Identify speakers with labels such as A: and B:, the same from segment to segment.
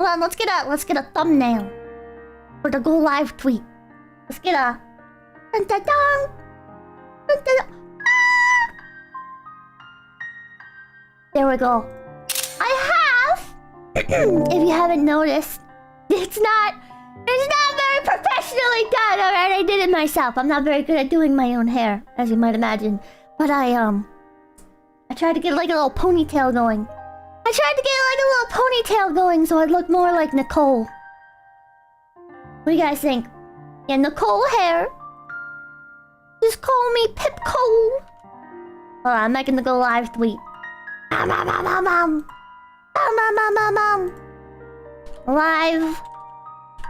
A: on. Let's get a thumbnail for the go live tweet. Let's get a. Dun, dun, dun. Dun, dun, dun. Ah! There we go. I have. If you haven't noticed, it's not very professionally done. Alright, I did it myself. I'm not very good at doing my own hair, as you might imagine. But I tried to get like a little ponytail going. So I'd look more like Nicole. What do you guys think? Yeah, Nicole hair. Just call me Pip Cole. Alright, I'm making the go live tweet. Live.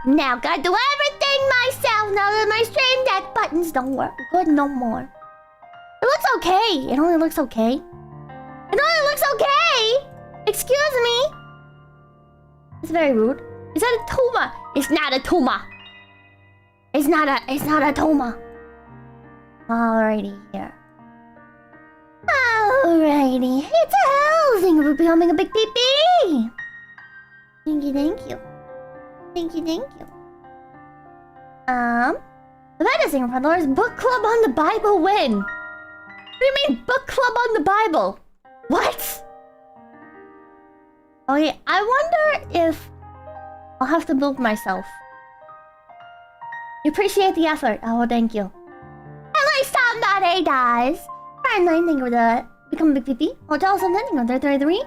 A: Now, gotta do everything myself now that my stream deck buttons don't work good no more. It looks okay. It only looks okay. Excuse me. It's very rude. Is that a tumor? It's not a tumor. It's not a tumor. Alrighty here. Alrighty. It's a hell thing for becoming a big PP. Thank you. The medicine for Lord's book club on the Bible win. What do you mean book club on the Bible? What? Oh yeah, I wonder if I'll have to build myself. You appreciate the effort. Oh, thank you. At least somebody does. Friend, I think with a become a big PP. I'll tell something. You know, 33.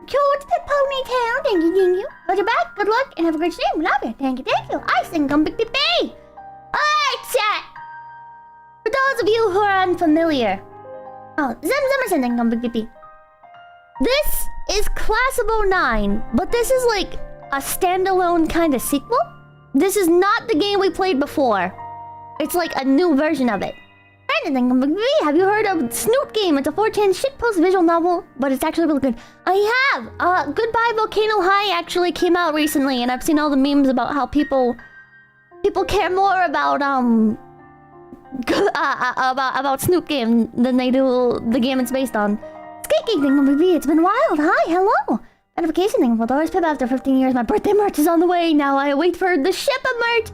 A: Cute pit ponytail. Thank you. Got your back. Good luck and have a great stream. Love you. Thank you. I sing come big PP. Alright, chat. For those of you who are unfamiliar. Oh, Zimmerson didn't come big PP. This is Classable 9, but this is like a standalone kind of sequel. This is not the game we played before. It's like a new version of it. Have you heard of Snoot Game? It's a 4chan shitpost visual novel, but it's actually really good. I have. Goodbye Volcano High actually came out recently, and I've seen all the memes about how people care more about about Snoot Game than they do the game it's based on. Skaking thing, it's been wild. Hi, hello. Notification thing, well, doors pip after 15 years. My birthday merch is on the way. Now I wait for the ship of merch.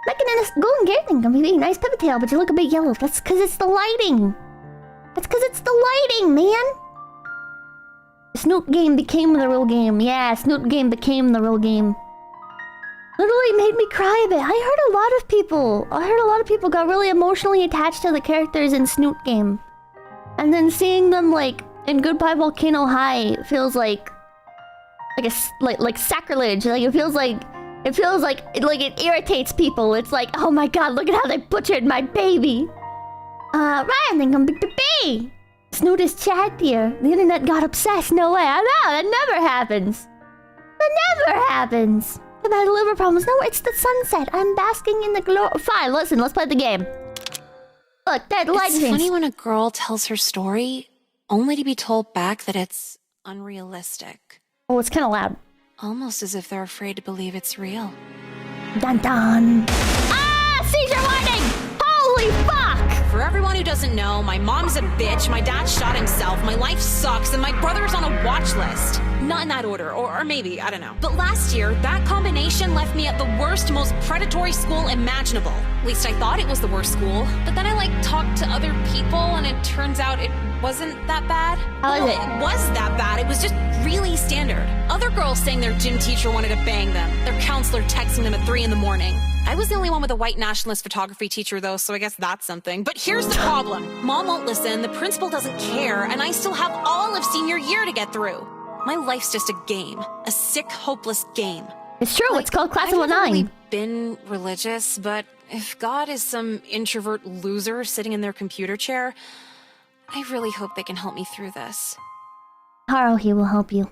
A: Looking at this golden gear thing, completely nice pivot tail, but you look a bit yellow. That's because it's the lighting. Man. Snoot Game became the real game. Yeah, Snoot Game became the real game. Literally made me cry a bit. I heard a lot of people got really emotionally attached to the characters in Snoot Game. And then seeing them like in Goodbye Volcano High feels like sacrilege. Like it feels like it irritates people. It's like, oh my god, look at how they butchered my baby. Ryan, think I'm big to be. Snoot is chattier. The internet got obsessed. No way. I know that never happens. About liver problems. No, it's the sunset. I'm basking in the glow. Fine, listen, let's play the game. Look, that light.
B: It's funny when a girl tells her story, only to be told back that it's unrealistic.
A: Oh, it's kind of loud.
B: Almost as if they're afraid to believe it's real.
A: Dun dun. Ah! Seizure warning! Holy fuck!
B: For everyone who doesn't know, my mom's a bitch, my dad shot himself, my life sucks, and my brother's on a watch list. Not in that order, or maybe, I don't know. But last year, that combination left me at the worst, most predatory school imaginable. At least I thought it was the worst school. But then I, talked to other people, and it turns out it wasn't that bad.
A: How is it?
B: It was that bad. It was just really standard. Other girls saying their gym teacher wanted to bang them. Their counselor texting them at 3 in the morning. I was the only one with a white nationalist photography teacher, though, so I guess that's something. But here's the problem. Mom won't listen, the principal doesn't care, and I still have all of senior year to get through. My life's just a game. A sick, hopeless game.
A: It's true, it's called Classable 9.
B: I've never really been religious, but if God is some introvert loser sitting in their computer chair, I really hope they can help me through this.
A: Haruhi will help you.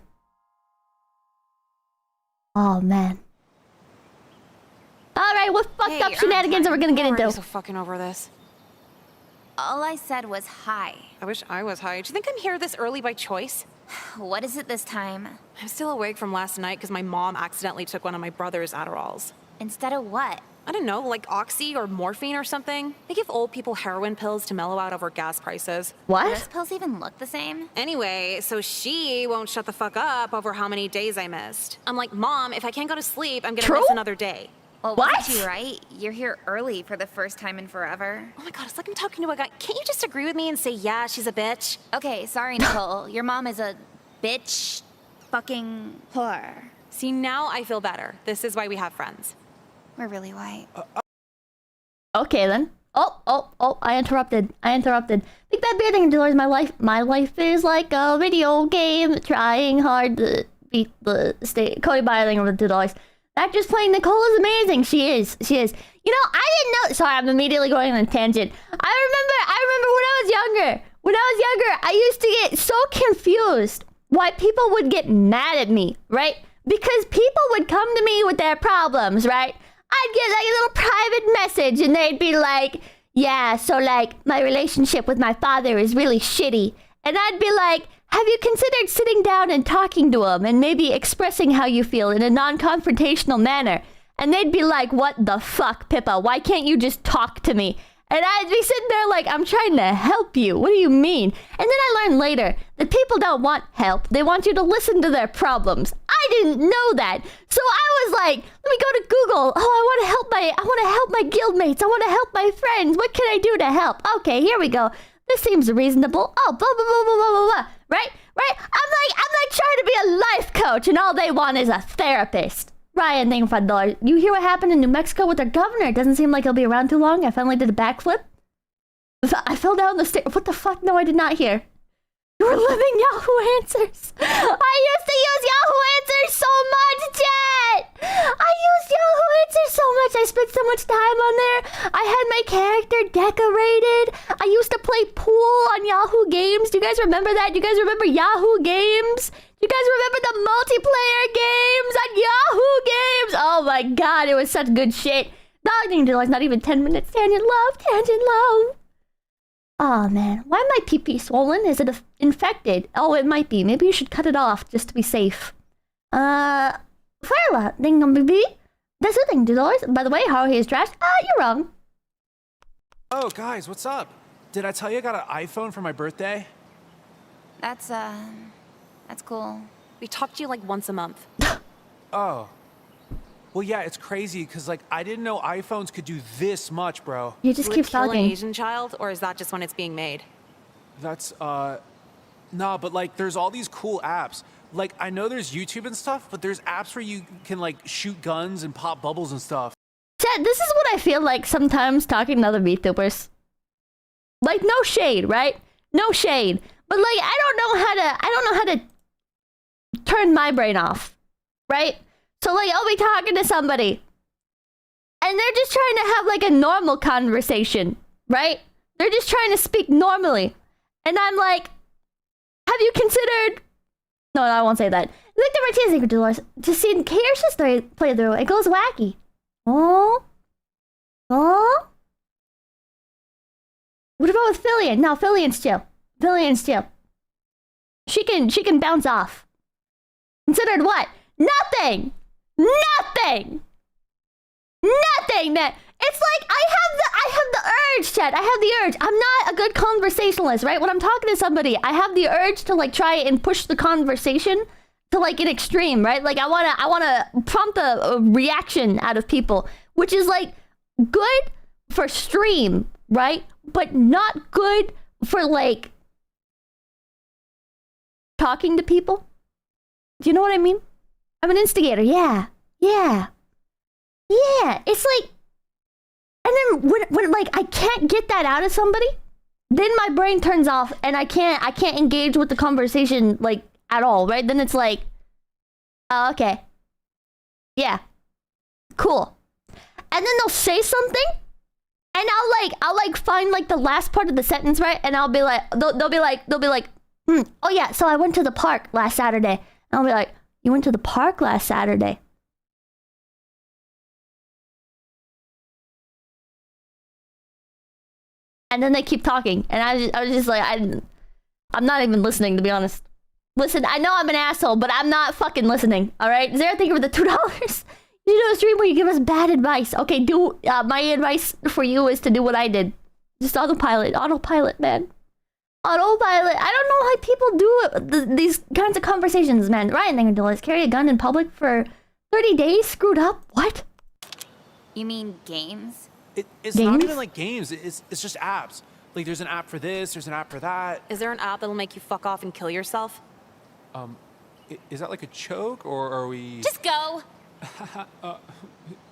A: Oh, man. Alright, what fucked up shenanigans are we gonna get into?
B: I'm so fucking over this.
C: All I said was hi.
B: I wish I was high. Do you think I'm here this early by choice?
C: What is it this time?
B: I'm still awake from last night because my mom accidentally took one of my brother's Adderalls.
C: Instead of what?
B: I don't know, like oxy or morphine or something. They give old people heroin pills to mellow out over gas prices.
C: Do
A: What?
C: those pills even look the same?
B: Anyway, so she won't shut the fuck up over how many days I missed. I'm like, Mom, if I can't go to sleep, I'm gonna
A: True?
B: miss another day.
C: Well,
A: What?
C: wasn't she right? You're here early for the first time in forever.
B: Oh my god, it's like I'm talking to a guy. Can't you just agree with me and say, yeah, she's a bitch?
C: Okay, sorry, Nicole. Your mom is a bitch fucking whore.
B: See, now I feel better. This is why we have friends.
C: We're really white.
A: Okay then. Oh, I interrupted. Big Bad Beard thing, Dolores, my life is like a video game, trying hard to beat the state. Cody Byling with $2. Actress playing Nicole is amazing. She is. You know, I didn't know. Sorry, I'm immediately going on a tangent. I remember when I was younger. I used to get so confused why people would get mad at me, right? Because people would come to me with their problems, right? I'd get like a little private message and they'd be like, yeah, so like my relationship with my father is really shitty. And I'd be like, have you considered sitting down and talking to him and maybe expressing how you feel in a non-confrontational manner? And they'd be like, what the fuck, Pippa? Why can't you just talk to me? And I'd be sitting there like, I'm trying to help you. What do you mean? And then I learned later that people don't want help. They want you to listen to their problems. I didn't know that. So I was like, let me go to Google. Oh, I want to help my guildmates. I want to help my friends. What can I do to help? Okay, here we go. This seems reasonable. Oh, blah, blah, blah, blah, blah, blah, blah. Right? I'm like trying to be a life coach and all they want is a therapist. Ryan, thank you for $5. You hear what happened in New Mexico with their governor? It doesn't seem like he'll be around too long. I finally did a backflip. I fell down the stairs. What the fuck? No, I did not hear. You were living Yahoo Answers. I used to use Yahoo Answers so much, chat. I used Yahoo Answers so much. I spent so much time on there. I had my character decorated. I used to play pool on Yahoo Games. Do you guys remember that? Do you guys remember Yahoo Games? Do you guys remember the multiplayer games on Yahoo Games? Oh my god, it was such good shit. Not even 10 minutes. Tangent love. Oh man, why am my pee-pee swollen? Is it infected? Oh, it might be. Maybe you should cut it off just to be safe. Firela, ding dong baby. That's the thing, Dolores. By the way, how he is trash? You're wrong.
D: Oh, guys, what's up? Did I tell you I got an iPhone for my birthday?
C: That's cool.
B: We talk to you like once a month.
D: Oh. Well, yeah, it's crazy because, like, I didn't know iPhones could do this much, bro.
A: You just
B: Would
A: keep
B: it kill an
A: talking.
B: Asian child, or is that just when it's being made?
D: That's, nah, but, like, there's all these cool apps. Like, I know there's YouTube and stuff, but there's apps where you can, like, shoot guns and pop bubbles and stuff.
A: Chat, this is what I feel like sometimes talking to other VTubers. Like, no shade, right? No shade. But, like, I don't know how to turn my brain off, right? So, like, I'll be talking to somebody, and they're just trying to have, like, a normal conversation, right? They're just trying to speak normally. And I'm like, have you considered... No, I won't say that. Victor Martinez, Dolores, to see Chaos's playthrough, it goes wacky. Oh? What about with Fillion? No, Fillion's chill. She can bounce off. Considered what? Nothing, man. It's like I have the urge, chat. I have the urge. I'm not a good conversationalist, right? When I'm talking to somebody, I have the urge to like try and push the conversation to like an extreme, right? Like I wanna prompt a reaction out of people, which is like good for stream, right? But not good for like talking to people. Do you know what I mean? I'm an instigator. Yeah. It's like, and then when like I can't get that out of somebody, then my brain turns off and I can't engage with the conversation like at all, right? Then it's like, oh, okay. Yeah. Cool. And then they'll say something and I'll like find like the last part of the sentence, right? And I'll be like, they'll be like, oh yeah, so I went to the park last Saturday. And I'll be like, you went to the park last Saturday? And then they keep talking, and I was just like, I'm not even listening, to be honest. Listen, I know I'm an asshole, but I'm not fucking listening, all right? Zara, thank you for the $2. You do a stream where you give us bad advice. Okay, my advice for you is to do what I did. Just autopilot, man. Autopilot. I don't know how people do these kinds of conversations, man. Ryan, they're gonna carry a gun in public for 30 days? Screwed up? What?
C: You mean games?
D: It's not even like games. It's just apps. Like there's an app for this, there's an app for that.
B: Is there an app that'll make you fuck off and kill yourself?
D: Is that like a choke or are we?
C: Just go.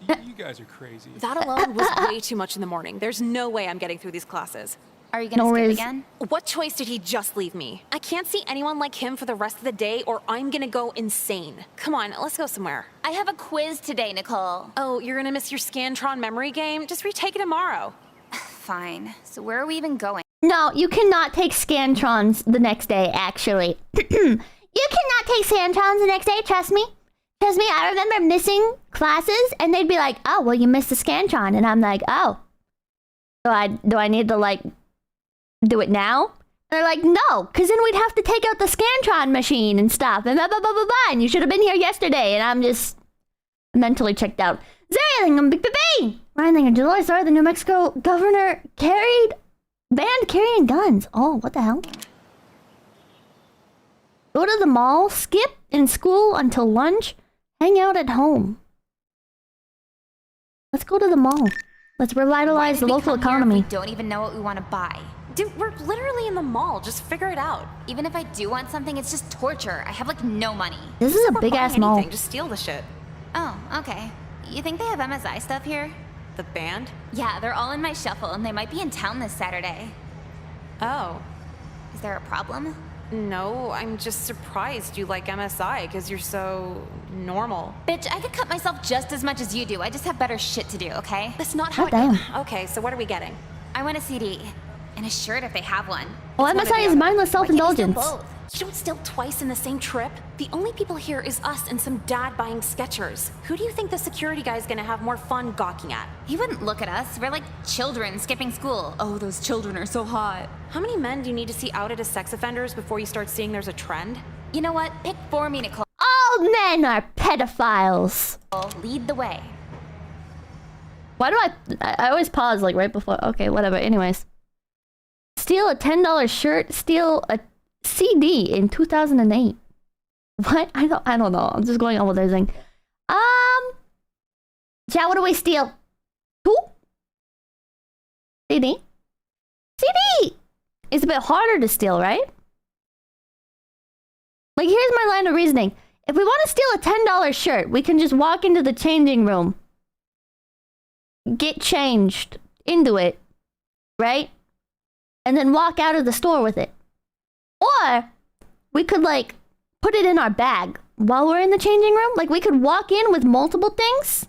D: You guys are crazy.
B: That alone was way too much in the morning. There's no way I'm getting through these classes.
C: Are you gonna skip again?
B: What choice did he just leave me? I can't see anyone like him for the rest of the day or I'm gonna go insane. Come on, let's go somewhere.
C: I have a quiz today, Nicole.
B: Oh, you're gonna miss your Scantron memory game? Just retake it tomorrow.
C: Fine. So where are we even going?
A: No, you cannot take Scantrons the next day, actually. You cannot take Scantrons the next day, trust me. Trust me, I remember missing classes and they'd be like, oh, well, you missed the Scantron. And I'm like, oh. Do I need to, like, do it now? And they're like, no, because then we'd have to take out the Scantron machine and stuff. And blah, blah, blah, blah, blah. And you should have been here yesterday. And I'm just mentally checked out. Ryan Dolores, the New Mexico governor banned carrying guns. Oh, what the hell? Go to the mall, skip in school until lunch, hang out at home. Let's go to the mall. Let's revitalize the local economy.
C: We don't even know what we want to buy.
B: Dude, we're literally in the mall. Just figure it out.
C: Even if I do want something, it's just torture. I have like no money.
A: This is a big ass mall.
B: Just steal the shit.
C: Oh, okay. You think they have MSI stuff here?
B: The band?
C: Yeah, they're all in my shuffle and they might be in town this Saturday.
B: Oh.
C: Is there a problem?
B: No, I'm just surprised you like MSI because you're so normal.
C: Bitch, I could cut myself just as much as you do. I just have better shit to do, okay?
B: That's not how Okay, so what are we getting?
C: I want a CD. And a shirt if they have one.
A: Well, MSI is mindless self-indulgence.
B: You don't steal twice in the same trip. The only people here is us and some dad buying Skechers. Who do you think the security guy is gonna have more fun gawking at?
C: He wouldn't look at us. We're like children skipping school. Oh, those children are so hot.
B: How many men do you need to see outed as sex offenders before you start seeing there's a trend?
C: You know what? Pick for me, Nicole.
A: All men are pedophiles.
C: Lead the way.
A: Why do I always pause like right before? Okay, whatever. Anyways. Steal a $10 shirt, steal a CD in 2008. What? I don't know. I'm just going on what they're saying. Chat, what do we steal? Who? CD? CD! It's a bit harder to steal, right? Like, here's my line of reasoning. If we want to steal a $10 shirt, we can just walk into the changing room. Get changed into it. Right? And then walk out of the store with it. Or we could like put it in our bag while we're in the changing room. Like we could walk in with multiple things.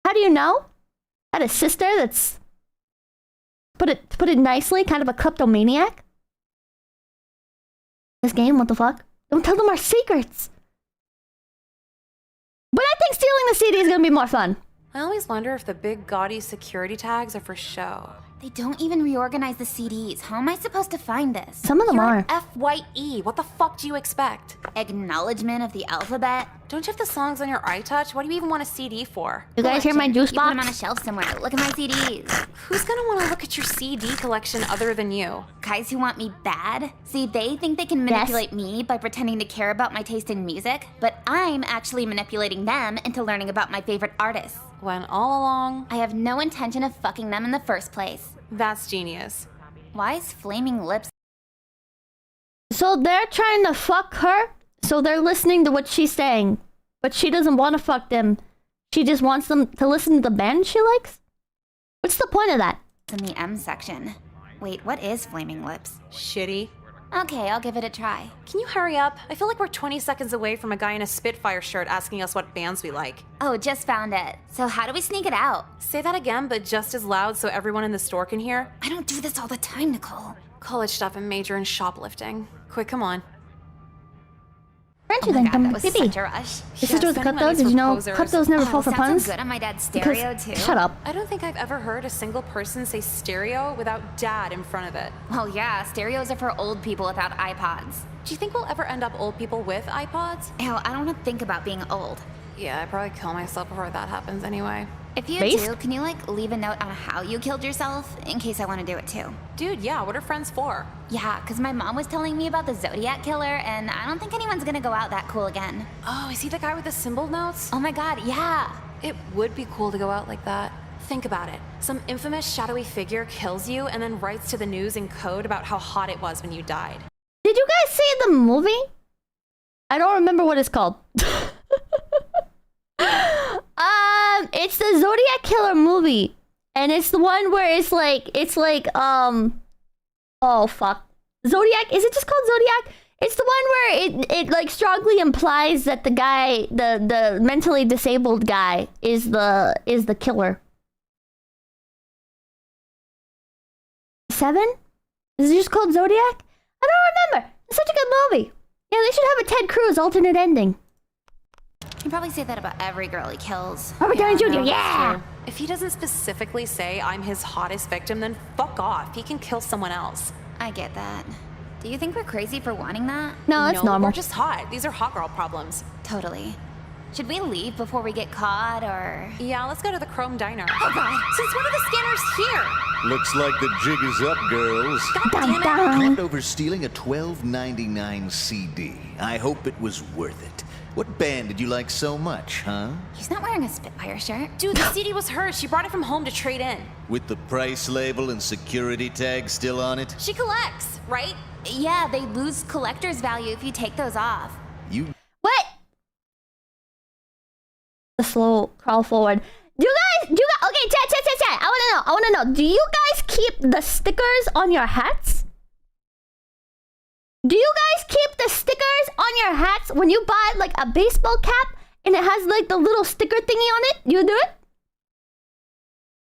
A: How do you know? Got a sister that's put it nicely, kind of a kleptomaniac. This game, what the fuck? Don't tell them our secrets. But I think stealing the CD is gonna be more fun.
B: I always wonder if the big gaudy security tags are for show.
C: They don't even reorganize the CDs. How am I supposed to find this?
A: Some of them
B: You're
A: are.
B: FYE. What the fuck do you expect?
C: Acknowledgement of the alphabet?
B: Don't you have the songs on your iTouch? What do you even want a CD for?
A: You guys hear my juice
C: You put them
A: box?
C: on a shelf somewhere. Look at my CDs.
B: Who's gonna want to look at your CD collection other than you?
C: Guys who want me bad? See, they think they can manipulate me by pretending to care about my taste in music, but I'm actually manipulating them into learning about my favorite artists.
B: When all along,
C: I have no intention of fucking them in the first place.
B: that's genius.
C: Why is Flaming Lips?
A: So they're trying to fuck her, so they're listening to what she's saying. But she doesn't want to fuck them. She just wants them to listen to the band she likes? What's the point of that?
C: In the M section. Wait, what is Flaming Lips?
B: Shitty.
C: Okay, I'll give it a try.
B: Can you hurry up? I feel like we're 20 seconds away from a guy in a Spitfire shirt asking us what bands we like.
C: Oh, just found it. So how do we sneak it out?
B: Say that again, but just as loud so everyone in the store can hear.
C: I don't do this all the time, Nicole.
B: College stuff and major in shoplifting. Quick, come on.
A: French told you
C: Oh my
A: then.
C: God, that
A: Come
C: was
A: baby.
C: such a rush.
A: Your sister was a
B: spending
A: klepto?
B: money
A: Did
B: for
A: you know
B: posers.
A: kleptos never fall for
C: sounds
A: puns?
C: so good on my dad's
A: Because-
C: stereo too.
A: Shut up.
B: I don't think I've ever heard a single person say stereo without dad in front of it.
C: Well, yeah, stereos are for old people without iPods.
B: Do you think we'll ever end up old people with iPods?
C: Ew, I don't want to think about being old.
B: Yeah, I'd probably kill myself before that happens anyway.
C: If you
A: Based?
C: do, can you like leave a note on how you killed yourself in case I want to do it too?
B: Dude, yeah, what are friends for?
C: Yeah, because my mom was telling me about the Zodiac Killer, and I don't think anyone's gonna go out that cool again.
B: Oh, is he the guy with the symbol notes?
C: Oh my God, yeah.
B: It would be cool to go out like that. Think about it. Some infamous shadowy figure kills you and then writes to the news in code about how hot it was when you died.
A: Did you guys see the movie? I don't remember what it's called. It's the Zodiac Killer movie, and it's the one where it's like, oh fuck, Zodiac. Is it just called Zodiac? It's the one where it like strongly implies that the guy, the mentally disabled guy, is the killer. 7? Is it just called Zodiac? I don't remember. It's such a good movie. Yeah, they should have a Ted Cruz alternate ending.
C: You probably say that about every girl he kills.
A: Robert Downey Jr.
B: no, that's
A: Yeah.
B: true. If he doesn't specifically say I'm his hottest victim, then fuck off. He can kill someone else.
C: I get that. Do you think we're crazy for wanting that?
A: No, it's normal.
B: We're just hot. These are hot girl problems.
C: Totally. Should we leave before we get caught, or...?
B: Yeah, let's go to the Chrome Diner.
C: Oh God.
B: Since when are the scanners here?
E: Looks like the jig is up, girls.
A: Dun, dun.
E: Caught over stealing a $12.99 CD. I hope it was worth it. What band did you like so much, huh?
C: He's not wearing a Spitfire shirt.
B: Dude, the CD was hers. She brought it from home to trade in.
E: With the price label and security tag still on it?
B: She collects, right?
C: Yeah, they lose collector's value if you take those off.
E: You
A: What? The slow crawl forward. Okay, chat. I wanna know. Do you guys keep the stickers on your hats? Do you guys keep the stickers on your hats when you buy like a baseball cap and it has like the little sticker thingy on it? You do it?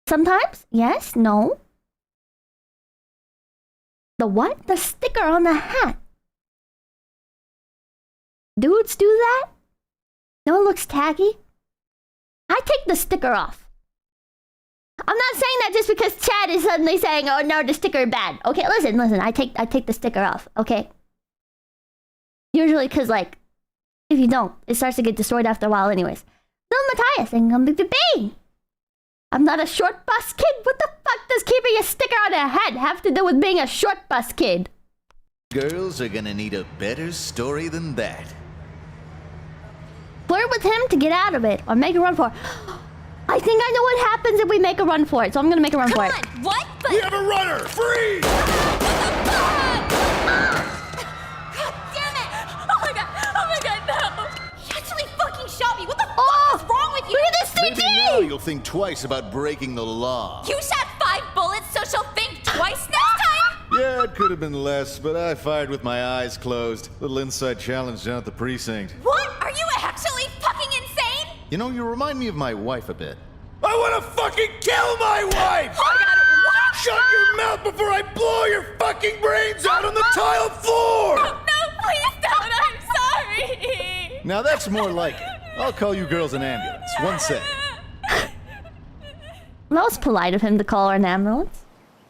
A: Sometimes? Yes? No? The what? The sticker on the hat. Dudes do that? No, it looks tacky. I take the sticker off. I'm not saying that just because Chad is suddenly saying, "Oh no, the sticker bad." Okay, listen. I take the sticker off. Okay. Usually, cause like, if you don't, it starts to get destroyed after a while, anyways. So Matthias and come to be. I'm not a short bus kid. What the fuck does keeping a sticker on a head have to do with being a short bus kid?
E: girls are gonna need a better story than that.
A: Flirt with him to get out of it, or make a run for it. I think I know what happens if we make a run for it, so I'm gonna make a run for it.
C: Come on, what? But
E: We have a runner! Freeze!
C: God damn it! Oh my god, no! He actually fucking shot me! What the
A: Oh,
C: fuck is wrong with you?
A: look at this
E: Maybe now
A: CD!
E: you'll think twice about breaking the law.
C: You shot 5 bullets, so she'll think twice next time?
E: Yeah, it could have been less, but I fired with my eyes closed. Little inside challenge down at the precinct.
C: What? Are you actually fucking insane?
E: You know, you remind me of my wife a bit. I wanna fucking kill my wife!
C: Oh my god, what?
E: Shut your mouth before I blow your fucking brains out on the tiled floor!
C: No, please don't, I'm sorry!
E: Now that's more like it. I'll call you girls an ambulance. 1 sec.
A: That was polite of him to call her an ambulance.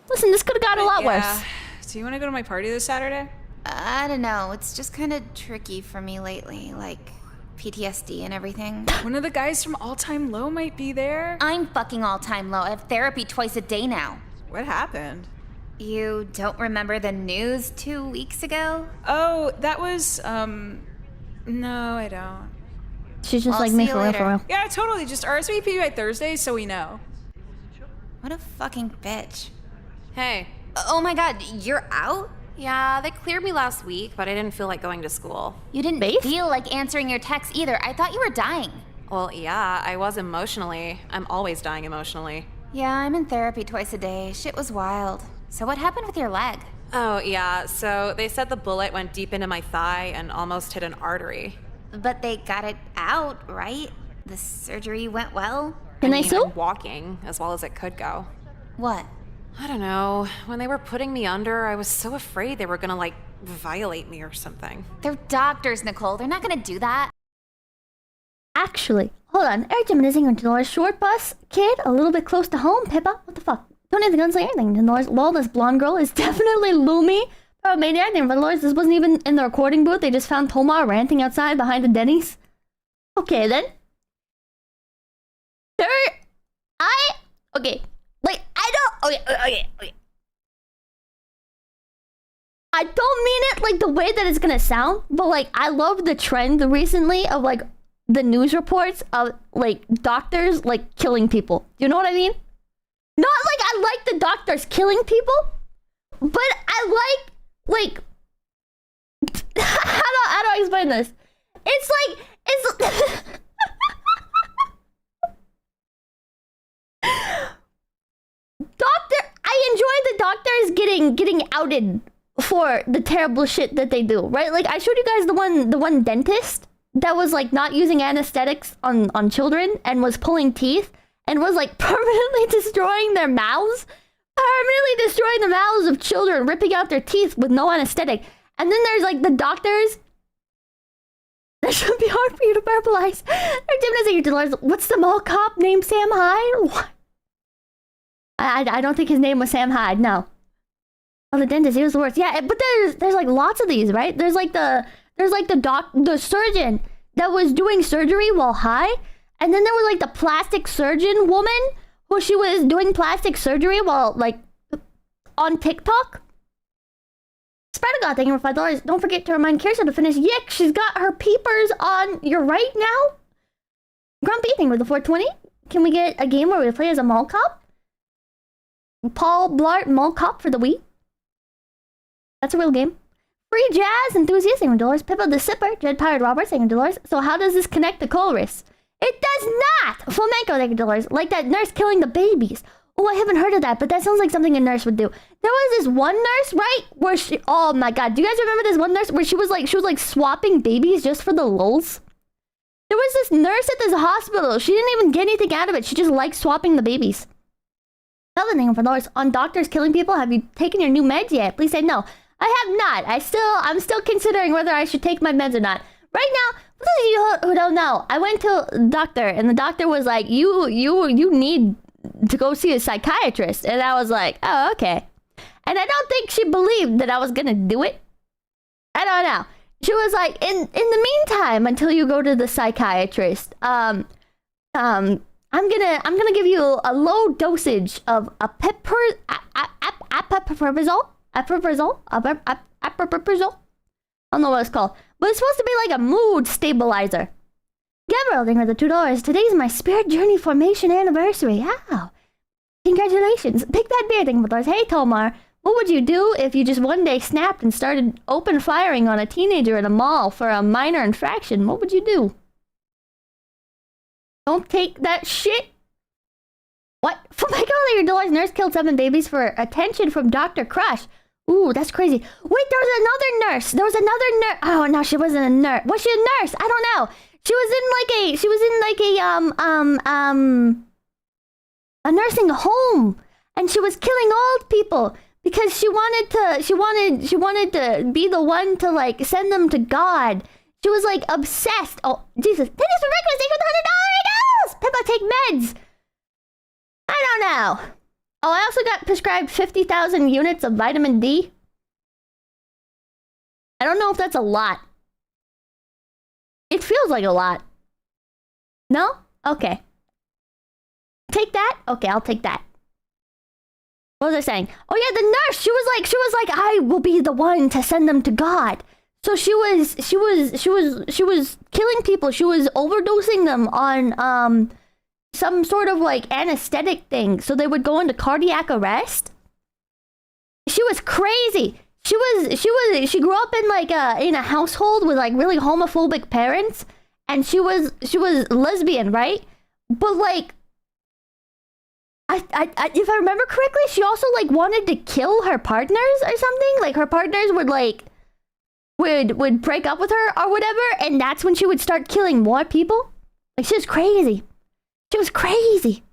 A: Listen, this could have gotten a lot worse.
F: Do you want to go to my party this Saturday?
C: I don't know, it's just kind of tricky for me lately, like PTSD and everything.
F: One of the guys from All Time Low might be there.
C: I'm fucking all-time low. I have therapy twice a day now.
F: What happened?
C: You don't remember the news 2 weeks ago?
F: Oh, that was, no, I don't.
A: She's just
C: I'll
A: like
C: see
A: me
C: you
A: for real,
C: later.
A: for real.
F: Yeah, totally. Just RSVP by Thursday so we know.
C: What a fucking bitch.
B: Hey.
C: Oh my god, you're out?
B: Yeah, they cleared me last week, but I didn't feel like going to school.
C: You didn't
A: Faith?
C: feel like answering your texts either. I thought you were dying.
B: Well, yeah, I was emotionally. I'm always dying emotionally.
C: Yeah, I'm in therapy twice a day. Shit was wild. So what happened with your leg?
B: Oh, yeah, so they said the bullet went deep into my thigh and almost hit an artery.
C: But they got it out, right? The surgery went well?
A: Can
B: I
A: they
B: mean,
A: sue?
B: I'm walking as well as it could go.
C: What?
B: I don't know. When they were putting me under, I was so afraid they were gonna, like, violate me or something.
C: They're doctors, Nicole. They're not gonna do that.
A: Actually, hold on. Eric Jimenezing and Dolores short bus kid, a little bit close to home. Pippa, what the fuck? Don't even say anything. Dolores, lol, this blonde girl is definitely Lumi. Oh, maniac. But Dolores, this wasn't even in the recording booth. They just found Tomar ranting outside behind the Denny's. Okay then. Okay. Like, I don't. Okay. I don't mean it like the way that it's gonna sound, but like I love the trend recently of like the news reports of like doctors like killing people. You know what I mean? Not like I like the doctors killing people, but I like how do I explain this? It's I enjoy the doctors getting outed for the terrible shit that they do, right? Like I showed you guys the one dentist that was like not using anesthetics on children and was pulling teeth and was like permanently destroying their mouths, permanently destroying the mouths of children, ripping out their teeth with no anesthetic. And then there's like the doctors. That should be hard for you to verbalize. What's the mall cop named Sam Hyde? What? I don't think his name was Sam Hyde. No. Oh, the dentist. He was the worst. Yeah, but there's like lots of these, right? There's like the surgeon that was doing surgery while high, and then there was like the plastic surgeon woman who she was doing plastic surgery while like on TikTok. Spider God, thank you for $5. Don't forget to remind Kirsten to finish Yick. She's got her peepers on your right now. Grumpy, thank you for the 420. Can we get a game where we play as a mall cop? Paul Blart Mall Cop for the Wii. That's a real game. Free Jazz Enthusiast, thank you for $. Pippa the Sipper, Dread Pirate Roberts, thank you for $. So how does this connect to Colress? It does not! Flamenco, thank you for $. Like that nurse killing the babies. Oh, I haven't heard of that, but that sounds like something a nurse would do. There was this one nurse, right? Where she, oh my god, do you guys remember this one nurse where she was like swapping babies just for the lulz? There was this nurse at this hospital. She didn't even get anything out of it. She just liked swapping the babies. Another thing for $. On doctors killing people, have you taken your new meds yet? Please say no. I have not. I'm still considering whether I should take my meds or not. Right now, for those of you who don't know, I went to the doctor and the doctor was like, you need to go see a psychiatrist. And I was like, oh, okay. And I don't think she believed that I was gonna do it. I don't know. She was like, in the meantime, until you go to the psychiatrist, I'm gonna give you a low dosage of apiprazole. I don't know what it's called, but it's supposed to be like a mood stabilizer. Gabriel, thank you for the $2. Today's my spirit journey formation anniversary. Wow. Congratulations. Big Bad Bear, thank you for $. Hey, Tomar. What would you do if you just one day snapped and started open firing on a teenager at a mall for a minor infraction? What would you do? Don't take that shit. What? For my god, your nurse killed 7 babies for attention from Dr. Crush. Ooh, that's crazy. Wait, there was another nurse. Oh, no, she wasn't a nurse. Was she a nurse? I don't know. She was in a nursing home, and she was killing old people because she wanted to be the one to like send them to God. She was like obsessed. Oh, Jesus. That is for regular. Thank you for $100. Pippa, take meds. I don't know. Oh, I also got prescribed 50,000 units of vitamin D. I don't know if that's a lot. It feels like a lot. No? Okay. Take that? Okay, I'll take that. What was I saying? Oh yeah, the nurse. She was like, I will be the one to send them to God. So she was killing people. She was overdosing them on some sort of like anesthetic thing, so they would go into cardiac arrest. She was crazy. She grew up in like in a household with like really homophobic parents, and she was lesbian, right? But like, I if I remember correctly, she also like wanted to kill her partners or something. Like her partners would break up with her or whatever, and that's when she would start killing more people. Like she was crazy. She was crazy.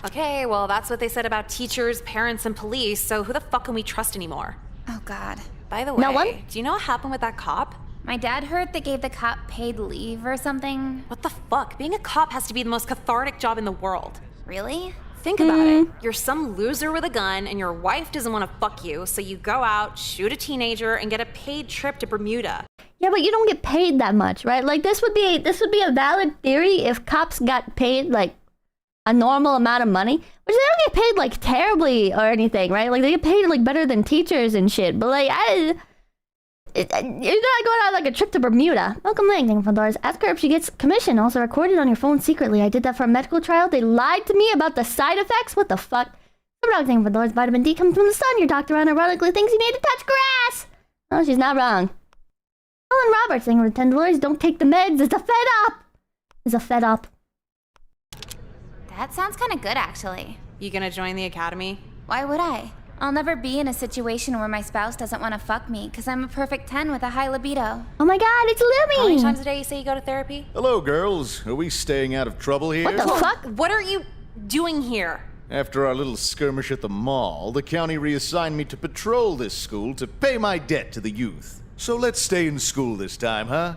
B: Okay, well, that's what they said about teachers, parents, and police, so who the fuck can we trust anymore?
F: Oh, God.
B: By the way,
A: No one?
B: do you know what happened with that cop?
C: My dad heard they gave the cop paid leave or something.
B: What the fuck? Being a cop has to be the most cathartic job in the world.
C: Really?
B: Think about it. You're some loser with a gun and your wife doesn't want to fuck you, so you go out, shoot a teenager, and get a paid trip to Bermuda.
A: Yeah, but you don't get paid that much, right? Like this would be a valid theory if cops got paid like a normal amount of money, which they don't get paid like terribly or anything, right? Like they get paid like better than teachers and shit. But like you're not going on like a trip to Bermuda. Welcome, Lang, from doors. Ask her if she gets commission. Also recorded on your phone secretly. I did that for a medical trial. They lied to me about the side effects. What the fuck? Some dog thing for doors. Vitamin D comes from the sun. Your doctor unironically thinks you need to touch grass. No, she's not wrong. Ellen Roberts thing for $10. Don't take the meds. It's a fed up. It's a fed up.
C: That sounds kind of good, actually.
B: You gonna join the academy?
C: Why would I? I'll never be in a situation where my spouse doesn't want to fuck me because I'm a perfect 10 with a high libido.
A: Oh my god, it's Lumi.
B: How many times a day you say you go to therapy?
E: Hello, girls. Are we staying out of trouble here?
A: What the fuck?
B: What are you doing here?
E: After our little skirmish at the mall, the county reassigned me to patrol this school to pay my debt to the youth. So let's stay in school this time, huh?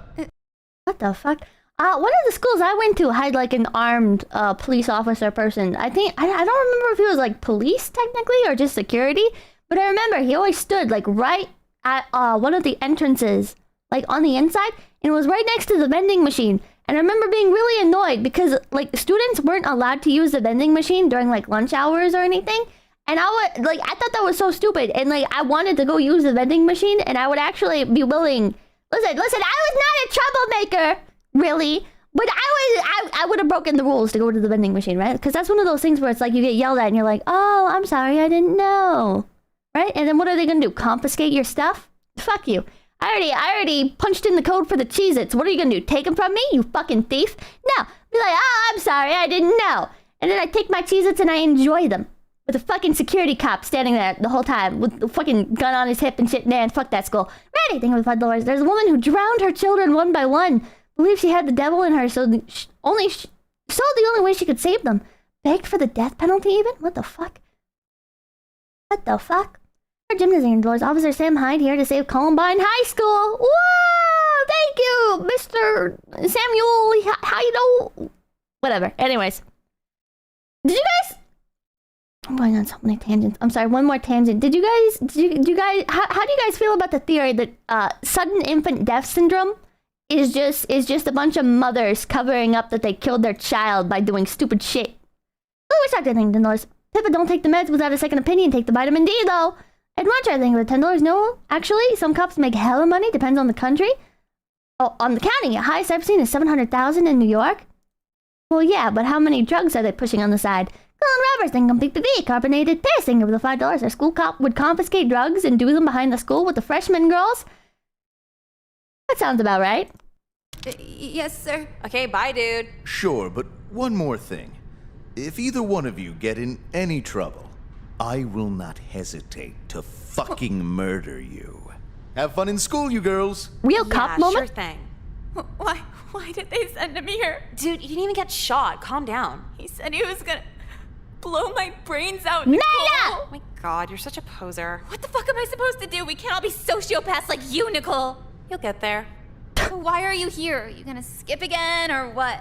A: What the fuck? One of the schools I went to had like an armed police officer person. I don't remember if he was like police technically or just security, but I remember he always stood like right at one of the entrances, like on the inside, and it was right next to the vending machine. And I remember being really annoyed because like students weren't allowed to use the vending machine during like lunch hours or anything. And I thought that was so stupid. And like I wanted to go use the vending machine, and I would actually be willing. Listen, I was not a troublemaker. Really? But I would have broken the rules to go to the vending machine, right? Because that's one of those things where it's like you get yelled at and you're like, oh, I'm sorry, I didn't know. Right? And then what are they going to do? Confiscate your stuff? Fuck you. I already punched in the code for the Ch-its. What are you going to do? Take them from me, you fucking thief? No. Be like, oh, I'm sorry, I didn't know. And then I take my Ch-its and I enjoy them. With a fucking security cop standing there the whole time with the fucking gun on his hip and shit. Man, fuck that school. Ready? Think of $5. There's a woman who drowned her children one by one. Believed she had the devil in her, so the only way she could save them. Begged for the death penalty even? What the fuck? What the fuck? Our gymnasium doors. Officer Sam Hyde here to save Columbine High School. Whoa! Thank you, Mr. Samuel. How you know? Whatever. Anyways. Did you guys... I'm going on so many tangents. I'm sorry, one more tangent. Did you guys... How do you guys feel about the theory that sudden infant death syndrome is just a bunch of mothers covering up that they killed their child by doing stupid shit? Oh, we talked to $10. Pippa, don't take the meds without a second opinion. Take the vitamin D, though. I'd much rather think with $10. No, actually, some cops make hella money. Depends on the country. Oh, on the county. Highest I've seen is $700,000 in New York. Well, yeah, but how many drugs are they pushing on the side? Colin Roberts, thing on BBB, carbonated piss, thing over the $5. Our school cop would confiscate drugs and do them behind the school with the freshman girls. That sounds about right.
F: Yes, sir.
B: Okay, bye, dude.
E: Sure, but one more thing. If either one of you get in any trouble, I will not hesitate to fucking murder you. Have fun in school, you girls.
A: Real cop moment?
B: Sure thing.
F: Why did they send him here?
B: Dude, you didn't even get shot. Calm down.
F: He said he was gonna blow my brains out,
A: Naya!
F: Nicole.
B: Oh my god, you're such a poser.
F: What the fuck am I supposed to do? We can't all be sociopaths like you, Nicole.
B: You'll get there.
F: So why are you here? Are you gonna skip again or what?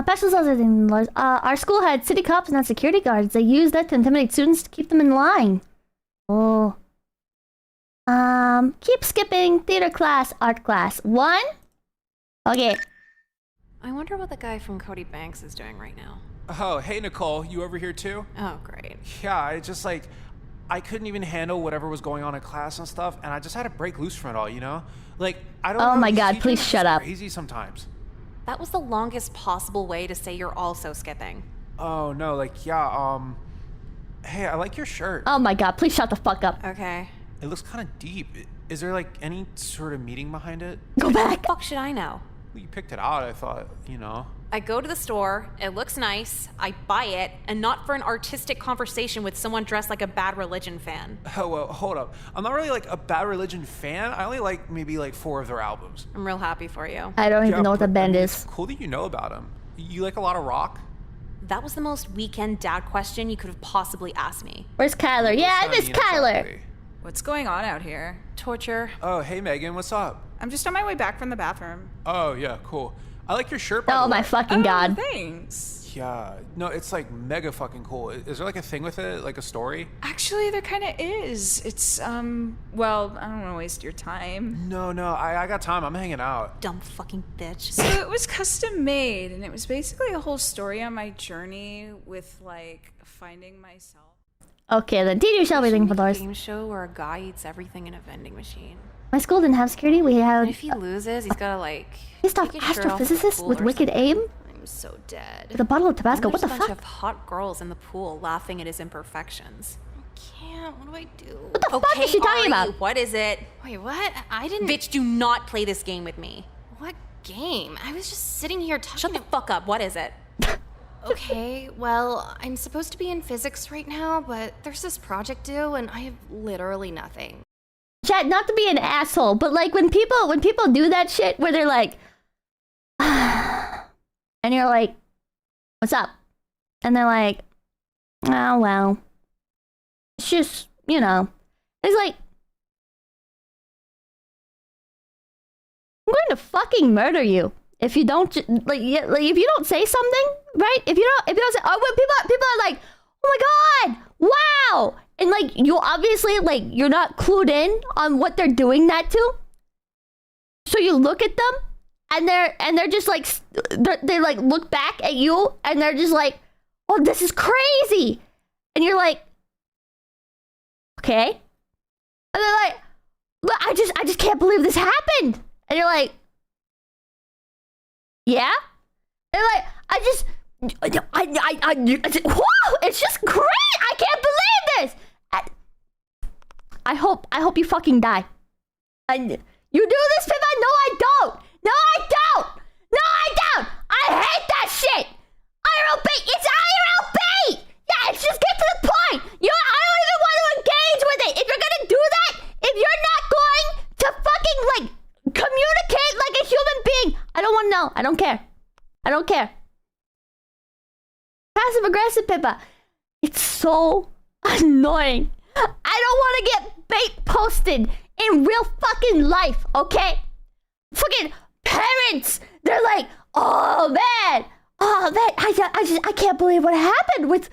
A: Special sauce, our school had city cops, not security guards. They used that to intimidate students to keep them in line. Oh. Keep skipping. Theater class, art class. 1? Okay.
B: I wonder what the guy from Cody Banks is doing right now.
D: Oh, hey, Nicole, you over here too?
B: Oh, great.
D: Yeah, I couldn't even handle whatever was going on in class and stuff, and I just had to break loose from it all, you know? Like, I don't know.
A: Oh my
D: these
A: god,
D: teachers
A: please
D: are
A: shut up.
D: Crazy sometimes.
B: That was the longest possible way to say you're also skipping.
D: Oh, no, like, yeah, hey, I like your shirt.
A: Oh my god, please shut the fuck up.
B: Okay.
D: It looks kind of deep. Is there, like, any sort of meaning behind it?
A: Go back.
B: What the fuck should I know?
D: Well, you picked it out, I thought, you know.
B: I go to the store, it looks nice, I buy it, and not for an artistic conversation with someone dressed like a Bad Religion fan.
D: Oh, well, hold up. I'm not really, like, a Bad Religion fan. I only like maybe, like, 4 of their albums.
B: I'm real happy for you.
A: I don't even know what the
D: but,
A: band
D: I mean,
A: is.
D: It's cool that you know about them. You like a lot of rock?
B: That was the most weekend dad question you could have possibly asked me.
A: Where's Kyler? Yeah, I miss Kyler.
D: Exactly.
F: What's going on out here?
B: Torture.
D: Oh, hey Megan, what's up?
F: I'm just on my way back from the bathroom.
D: Oh yeah, cool. I like your shirt. By
A: Oh
D: the
A: my
D: way.
A: fucking god.
F: Thanks.
D: Yeah, no, it's like mega fucking cool. Is there like a thing with it, like a story?
F: Actually, there kind of is. It's, well, I don't want to waste your time.
D: No, I got time. I'm hanging out.
B: Dumb fucking bitch.
F: So it was custom made, and it was basically a whole story on my journey with, like, finding myself.
A: Okay, then teach yourself everything for doors.
B: Game show where a guy eats everything in a vending machine.
A: My school didn't have security. We had
B: And if he loses, he's gotta like.
A: pissed off
B: take his shirt off at the
A: astrophysicist
B: pool
A: with
B: or
A: wicked
B: something.
A: aim
B: I'm so dead.
A: with a bottle of Tabasco.
B: And
A: What the
B: there's a bunch
A: fuck?
B: of hot girls in the pool laughing at his imperfections. I can't. What do I do?
A: What the fuck is she talking about?
B: What is it?
G: Wait, what? I didn't.
B: Bitch, do not play this game with me.
G: What game? I was just sitting here talking.
B: Shut the fuck up. What is it?
G: Okay, well, I'm supposed to be in physics right now, but there's this project due, and I have literally nothing.
A: Chat, not to be an asshole, but like when people do that shit where they're like, and you're like, what's up? And they're like, oh well, it's just, you know, it's like, I'm going to fucking murder you if you don't like if you don't say something, right? If you don't say, oh, when people are like, oh my god, wow, and like you obviously like you're not clued in on what they're doing that to, so you look at them and they're just like they like look back at you and they're just like, oh, this is crazy, and you're like, okay, and they're like, look, I just can't believe this happened, and you're like, yeah, they're like, whoa, it's just great. I can't believe this. I hope you fucking die. And you do this, Pippa? No, I don't. No, I don't. No, I don't. I hate that shit. IRL bait. It's IRL bait. Yeah, it's just get to the point. I don't even want to engage with it. If you're gonna do that, if you're not going to fucking like communicate like a human being, I don't want to know. I don't care. I don't care. Passive aggressive Pippa. It's so annoying. I don't want to get bait posted in real fucking life, okay? Fucking parents, they're like, oh man, I can't believe what happened with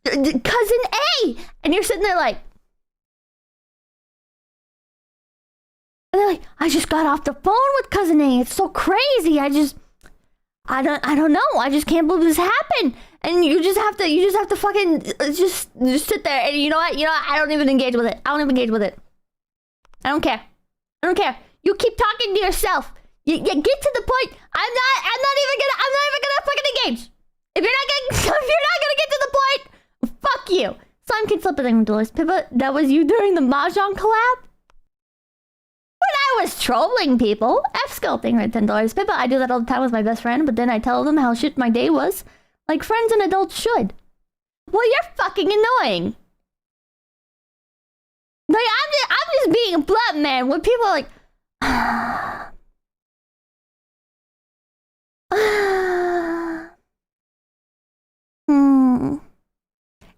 A: cousin A, and you're sitting there like, and they're like, I just got off the phone with cousin A. It's so crazy. I don't know. I just can't believe this happened. And you just have to fucking just sit there and you know what? I don't even engage with it. I don't even engage with it. I don't care. You keep talking to yourself. You get to the point. I'm not even gonna fucking engage. If you're not gonna get to the point, fuck you. Slime Kid Slipping Doors. Pippa, that was you during the Mahjong collab? When I was trolling people, F-sculpting right $10. Pippa, I do that all the time with my best friend, but then I tell them how shit my day was. Like friends and adults should. Well, you're fucking annoying. Like, I'm just being blunt, man. When people are like,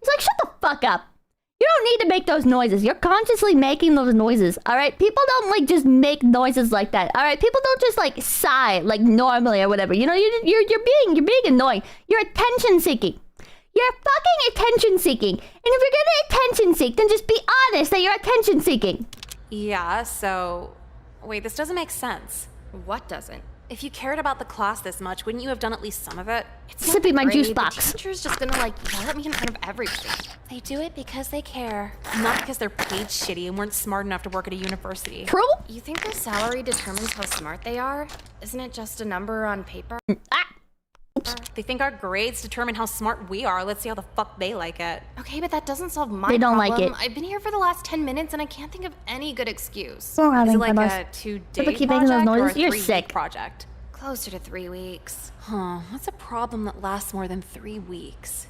A: it's like, shut the fuck up. You don't need to make those noises. You're consciously making those noises, all right? People don't, like, just make noises like that, all right? People don't just, like, sigh, like, normally or whatever. You know, you're being annoying. You're attention-seeking. You're fucking attention-seeking. And if you're gonna attention-seek, then just be honest that you're attention-seeking.
B: Yeah, so... Wait, this doesn't make sense.
G: What doesn't?
B: If you cared about the class this much, wouldn't you have done at least some of it?
G: It's not
A: Sipping my
G: great.
A: juice
G: The
A: box.
G: teacher's just gonna, like, yell at me in front of everybody.
B: They do it because they care. Not because they're paid shitty and weren't smart enough to work at a university.
A: True?
G: You think the salary determines how smart they are? Isn't it just a number on paper?
B: They think our grades determine how smart we are. Let's see how the fuck they like it.
G: Okay, but that doesn't solve my
A: They don't
G: problem.
A: like it.
G: I've been here for the last 10 minutes and I can't think of any good excuse.
A: We're
B: Is
A: having
B: it like
A: fun.
B: a 2-day
A: People keep making those
B: project or
A: noises.
B: a
A: You're
B: 3-week
A: sick.
B: project?
G: Closer to 3 weeks.
B: Huh, what's a problem that lasts more than 3 weeks?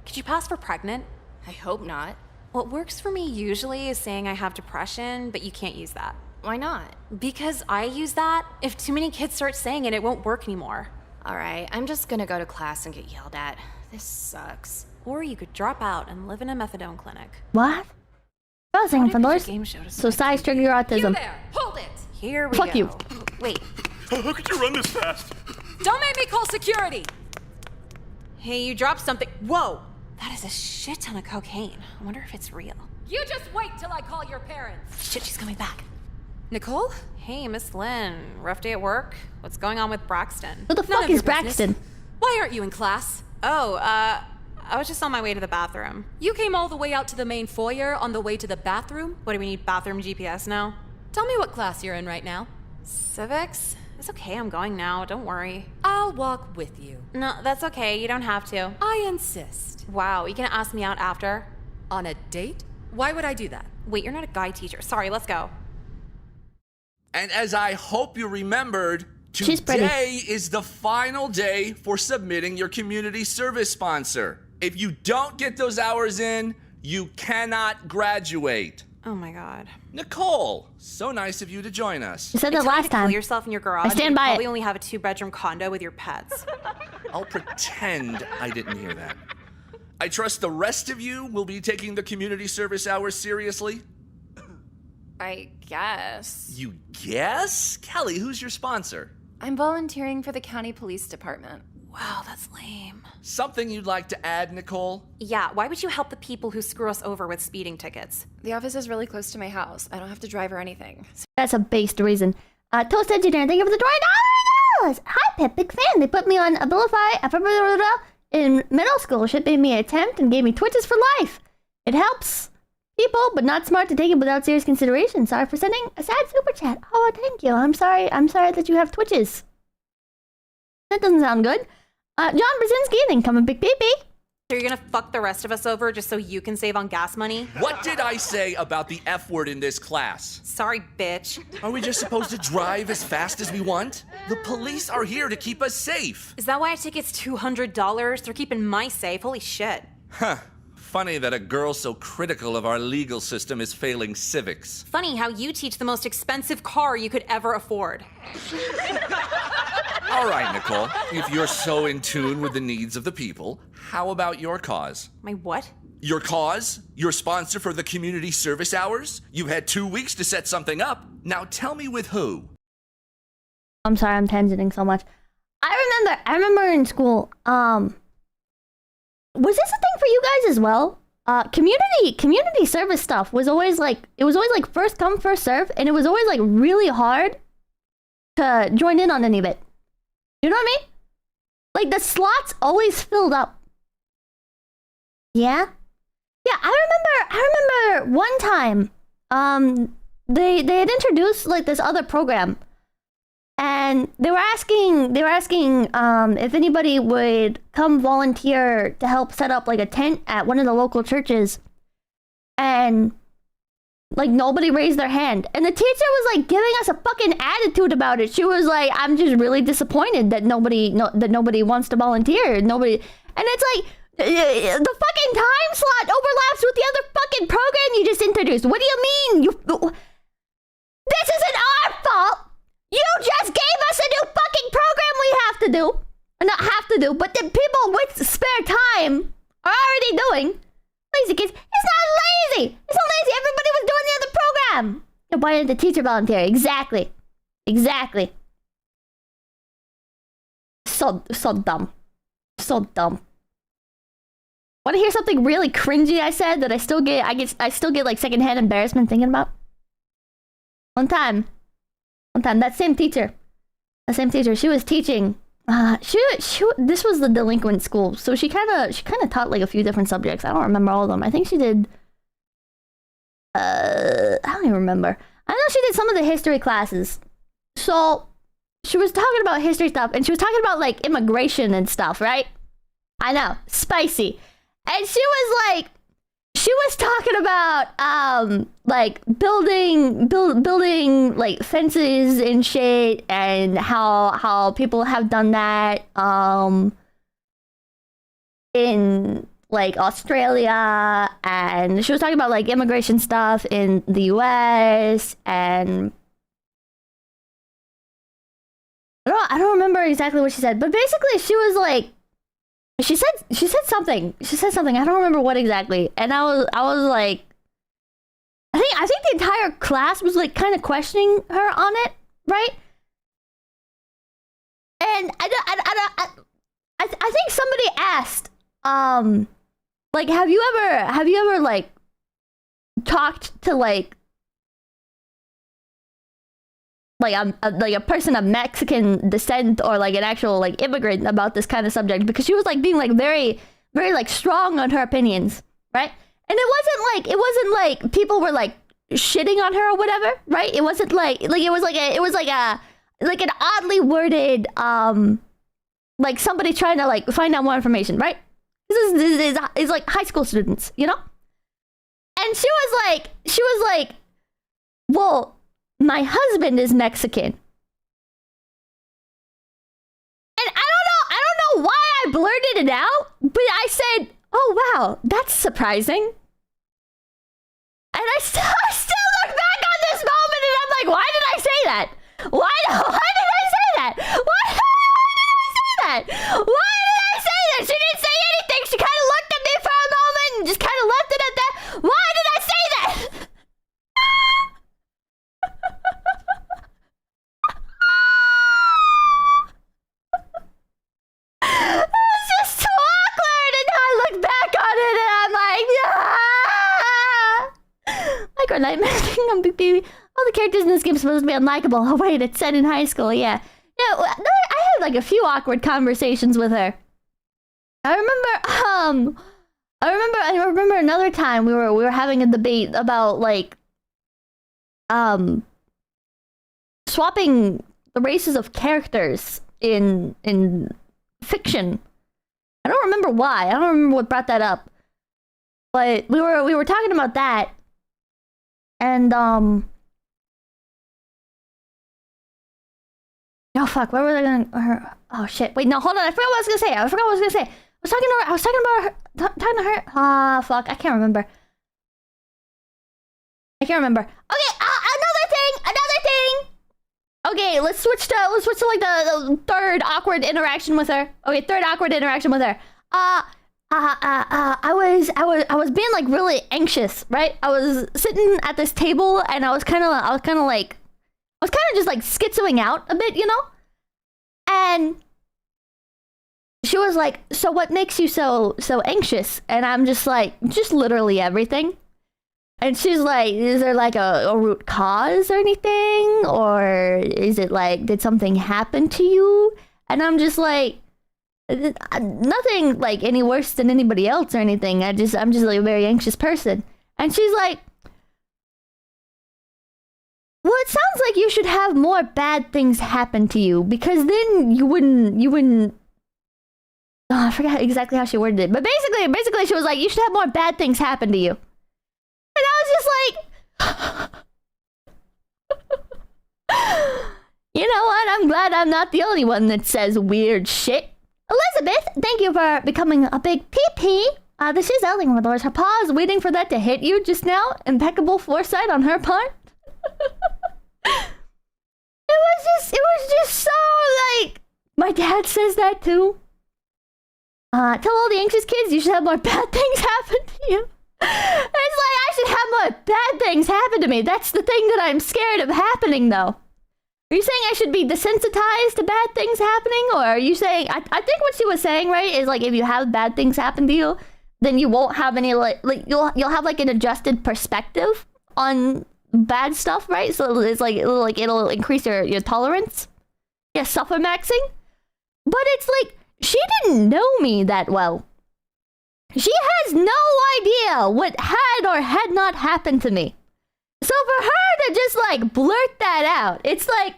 B: Could you pass for pregnant?
G: I hope not.
B: What works for me usually is saying I have depression, but you can't use that.
G: Why not?
B: Because I use that, if too many kids start saying it, it won't work anymore.
G: Alright, I'm just gonna go to class and get yelled at. This sucks.
B: Or you could drop out and live in a methadone clinic.
A: What? Browsing for doors.
B: Game show to
A: So size trigger your
G: You
A: autism.
G: there! Hold it!
B: Here we
A: Fuck
B: go.
A: you.
B: Wait.
H: How could you run this fast?
G: Don't make me call security!
B: Hey, you dropped something. Whoa! That is a shit ton of cocaine. I wonder if it's real.
G: You just wait till I call your parents.
B: Shit, she's coming back.
G: Nicole?
B: Hey, Miss Lynn. Rough day at work? What's going on with Braxton?
A: Who the
G: None
A: fuck
G: of
A: is
G: your business.
A: Braxton?
G: Why aren't you in class?
B: Oh, I was just on my way to the bathroom.
G: You came all the way out to the main foyer on the way to the bathroom?
B: What do we need, bathroom GPS now?
G: Tell me what class you're in right now.
B: Civics? It's okay, I'm going now. Don't worry.
G: I'll walk with you.
B: No, that's okay. You don't have to.
G: I insist.
B: Wow, you gonna ask me out after?
G: On a date? Why would I do that?
B: Wait, you're not a guy teacher. Sorry, let's go.
I: And as I hope you remembered,
A: She's pretty.
I: today is the final day for submitting your community service sponsor. If you don't get those hours in, you cannot graduate.
B: Oh my god.
I: Nicole, so nice of you to join us.
A: You said
B: I
A: that
B: told you
A: last
B: to kill
A: time.
B: yourself in your garage.
A: I stand
B: You
A: by it.
B: probably only have a 2-bedroom condo with your pets.
I: I'll pretend I didn't hear that. I trust the rest of you will be taking the community service hours seriously.
G: I guess.
I: You guess? Kelly, who's your sponsor?
G: I'm volunteering for the county police department.
B: Wow, that's lame.
I: Something you'd like to add, Nicole?
B: Yeah, why would you help the people who screw us over with speeding tickets?
G: The office is really close to my house. I don't have to drive or anything.
A: That's a based reason. Toast Engineer, thank you for the $20. Hi, Pip, big fan. They put me on Abilify in middle school. Shit made me an attempt and gave me Twitches for life. It helps people, but not smart to take it without serious consideration. Sorry for sending a sad super chat. Oh, thank you. I'm sorry that you have Twitches. That doesn't sound good. John Brzezinski, then come a big baby.
B: So you're gonna fuck the rest of us over just so you can save on gas money?
I: What did I say about the F word in this class?
B: Sorry, bitch.
I: Are we just supposed to drive as fast as we want? The police are here to keep us safe.
B: Is that why a ticket's $200? They're keeping my safe. Holy shit.
I: Huh. Funny that a girl so critical of our legal system is failing civics.
B: Funny how you teach the most expensive car you could ever afford.
I: All right, Nicole, if you're so in tune with the needs of the people, how about your cause?
B: My what?
I: Your cause? Your sponsor for the community service hours? You've had 2 weeks to set something up. Now tell me with who?
A: I'm sorry, I'm tangenting so much. I remember in school, was this a thing for you guys as well? Community service stuff was always like, first come, first serve, and it was always like really hard to join in on any of it. You know what I mean? Like the slots always filled up. Yeah? Yeah, I remember one time, they had introduced like this other program. And they were asking if anybody would come volunteer to help set up like a tent at one of the local churches. And like nobody raised their hand. And the teacher was like giving us a fucking attitude about it. She was like, I'm just really disappointed that nobody wants to volunteer. Nobody. And it's like, the fucking time slot overlaps with the other fucking program you just introduced. What do you mean? This isn't our fault. You just gave us a new fucking program we have to do. Not have to do, but the people with spare time are already doing. Lazy kids. It's not lazy. It's not lazy. Everybody was doing the other program. Yeah, why didn't the teacher volunteer? Exactly. So dumb. So dumb. Want to hear something really cringy I said that I still get like secondhand embarrassment thinking about? One time, that same teacher, she was teaching. This was the delinquent school, so she kind of taught like a few different subjects. I don't remember all of them. I think she did. I don't even remember. I know she did some of the history classes. So she was talking about history stuff, and she was talking about like immigration and stuff, right? I know, spicy. And she was talking about like building like fences and shit, and how people have done that in like Australia, and she was talking about like immigration stuff in the US, and I don't remember exactly what she said, but basically she was like, she said something. I don't remember what exactly. And I was like, I think the entire class was like kind of questioning her on it, right? And I think somebody asked, like, have you ever like talked to like a person of Mexican descent or like an actual like immigrant about this kind of subject? Because she was like being like very like strong on her opinions, right? And it wasn't like people were like shitting on her or whatever, right? It wasn't like it was like an oddly worded like somebody trying to like find out more information, right? This is like high school students, you know? And she was like, well, my husband is Mexican. And I don't know why I blurted it out, but I said, oh wow, that's surprising. And I still look back on this moment and I'm like, why did I say that? Why did I say that? Why did I say that? She didn't say anything. She kind of looked at me for a moment and just kind of left it at that. Why did I say that? It was just so awkward, and I look back on it and I'm like, like our nightmare. I'm big baby. All the characters in this game are supposed to be unlikable. Oh wait, it's set in high school. Yeah. Yeah. I had like a few awkward conversations with her. I remember another time we were having a debate about like swapping the races of characters in fiction. I don't remember why. I don't remember what brought that up. But we were talking about that. And oh fuck, where was I going? Oh shit. Wait, no, hold on. I forgot what I was gonna say. I was talking about her. Ah, fuck. I can't remember. Okay, another thing. Okay, let's switch to like the third awkward interaction with her. Okay, third awkward interaction with her. I was being like really anxious, right? I was sitting at this table and I was kind of just like schizoing out a bit, you know? And she was like, so what makes you so anxious? And I'm just like, just literally everything. And she's like, is there like a root cause or anything? Or is it like, did something happen to you? And I'm just like, nothing like any worse than anybody else or anything. I'm just like a very anxious person. And she's like, well, it sounds like you should have more bad things happen to you, because then you wouldn't. Oh, I forgot exactly how she worded it, but basically she was like, you should have more bad things happen to you. And I was just like, you know what? I'm glad I'm not the only one that says weird shit. Elizabeth, thank you for becoming a big PP. This is Elling with her paws waiting for that to hit you just now. Impeccable foresight on her part. It was just so like, my dad says that too. Tell all the anxious kids you should have more bad things happen to you. It's like, I should have more bad things happen to me. That's the thing that I'm scared of happening, though. Are you saying I should be desensitized to bad things happening? Or are you saying, I think what she was saying, right, is like, if you have bad things happen to you, then you won't have any, like you'll have like an adjusted perspective on bad stuff, right? So it's like, it'll increase your tolerance. Yeah, suffer maxing. But it's like, she didn't know me that well. She has no idea what had or had not happened to me. So for her to just like blurt that out, it's like,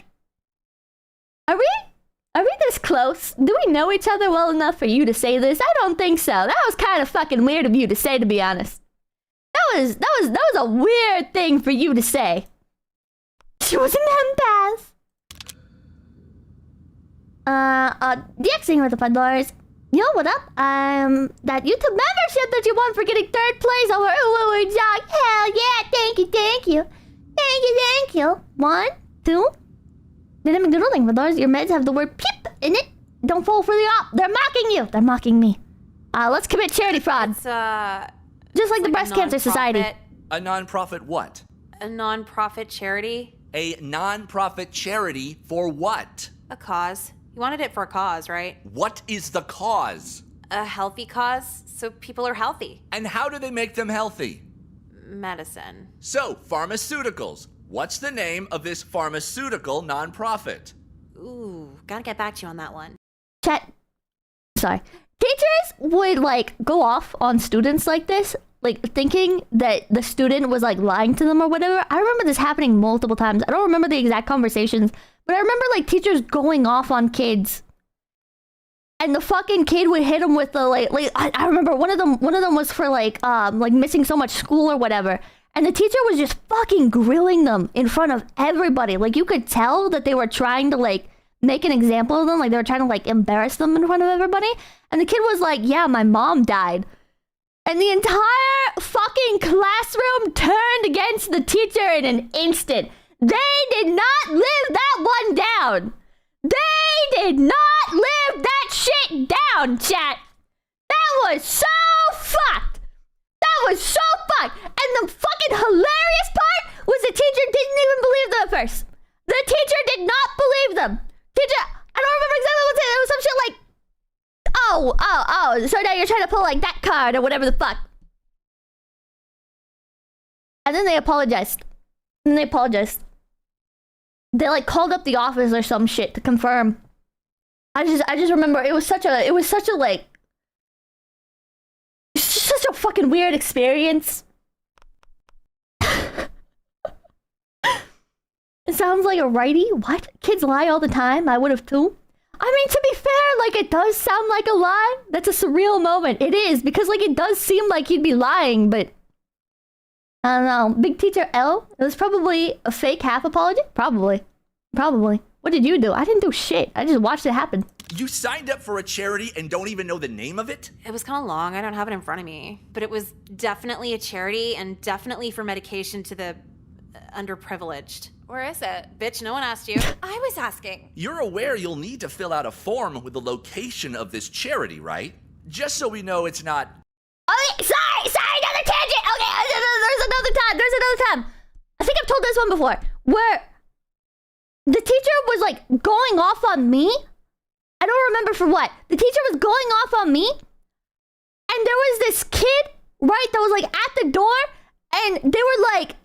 A: are we this close? Do we know each other well enough for you to say this? I don't think so. That was kind of fucking weird of you to say, to be honest. That was a weird thing for you to say. She was an empath. DXing with the fun doors. Yo, what up? That YouTube membership that you won for getting third place over Dog. Hell yeah, thank you. 1, 2. Dynamic doodling for those. Your meds have the word peep in it. Don't fall for the op. They're mocking you. They're mocking me. Let's commit charity fraud.
F: It's
A: just like the Breast Cancer Society.
I: A non-profit what?
B: A non-profit charity?
I: A non-profit charity for what?
B: A cause. You wanted it for a cause, right?
I: What is the cause?
B: A healthy cause, so people are healthy.
I: And how do they make them healthy?
B: Medicine.
I: So, pharmaceuticals. What's the name of this pharmaceutical nonprofit?
B: Ooh, gotta get back to you on that one.
A: Chat. Sorry. Teachers would like go off on students like this, like thinking that the student was like lying to them or whatever. I remember this happening multiple times. I don't remember the exact conversations, but I remember like teachers going off on kids. And the fucking kid would hit him with the I remember one of them was for like missing so much school or whatever. And the teacher was just fucking grilling them in front of everybody. Like you could tell that they were trying to like make an example of them, like they were trying to like embarrass them in front of everybody. And the kid was like, "Yeah, my mom died." And the entire fucking classroom turned against the teacher in an instant. They did not live that one down. They did not live that shit down, chat. That was so fucked. That was so fucked. And the fucking hilarious part was the teacher didn't even believe them at first. The teacher did not believe them. Teacher, I don't remember exactly what it was. It was some shit like, oh, so now you're trying to pull like that card or whatever the fuck. And then they apologized. They like called up the office or some shit to confirm. I just remember it was such a like, it's just such a fucking weird experience. It sounds like a righty. What? Kids lie all the time. I would have too. I mean, to be fair, like it does sound like a lie. That's a surreal moment. It is, because like it does seem like he'd be lying, but I don't know. Big teacher L? It was probably a fake half apology? Probably. What did you do? I didn't do shit. I just watched it happen.
I: You signed up for a charity and don't even know the name of it?
B: It was kind of long. I don't have it in front of me. But it was definitely a charity and definitely for medication to the underprivileged.
G: Where is it?
B: Bitch, no one asked you.
G: I was asking.
I: You're aware you'll need to fill out a form with the location of this charity, right? Just so we know it's not...
A: Oh, sorry, another tangent. Okay, there's another time. I think I've told this one before, where the teacher was like going off on me. I don't remember for what. The teacher was going off on me, and there was this kid, right, that was like at the door, and they were like,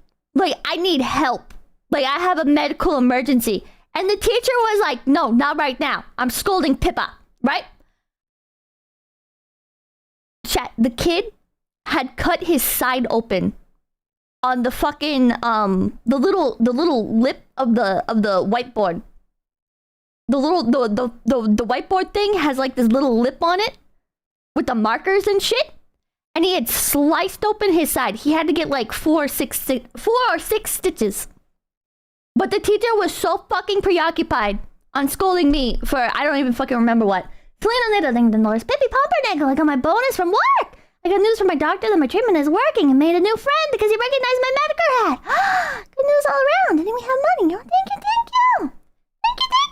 A: I need help. Like, I have a medical emergency. And the teacher was like, no, not right now. I'm scolding Pippa, right? Chat, the kid had cut his side open on the fucking the little lip of the whiteboard. The whiteboard thing has like this little lip on it with the markers and shit. And he had sliced open his side. He had to get like 4 or 6 stitches. But the teacher was so fucking preoccupied on scolding me for I don't even fucking remember what. Selena Little ding the noise. Pippi Pumpernickel, I got my bonus from work. I got news from my doctor that my treatment is working and made a new friend because he recognized my medical hat. Good news all around. And then we have money. Oh, thank you. Thank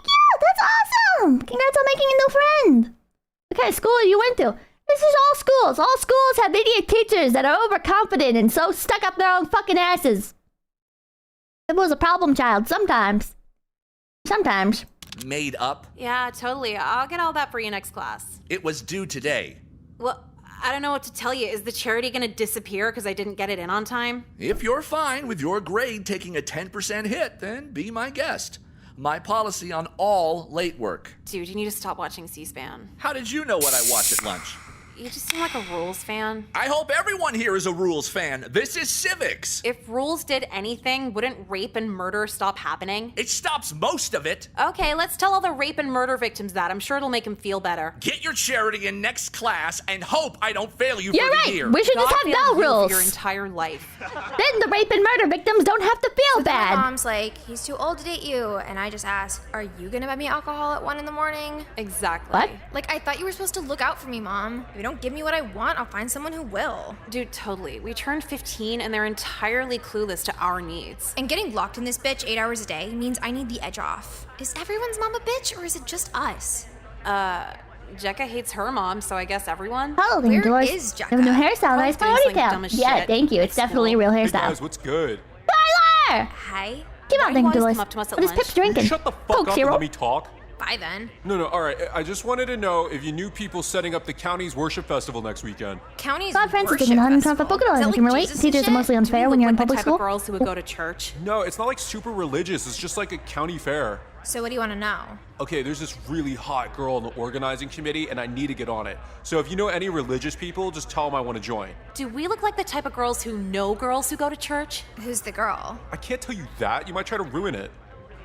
A: you. That's awesome. Congrats on making a new friend. What kind of school you went to? This is all schools. All schools have idiot teachers that are overconfident and so stuck up their own fucking asses. It was a problem child sometimes.
I: Made up?
B: Yeah, totally. I'll get all that for you next class.
I: It was due today.
B: Well, I don't know what to tell you. Is the charity gonna disappear because I didn't get it in on time?
I: If you're fine with your grade taking a 10% hit, then be my guest. My policy on all late work.
B: Dude, you need to stop watching C-SPAN.
I: How did you know what I watched at lunch?
B: You just seem like a Rules fan.
I: I hope everyone here is a Rules fan. This is Civics.
B: If Rules did anything, wouldn't rape and murder stop happening?
I: It stops most of it.
B: Okay, let's tell all the rape and murder victims that. I'm sure it'll make them feel better.
I: Get your charity in next class and hope I don't fail you
A: You're
I: for
A: right.
I: the year.
A: We should just have no rules.
B: Your entire life.
A: Then the rape and murder victims don't have to feel bad.
G: My mom's like, he's too old to date you. And I just ask, are you gonna buy me alcohol at 1 a.m?
B: Exactly.
A: What?
G: Like, I thought you were supposed to look out for me, Mom. If you don't give me what I want, I'll find someone who will.
B: Dude, totally. We turned 15 and they're entirely clueless to our needs.
G: And getting locked in this bitch 8 hours a day means I need the edge off. Is everyone's mom a bitch or is it just us?
B: Jekka hates her mom, so I guess everyone?
A: Hello,
G: Where
A: Doris.
G: is Jekka?
A: You have a new hairstyle. Nice
B: Probably doing something
A: ponytail.
B: dumb as
A: Yeah,
B: shit.
A: thank you. It's definitely a real hairstyle.
D: Guys, what's good?
A: Twilight! there.
G: Hi.
A: Keep on thinking to
B: come
A: us.
B: up to us at
A: What is
B: lunch?
A: Pip's drinking?
H: Shut the fuck
A: Coke
H: up
A: Zero.
H: and let me talk.
G: Bye then.
H: No, all right. I just wanted to know if you knew people setting up the county's worship festival next weekend.
G: County's
A: God, Francis
G: worship
A: taking a hundred
G: festival.
A: for Pokemon.
G: Is that
A: I can
G: like
A: relate.
G: Jesus and
A: Teachers are
G: shit?
A: mostly
B: Do we
A: unfair
B: look
A: when you're in
B: like the
A: public
B: type
A: school.
B: of girls who would go to church?
H: No, it's not like super religious. It's just like a county fair.
G: So what do you want to know?
H: Okay, there's this really hot girl on the organizing committee, and I need to get on it. So if you know any religious people, just tell them I want to join.
B: Do we look like the type of girls who know girls who go to church?
G: Who's the girl?
H: I can't tell you that. You might try to ruin it.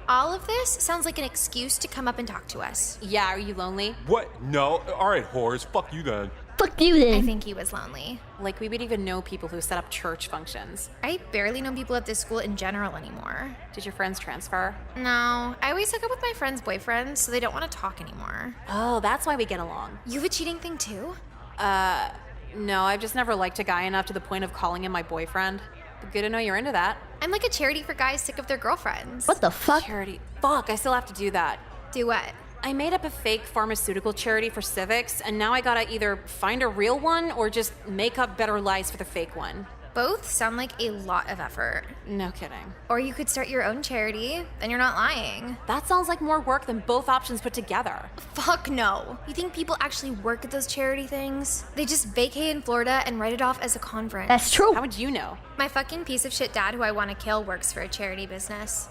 G: All of this sounds like an excuse to come up and talk to us.
B: Yeah, are you lonely?
H: What? No? All right, whores. Fuck you then.
A: Fuck you
G: I
A: then.
G: think he was lonely.
B: Like we would even know people who set up church functions.
G: I barely know people at this school in general anymore.
B: Did your friends transfer?
G: No, I always hook up with my friends' boyfriends, so they don't want to talk anymore.
B: Oh, that's why we get along.
G: You have a cheating thing too?
B: No, I've just never liked a guy enough to the point of calling him my boyfriend. But good to know you're into that.
G: I'm like a charity for guys sick of their girlfriends.
A: What the fuck?
B: Charity. Fuck, I still have to do that.
G: Do what?
B: I made up a fake pharmaceutical charity for Civics, and now I gotta either find a real one or just make up better lies for the fake one.
G: Both sound like a lot of effort.
B: No kidding.
G: Or you could start your own charity, then you're not lying.
B: That sounds like more work than both options put together.
G: Fuck no. You think people actually work at those charity things? They just vacate in Florida and write it off as a conference.
A: That's true.
B: How would you know?
G: My fucking piece of shit dad who I want to kill works for a charity business.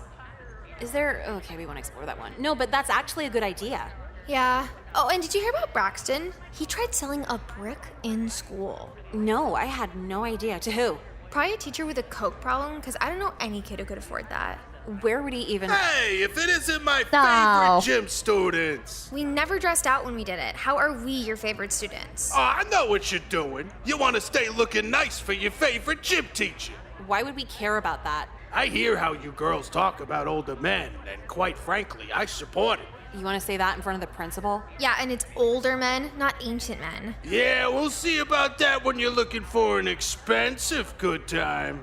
B: Is there... Okay, we want to explore that one. No, but that's actually a good idea.
G: Yeah. Oh, and did you hear about Braxton? He tried selling a brick in school.
B: No, I had no idea. To who?
G: Probably a teacher with a coke problem, because I don't know any kid who could afford that.
B: Where would he even...
J: Hey, if it isn't my
A: No.
J: favorite gym students.
G: We never dressed out when we did it. How are we your favorite students?
J: Oh, I know what you're doing. You want to stay looking nice for your favorite gym teacher.
B: Why would we care about that?
J: I hear how you girls talk about older men, and quite frankly, I support it.
B: You want to say that in front of the principal?
G: Yeah, and it's older men, not ancient men.
J: Yeah, we'll see about that when you're looking for an expensive good time.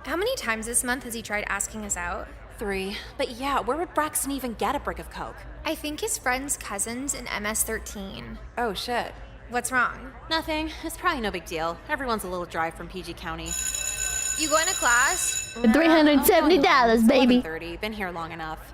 G: How many times this month has he tried asking us out?
B: 3. But yeah, where would Braxton even get a brick of coke?
G: I think his friend's cousin's in MS-13.
B: Oh, shit.
G: What's wrong?
B: Nothing. It's probably no big deal. Everyone's a little dry from PG County.
G: You going to class?
A: $370, baby.
B: 11:30. Been here long enough.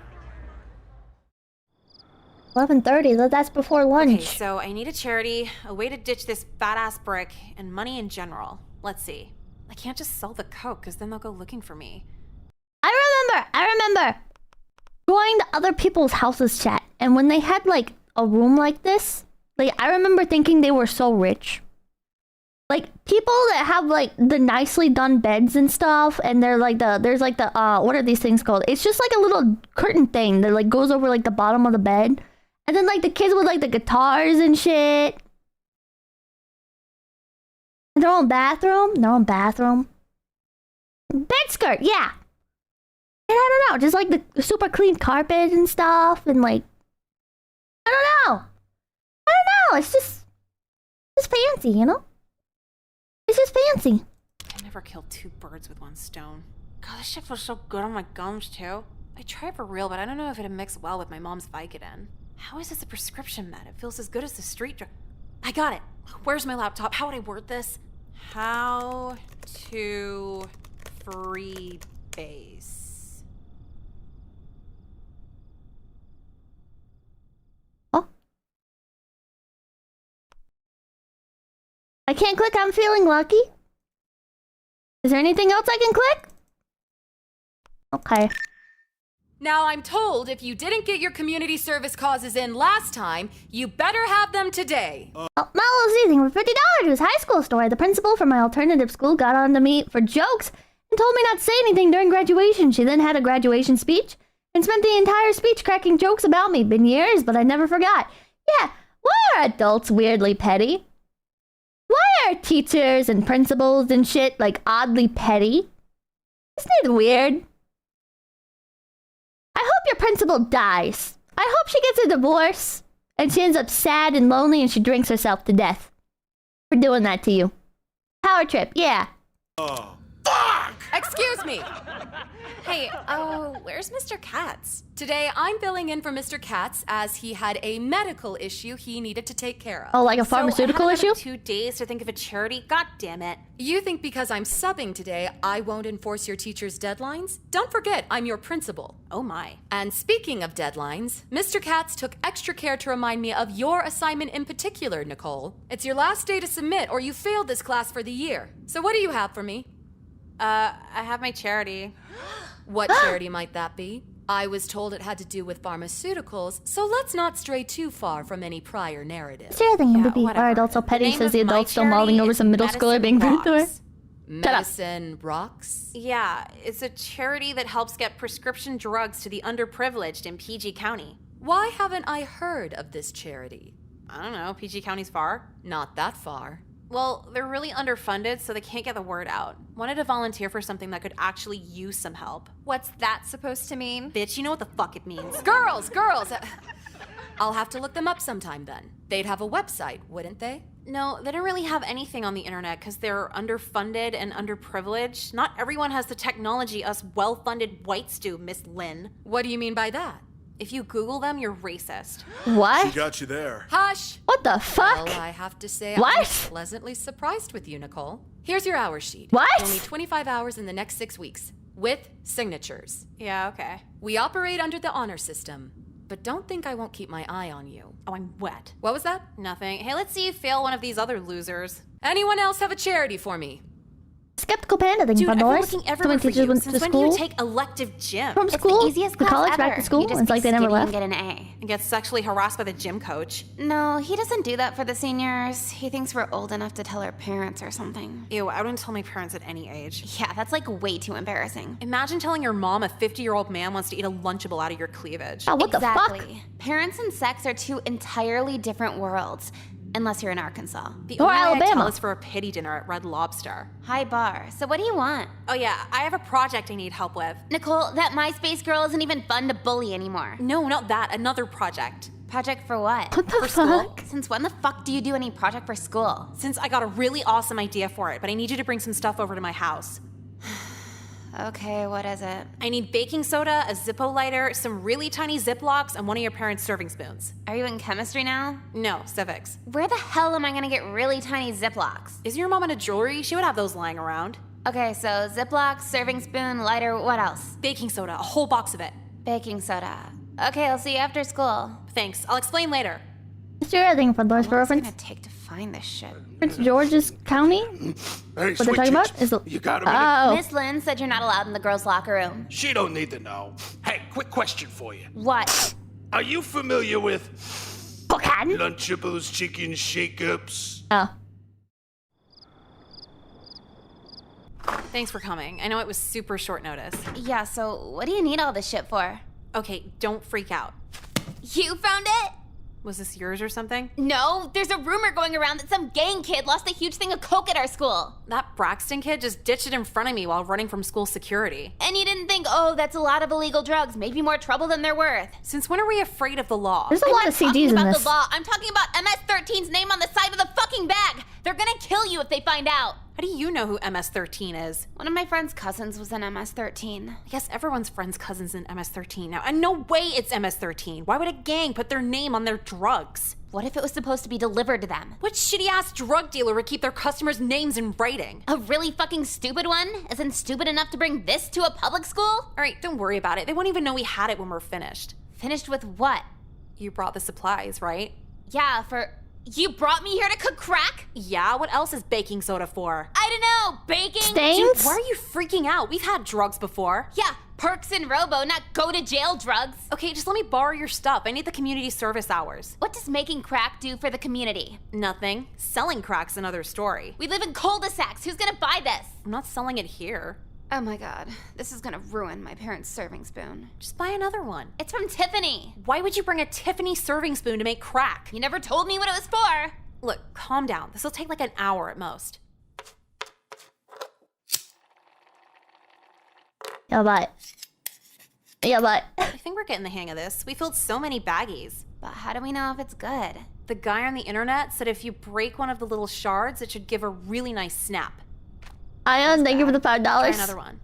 A: 11:30. That's before lunch.
B: Okay, so I need a charity, a way to ditch this fat-ass brick, and money in general. Let's see. I can't just sell the coke, because then they'll go looking for me.
A: I remember going to other people's houses chat, and when they had like a room like this, like I remember thinking they were so rich. Like people that have like the nicely done beds and stuff, and they're like there's like the what are these things called? It's just like a little curtain thing that like goes over like the bottom of the bed. And then like the kids with like the guitars and shit. And their own bathroom. Bed skirt, yeah. And I don't know, just like the super clean carpet and stuff, and like I don't know. It's just fancy, you know? It's just fancy.
B: I never killed 2 birds with 1 stone. God, this shit feels so good on my gums, too. I tried for real, but I don't know if it'd mix well with my mom's Vicodin. How is this a prescription med? It feels as good as the street drug. I got it. Where's my laptop? How would I word this? How to freebase.
A: Oh. I can't click, I'm feeling lucky. Is there anything else I can click? Okay.
K: Now, I'm told if you didn't get your community service causes in last time, you better have them today.
A: Mellow's eating for $50 to his high school store. The principal from my alternative school got on to me for jokes and told me not to say anything during graduation. She then had a graduation speech and spent the entire speech cracking jokes about me. Been years, but I never forgot. Yeah, why are adults weirdly petty? Why are teachers and principals and shit like oddly petty? Isn't it weird? I hope your principal dies. I hope she gets a divorce and she ends up sad and lonely and she drinks herself to death for doing that to you. Power trip, yeah.
J: Oh, fuck!
K: Excuse me.
G: Hey, where's Mr. Katz?
K: Today, I'm filling in for Mr. Katz as he had a medical issue he needed to take care of.
A: Oh, like a pharmaceutical
B: I had
A: issue?
B: another 2 days to think of a charity? God damn it.
K: You think because I'm subbing today, I won't enforce your teacher's deadlines? Don't forget, I'm your principal.
B: Oh my.
K: And speaking of deadlines, Mr. Katz took extra care to remind me of your assignment in particular, Nicole. It's your last day to submit or you failed this class for the year. So what do you have for me?
B: I have my charity.
K: What charity might that be? I was told it had to do with pharmaceuticals, so let's not stray too far from any prior narrative.
A: It's your thing, baby.
B: whatever.
A: Alright, also Petty
B: name
A: says
B: of
A: the
B: my
A: adult's still
B: charity
A: mulling over
B: is
A: some middle schooler being
B: Medicine
A: rude to her.
B: Rocks.
K: Medicine rocks?
B: Yeah, it's a charity that helps get prescription drugs to the underprivileged in PG County.
K: Why haven't I heard of this charity?
B: I don't know, PG County's far?
K: Not that far.
B: Well, they're really underfunded, so they can't get the word out. Wanted to volunteer for something that could actually use some help.
G: What's that supposed to mean?
B: Bitch, you know what the fuck it means.
K: Girls! I'll have to look them up sometime then. They'd have a website, wouldn't they?
B: No, they don't really have anything on the internet because they're underfunded and underprivileged. Not everyone has the technology us well-funded whites do, Miss Lynn.
K: What do you mean by that?
B: If you Google them, you're racist.
A: What?
J: She got you there.
K: Hush!
A: What the fuck?
K: Well, I have to say
A: What?
K: I'm pleasantly surprised with you, Nicole. Here's your hour sheet.
A: What?
K: Only 25 hours in the next 6 weeks, with signatures.
B: Yeah, okay.
K: We operate under the honor system, but don't think I won't keep my eye on you.
B: Oh, I'm wet.
K: What was that?
B: Nothing. Hey, let's see you fail one of these other losers.
K: Anyone else have a charity for me?
A: Skeptical Panda thing,
B: Dude, I've been
A: Pandora.
B: looking everywhere for
A: teachers
B: you.
A: went
B: Since
A: to
B: when do you
A: school.
B: take elective gym?
A: From
C: It's
A: school?
C: the easiest
A: to
C: class
A: college,
C: ever.
A: back to school.
C: You just
A: It's like
C: be
A: they never
C: skinny
A: left.
C: and get an A.
B: And get sexually harassed by the gym coach.
C: No, he doesn't do that for the seniors. He thinks we're old enough to tell our parents or something.
B: Ew, I wouldn't tell my parents at any age.
C: Yeah, that's like way too embarrassing.
B: Imagine telling your mom a 50-year-old man wants to eat a Lunchable out of your cleavage.
A: Oh, what the fuck?
C: Exactly. Parents and sex are two entirely different worlds. Unless you're in Arkansas.
B: The
A: Or
B: only way I
A: Alabama.
B: tell is for a pity dinner at Red Lobster.
C: High bar. So what do you want?
B: Oh yeah, I have a project I need help with.
C: Nicole, that MySpace girl isn't even fun to bully anymore.
B: No, not that. Another project.
C: Project for what?
A: What the
B: For school.
A: fuck?
C: Since when the fuck do you do any project for school?
B: Since I got a really awesome idea for it, but I need you to bring some stuff over to my house.
C: Okay, what is it?
B: I need baking soda, a Zippo lighter, some really tiny Ziplocs, and one of your parents' serving spoons.
C: Are you in chemistry now?
B: No, civics.
C: Where the hell am I gonna get really tiny Ziplocs?
B: Is your mom into jewelry? She would have those lying around.
C: Okay, so Ziplocs, serving spoon, lighter, what else?
B: Baking soda, a whole box of it.
C: Baking soda. Okay, I'll see you after school.
B: Thanks, I'll explain later.
A: It's your thing, Pandora's for
C: What's it
A: reference.
C: gonna take to find this shit?
A: Prince George's County?
J: Hey,
A: What they're talking about?
J: switches.
A: Is the...
J: You got a minute?
A: Oh.
C: Miss Lynn said you're not allowed in the girls' locker room.
J: She don't need to know. Hey, quick question for you.
C: What?
J: Are you familiar with
A: Fucking.
J: Lunchables chicken shake-ups?
A: Oh.
B: Thanks for coming. I know it was super short notice.
C: Yeah, so what do you need all this shit for?
B: Okay, don't freak out.
C: You found it?
B: Was this yours or something?
C: No, there's a rumor going around that some gang kid lost a huge thing of coke at our school.
B: That Braxton kid just ditched it in front of me while running from school security.
C: And you didn't think, oh, that's a lot of illegal drugs, maybe more trouble than they're worth.
B: Since when are we afraid of the law?
A: There's a lot of
C: talking
A: CDs in
C: about
A: this.
C: the law. I'm talking about MS-13's name on the side of the fucking bag. They're gonna kill you if they find out.
B: How do you know who MS-13 is?
C: One of my friend's cousins was in MS-13.
B: I guess everyone's friend's cousin's in MS-13 now. And no way it's MS-13. Why would a gang put their name on their drugs?
C: What if it was supposed to be delivered to them?
B: What shitty-ass drug dealer would keep their customers' names in writing?
C: A really fucking stupid one? Isn't stupid enough to bring this to a public school?
B: All right, don't worry about it. They won't even know we had it when we're finished.
C: Finished with what?
B: You brought the supplies, right?
C: Yeah, you brought me here to cook crack?
B: Yeah, what else is baking soda for?
C: I don't know, baking?
A: Stains?
B: Dude, why are you freaking out? We've had drugs before.
C: Yeah, perks and robo, not go to jail drugs.
B: Okay, just let me borrow your stuff. I need the community service hours.
C: What does making crack do for the community?
B: Nothing. Selling crack's another story.
C: We live in cul-de-sacs. Who's gonna buy this?
B: I'm not selling it here.
G: Oh my god, this is gonna ruin my parents' serving spoon.
B: Just buy another one.
C: It's from Tiffany.
B: Why would you bring a Tiffany serving spoon to make crack?
C: You never told me what it was for.
B: Look, calm down. This'll take like an hour at most.
A: Yeah, but.
B: I think we're getting the hang of this. We filled so many baggies.
C: But how do we know if it's good?
B: The guy on the internet said if you break one of the little shards, it should give a really nice snap.
A: Ion, thank you for the $5.
B: Try another one.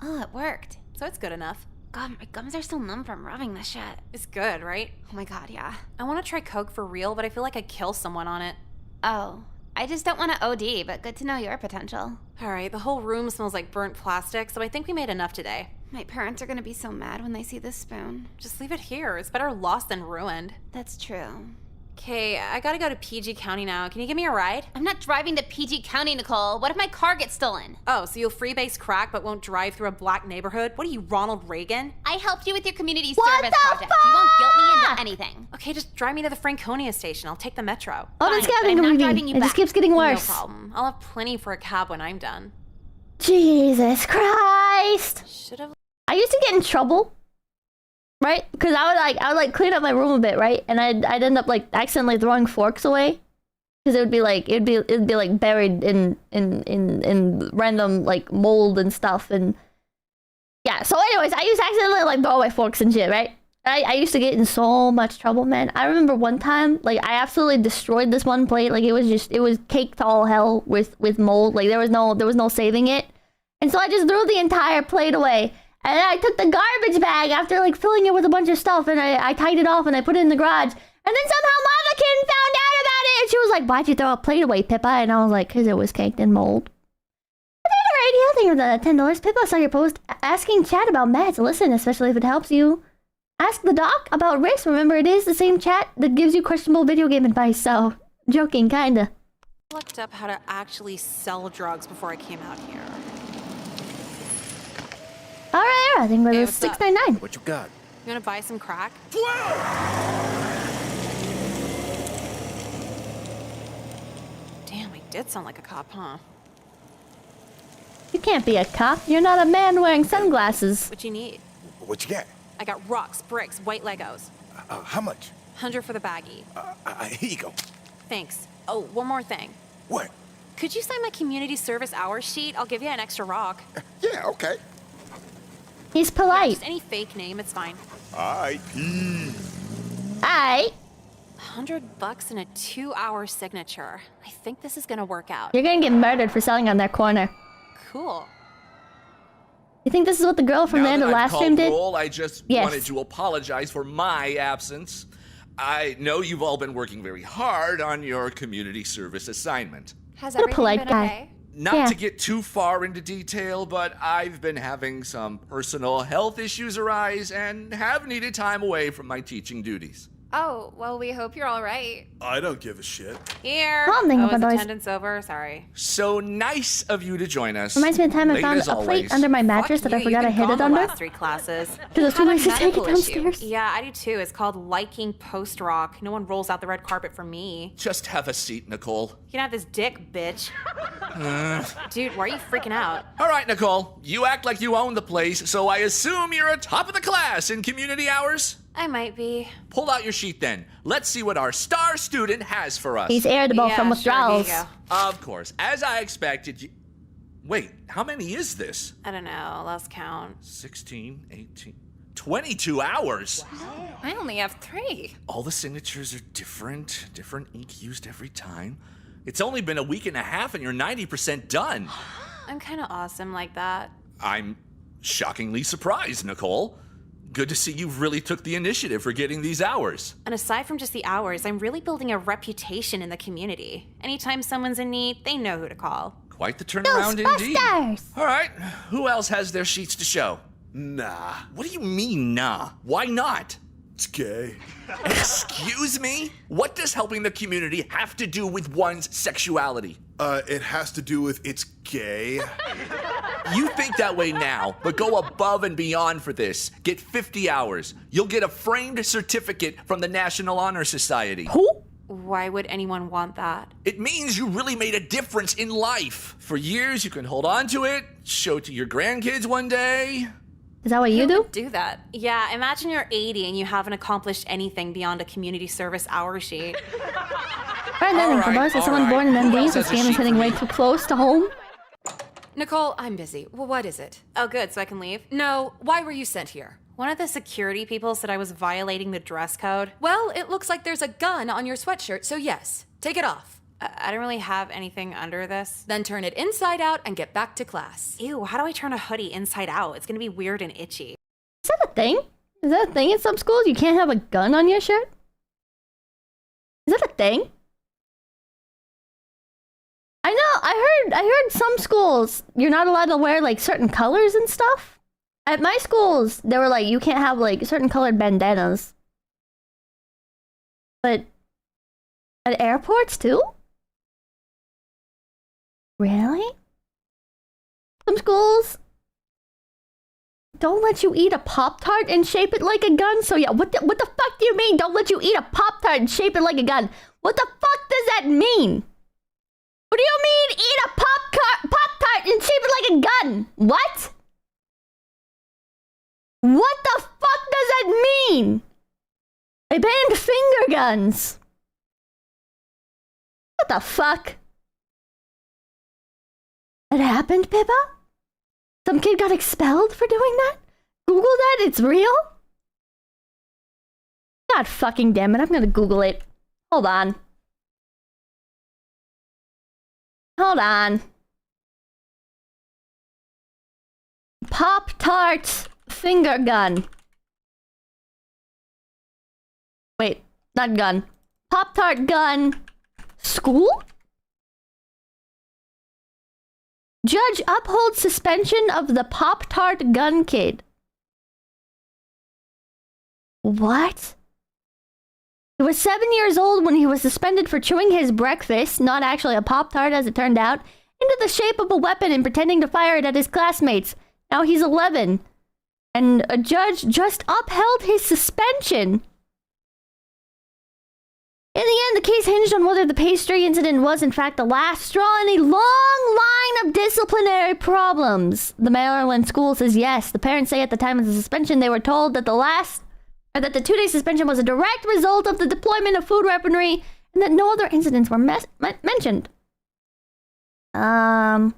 C: Oh, it worked.
B: So it's good enough.
C: God, my gums are still numb from rubbing this shit.
B: It's good, right?
C: Oh my god, yeah.
B: I want to try Coke for real, but I feel like I'd kill someone on it.
C: Oh, I just don't want to OD, but good to know your potential.
B: All right, the whole room smells like burnt plastic, so I think we made enough today.
C: My parents are gonna be so mad when they see this spoon.
B: Just leave it here. It's better lost than ruined.
C: That's true.
B: Okay, I gotta go to PG County now. Can you give me a ride?
C: I'm not driving to PG County, Nicole. What if my car gets stolen?
B: Oh, so you'll freebase crack but won't drive through a black neighborhood? What are you, Ronald Reagan?
C: I helped you with your community
A: What
C: service
A: the
C: project. You won't guilt me into anything.
B: Okay, just drive me to the Franconia station. I'll take the metro.
A: Oh, this
C: Fine,
A: guy's
C: but I'm not driving
A: moving.
C: you
A: It just
C: back.
A: keeps getting worse.
B: No problem. I'll have plenty for a cab when I'm done.
A: Jesus Christ.
B: Should've...
A: I used to get in trouble, right? Because I would clean up my room a bit, right? And I'd end up like accidentally throwing forks away, because it'd be like buried in random like mold and stuff, and yeah. So anyways, I used to accidentally like throw away forks and shit, right? I used to get in so much trouble, man. I remember one time, like I absolutely destroyed this one plate. Like it was caked to all hell with mold. Like there was no saving it, and so I just threw the entire plate away. And then I took the garbage bag after like filling it with a bunch of stuff, and I tied it off and I put it in the garage. And then somehow Mamakin found out about it, and she was like, "Why'd you throw a plate away, Pippa?" And I was like, "Cause it was caked in mold." Potato Radio, thank you for the $10. Pippa, saw your post asking chat about meds. Listen, especially if it helps you. Ask the doc about risk. Remember, it is the same chat that gives you questionable video game advice. So, joking, kinda.
B: I looked up how to actually sell drugs before I came out here.
A: All right, I think it was
B: what's up?
A: $6.99.
J: What you got?
B: You wanna buy some crack? Damn, I did sound like a cop, huh?
A: You can't be a cop. You're not a man wearing sunglasses.
B: What you need?
J: What you got?
B: I got rocks, bricks, white Legos.
J: How much?
B: 100 for the baggie.
J: Here you go.
B: Thanks. Oh, one more thing.
J: What?
B: Could you sign my community service hours sheet? I'll give you an extra rock.
J: Yeah, okay.
A: He's polite.
B: Just any fake name, it's fine.
J: IP.
A: Aight.
B: $100 and a 2-hour signature. I think this is gonna work out.
A: You're gonna get murdered for selling on their corner.
B: Cool.
A: You think this is what the girl from the end of last stream did?
I: Roll, I just wanted to apologize for my absence. I know you've all been working very hard on your community service assignment.
G: Has
A: What a
G: everything
A: polite
G: been
A: guy.
G: okay?
I: Not to get too far into detail, but I've been having some personal health issues arise and have needed time away from my teaching duties.
G: Oh, well, we hope you're all right.
J: I don't give a shit.
B: Here.
A: Well, thank you,
B: is
A: boys.
B: attendance over? Sorry.
I: So nice of you to join us.
A: Reminds me of the time I
I: Late
A: found
I: as
A: a plate
I: always.
A: under my mattress that I forgot I hid it under.
B: Last 3 classes.
A: Because it's too late to take it
G: medical issue.
A: downstairs.
B: Yeah, I do too. It's called liking post-rock. No one rolls out the red carpet for me.
I: Just have a seat, Nicole.
B: You can have this dick, bitch. Dude, why are you freaking out?
I: All right, Nicole. You act like you own the place, so I assume you're a top of the class in community hours?
B: I might be.
I: Pull out your sheet then. Let's see what our star student has for us.
A: He's irritable
B: Yeah,
A: from
B: sure,
A: withdrawals.
B: here you go.
I: Of course. As I expected, you... Wait, how many is this?
B: I don't know. Lost count.
I: 16, 18... 22 hours!
G: I only have 3.
I: All the signatures are different ink used every time. It's only been a week and a half and you're 90% done.
B: I'm kind of awesome like that.
I: I'm shockingly surprised, Nicole. Good to see you really took the initiative for getting these hours.
B: And aside from just the hours, I'm really building a reputation in the community. Anytime someone's in need, they know who to call.
I: Quite the turnaround indeed.
A: Ghostbusters!
I: All right, who else has their sheets to show?
J: Nah.
I: What do you mean, nah? Why not?
J: It's gay.
I: Excuse me? What does helping the community have to do with one's sexuality?
J: It has to do with it's gay.
I: You think that way now, but go above and beyond for this. Get 50 hours. You'll get a framed certificate from the National Honor Society.
A: Who?
B: Why would anyone want that?
I: It means you really made a difference in life. For years, you can hold on to it, show it to your grandkids one day.
A: Is that what you do?
B: Do that. Yeah, imagine you're 80 and you haven't accomplished anything beyond a community service hour sheet.
A: Right then,
I: All right,
A: is someone born in
I: Who
A: MD?
I: else
A: This
I: has a
A: game is
I: sheet
A: hitting
I: for
A: way
I: me?
A: too close to home.
K: Nicole, I'm busy. Well, what is it?
B: Oh, good, so I can leave?
K: No, why were you sent here?
B: One of the security people said I was violating the dress code.
K: Well, it looks like there's a gun on your sweatshirt, so yes, take it off.
B: I don't really have anything under this.
K: Then turn it inside out and get back to class.
B: Ew, how do I turn a hoodie inside out? It's gonna be weird and itchy.
A: Is that a thing? Is that a thing in some schools? You can't have a gun on your shirt? Is that a thing? I know, I heard some schools, you're not allowed to wear, like, certain colors and stuff. At my schools, they were like, you can't have, like, certain colored bandanas. But at airports, too? Really? Some schools don't let you eat a Pop-Tart and shape it like a gun? So yeah, what the fuck do you mean don't let you eat a Pop-Tart and shape it like a gun? What the fuck does that mean? What do you mean eat a Pop-Tart and shape it like a gun? What? What the fuck does that mean? They banned finger guns. What the fuck? It happened, Pippa? Some kid got expelled for doing that? Google that, it's real? God fucking damn it, I'm gonna Google it. Hold on. Hold on. Pop-Tart finger gun. Wait, not gun. Pop-Tart gun. School? Judge upholds suspension of the Pop-Tart gun kid. What? He was 7 years old when he was suspended for chewing his breakfast, not actually a Pop-Tart as it turned out, into the shape of a weapon and pretending to fire it at his classmates. Now he's 11. And a judge just upheld his suspension. In the end, the case hinged on whether the pastry incident was in fact the last straw in a long line of disciplinary problems. The Maryland school says yes. The parents say at the time of the suspension they were told that that the 2-day suspension was a direct result of the deployment of food weaponry and that no other incidents were mentioned. The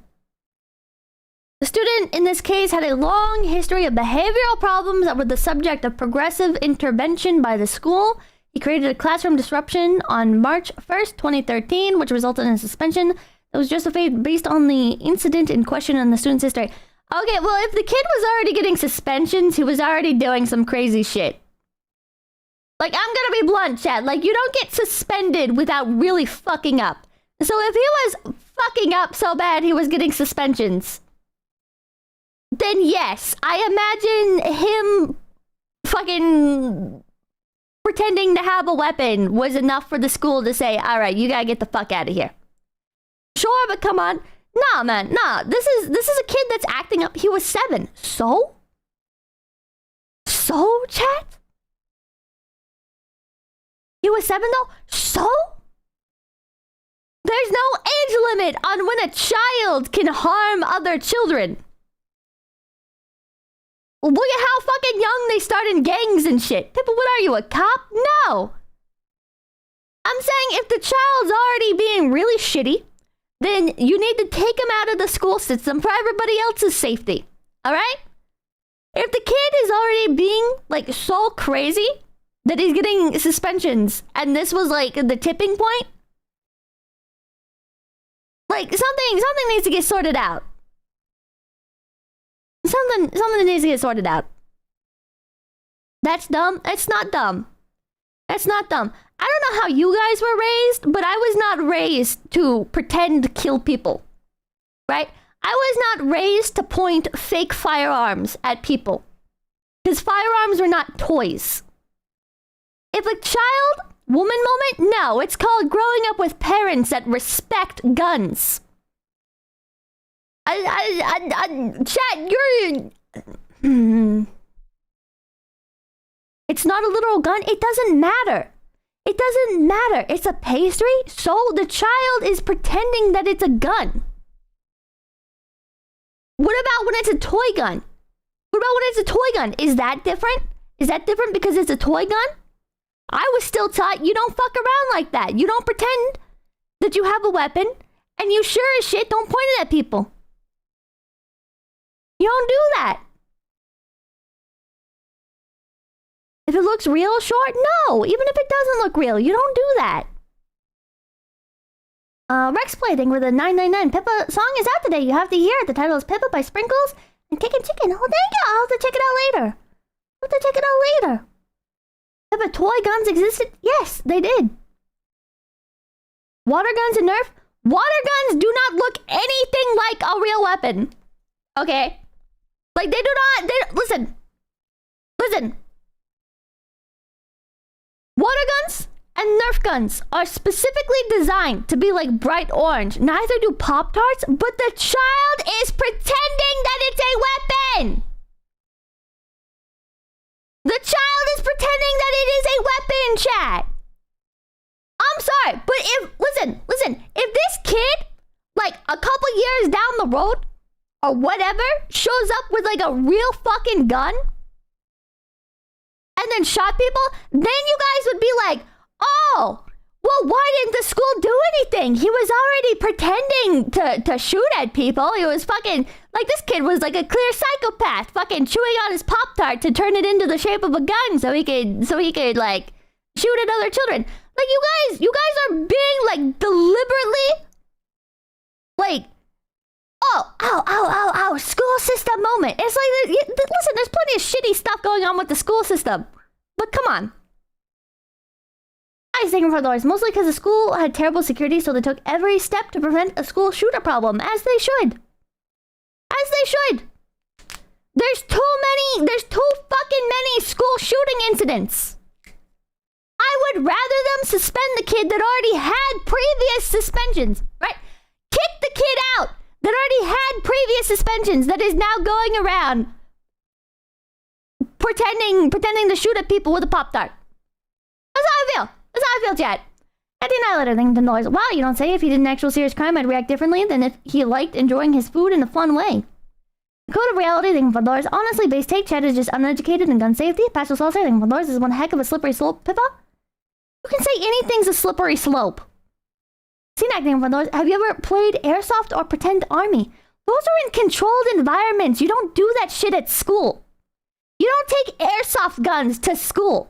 A: student in this case had a long history of behavioral problems that were the subject of progressive intervention by the school. He created a classroom disruption on March 1st, 2013, which resulted in a suspension that was justified based on the incident in question in the student's history. Okay, well, if the kid was already getting suspensions, he was already doing some crazy shit. Like, I'm gonna be blunt, chat. Like, you don't get suspended without really fucking up. So if he was fucking up so bad he was getting suspensions, then yes, I imagine him fucking pretending to have a weapon was enough for the school to say, all right, you gotta get the fuck out of here. Sure, but come on. Nah, man, nah. This is a kid that's acting up. He was 7. So, chat? He was 7 though? So? There's no age limit on when a child can harm other children. Look at how fucking young they start in gangs and shit. Pippa, what are you, a cop? No. I'm saying if the child's already being really shitty, then you need to take him out of the school system for everybody else's safety. Alright? If the kid is already being, like, so crazy that he's getting suspensions, and this was, like, the tipping point, like, something needs to get sorted out. Something needs to get sorted out. That's dumb. It's not dumb. That's not dumb. I don't know how you guys were raised, but I was not raised to pretend to kill people. Right? I was not raised to point fake firearms at people. Because firearms are not toys. If a child, woman moment, no, it's called growing up with parents that respect guns. Chat, you're... It's not a literal gun. It doesn't matter. It doesn't matter. It's a pastry, so the child is pretending that it's a gun. What about when it's a toy gun? What about when it's a toy gun? Is that different? Is that different because it's a toy gun? I was still taught you don't fuck around like that. You don't pretend that you have a weapon, and you sure as shit don't point it at people. You don't do that. If it looks real, sure. No, even if it doesn't look real, you don't do that. Rex playing with a 999. Pippa song is out today. You have to hear it. The title is Pippa by Sprinkles and Kickin' Chicken. Oh, thank you. I'll have to check it out later. Pippa toy guns existed? Yes, they did. Water guns and Nerf? Water guns do not look anything like a real weapon. Okay? Like, they do not... Listen. Water guns and Nerf guns are specifically designed to be like bright orange. Neither do Pop-Tarts, but the child is pretending that it's a weapon! The child is pretending that it is a weapon, chat! I'm sorry, but listen, if this kid, like, a couple years down the road, or whatever, shows up with, like, a real fucking gun, and then shot people, then you guys would be like, oh, well, why didn't the school do anything? He was already pretending to shoot at people. He was fucking, like, this kid was like a clear psychopath, fucking chewing on his Pop-Tart to turn it into the shape of a gun so he could, like, shoot at other children. Like, you guys are being, like, deliberately, like, ow, school system moment. It's like, listen, there's plenty of shitty stuff going on with the school system. But come on. I was thinking for dollars, mostly because the school had terrible security, so they took every step to prevent a school shooter problem, as they should. There's too fucking many school shooting incidents. I would rather them suspend the kid that already had previous suspensions, right? Kick the kid out that already had previous suspensions that is now going around pretending to shoot at people with a Pop-Tart. That's how I feel, chat. I did not let her think the noise. Wow, you don't say. If he did an actual serious crime, I'd react differently than if he liked enjoying his food in a fun way. Code of reality, thinking for dollars. Honestly, base take, chat is just uneducated in gun safety. Pastor Salsa, thinking for dollars, is one heck of a slippery slope. Pippa? You can say anything's a slippery slope. Thinking for dollars. Have you ever played Airsoft or Pretend Army? Those are in controlled environments. You don't do that shit at school. You don't take airsoft guns to school.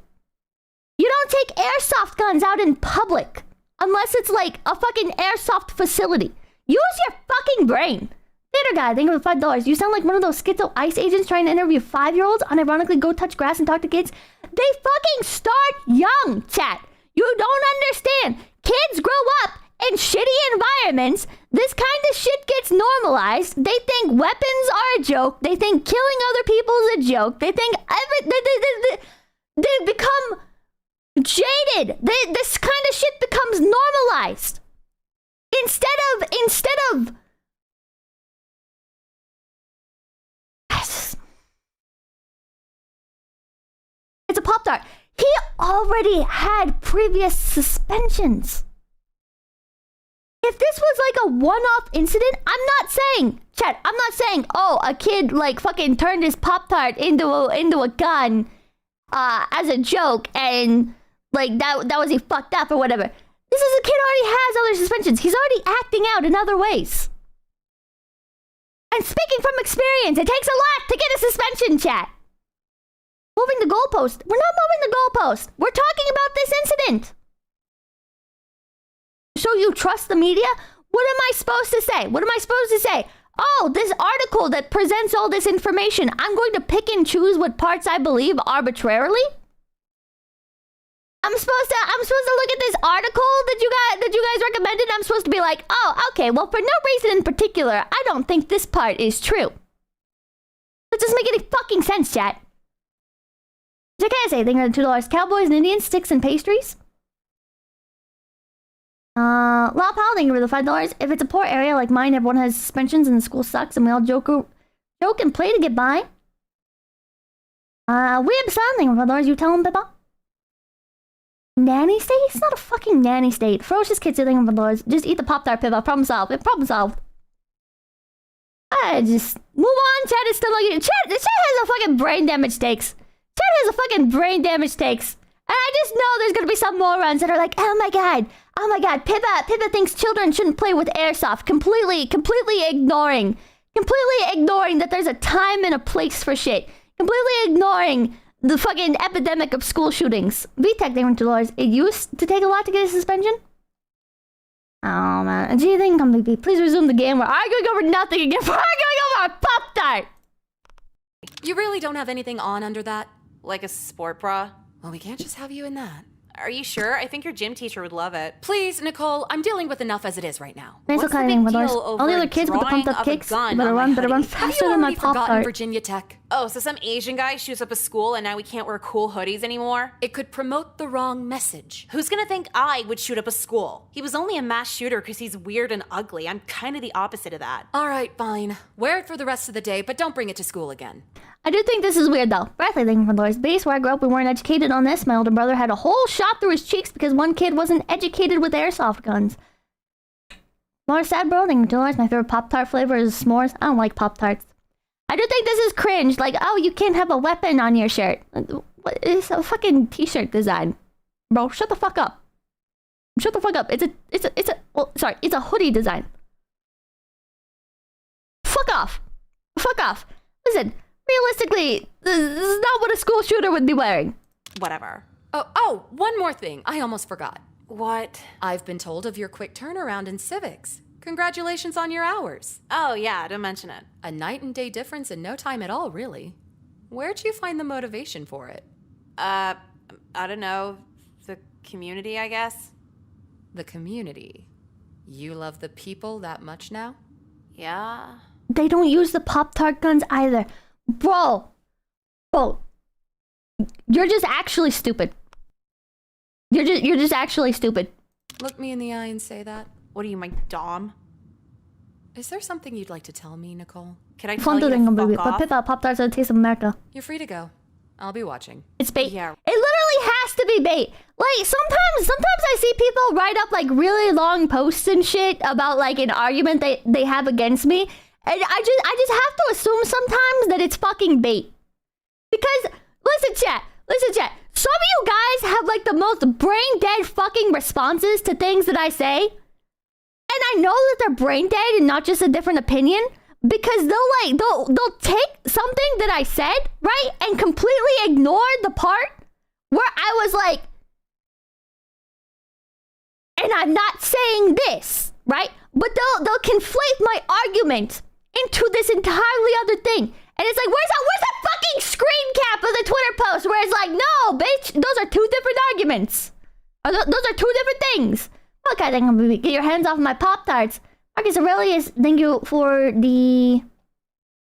A: You don't take airsoft guns out in public. Unless it's like a fucking airsoft facility. Use your fucking brain. Theater guy, thank you for $5. You sound like one of those schizo ICE agents trying to interview 5-year-olds. Unironically go touch grass and talk to kids. They fucking start young, chat. You don't understand. Kids grow up in shitty environments. This kind of shit gets normalized. They think weapons are a joke. They think killing other people is a joke. They think they become jaded. This kind of shit becomes normalized. Instead of it's a Pop-Tart. He already had previous suspensions. If this was like a one-off incident, I'm not saying, oh, a kid like fucking turned his Pop-Tart into a gun as a joke and like that was he fucked up or whatever. This is a kid already has other suspensions. He's already acting out in other ways. And speaking from experience, it takes a lot to get a suspension, chat. Moving the goalpost. We're not moving the goalpost. We're talking about this incident. So you trust the media? What am I supposed to say? Oh, this article that presents all this information. I'm going to pick and choose what parts I believe arbitrarily? I'm supposed to look at this article that you guys recommended. I'm supposed to be like, oh, okay, well, for no reason in particular, I don't think this part is true. That doesn't make any fucking sense, chat. So can I say thing on $2? Cowboys and Indians, sticks and pastries? Lop Howling over the $5. If it's a poor area like mine, everyone has suspensions and the school sucks and we all joke and play to get by. We have something over $5. You tell them, Pippa? Nanny state? It's not a fucking nanny state. Ferocious kids are thinking $5. Just eat the Pop-Tart, Pippa. Problem solved. Problem solved. I just move on. Chat is still looking. Chat has a fucking brain damage takes. And I just know there's gonna be some morons that are like, oh my god, Pippa thinks children shouldn't play with airsoft. Completely ignoring that there's a time and a place for shit. Completely ignoring the fucking epidemic of school shootings. VTech, they went to lawyers. It used to take a lot to get a suspension. Oh man. And gee, then come BB. Please resume the game. We're arguing over nothing again. We're arguing over a Pop-Tart.
K: You really don't have anything on under that?
B: Like a sport bra?
K: Well, we can't just have you in that.
B: Are you sure? I think your gym teacher would love it.
K: Please, Nicole, I'm dealing with enough as it is right now.
A: Nice
B: What's the
A: okay,
B: big
A: All
B: deal
A: the
B: over
A: other kids with the pumped up
B: drawing of a
A: kicks.
B: gun
A: Better
B: on
A: run
B: my hoodie?
A: faster
K: Have you
A: than my
K: already forgotten
A: Pop-Tart.
K: Virginia Tech?
B: Oh, so some Asian guy shoots up a school and now we can't wear cool hoodies anymore?
K: It could promote the wrong message.
B: Who's gonna think I would shoot up a school? He was only a mass shooter because he's weird and ugly. I'm kind of the opposite of that.
K: All right, fine. Wear it for the rest of the day, but don't bring it to school again.
A: I do think this is weird though. Bradley, thank you for Laura's base. Where I grew up, we weren't educated on this. My older brother had a whole shot through his cheeks because one kid wasn't educated with airsoft guns. Laura sad bro, thank you for Laura's. My favorite Pop-Tart flavor is s'mores. I don't like Pop-Tarts. I do think this is cringe. Like, oh, you can't have a weapon on your shirt. What is a fucking t-shirt design? Bro, shut the fuck up. Shut the fuck up. It's a hoodie design. Fuck off. Fuck off. Listen, realistically, this is not what a school shooter would be wearing.
B: Whatever.
K: Oh, one more thing. I almost forgot.
B: What?
K: I've been told of your quick turnaround in civics. Congratulations on your hours.
B: Oh yeah, don't mention it.
K: A night and day difference in no time at all, really. Where'd you find the motivation for it?
B: I don't know. The community, I guess.
K: The community. You love the people that much now?
B: Yeah.
A: They don't use the Pop-Tart guns either. Bro, you're just actually stupid. You're just actually stupid.
K: Look me in the eye and say that.
B: What are you, my dom?
K: Is there something you'd like to tell me, Nicole?
B: Can I tell you to fuck off?
A: But Pop-Tarts are the taste of America.
K: You're free to go. I'll be watching.
A: It's bait.
B: Yeah.
A: It literally has to be bait. Like, sometimes I see people write up, like, really long posts and shit about, like, an argument they have against me. And I just have to assume sometimes that it's fucking bait. Because, listen, chat. Some of you guys have, like, the most brain-dead fucking responses to things that I say. And I know that they're brain dead and not just a different opinion because they'll take something that I said, right, and completely ignore the part where I was like, and I'm not saying this, right? But they'll conflate my argument into this entirely other thing. And it's like, where's that fucking screen cap of the Twitter post where it's like, no, bitch, those are two different arguments. Those are two different things. Okay, thank you. Get your hands off my Pop-Tarts. Marcus Aurelius, thank you for the...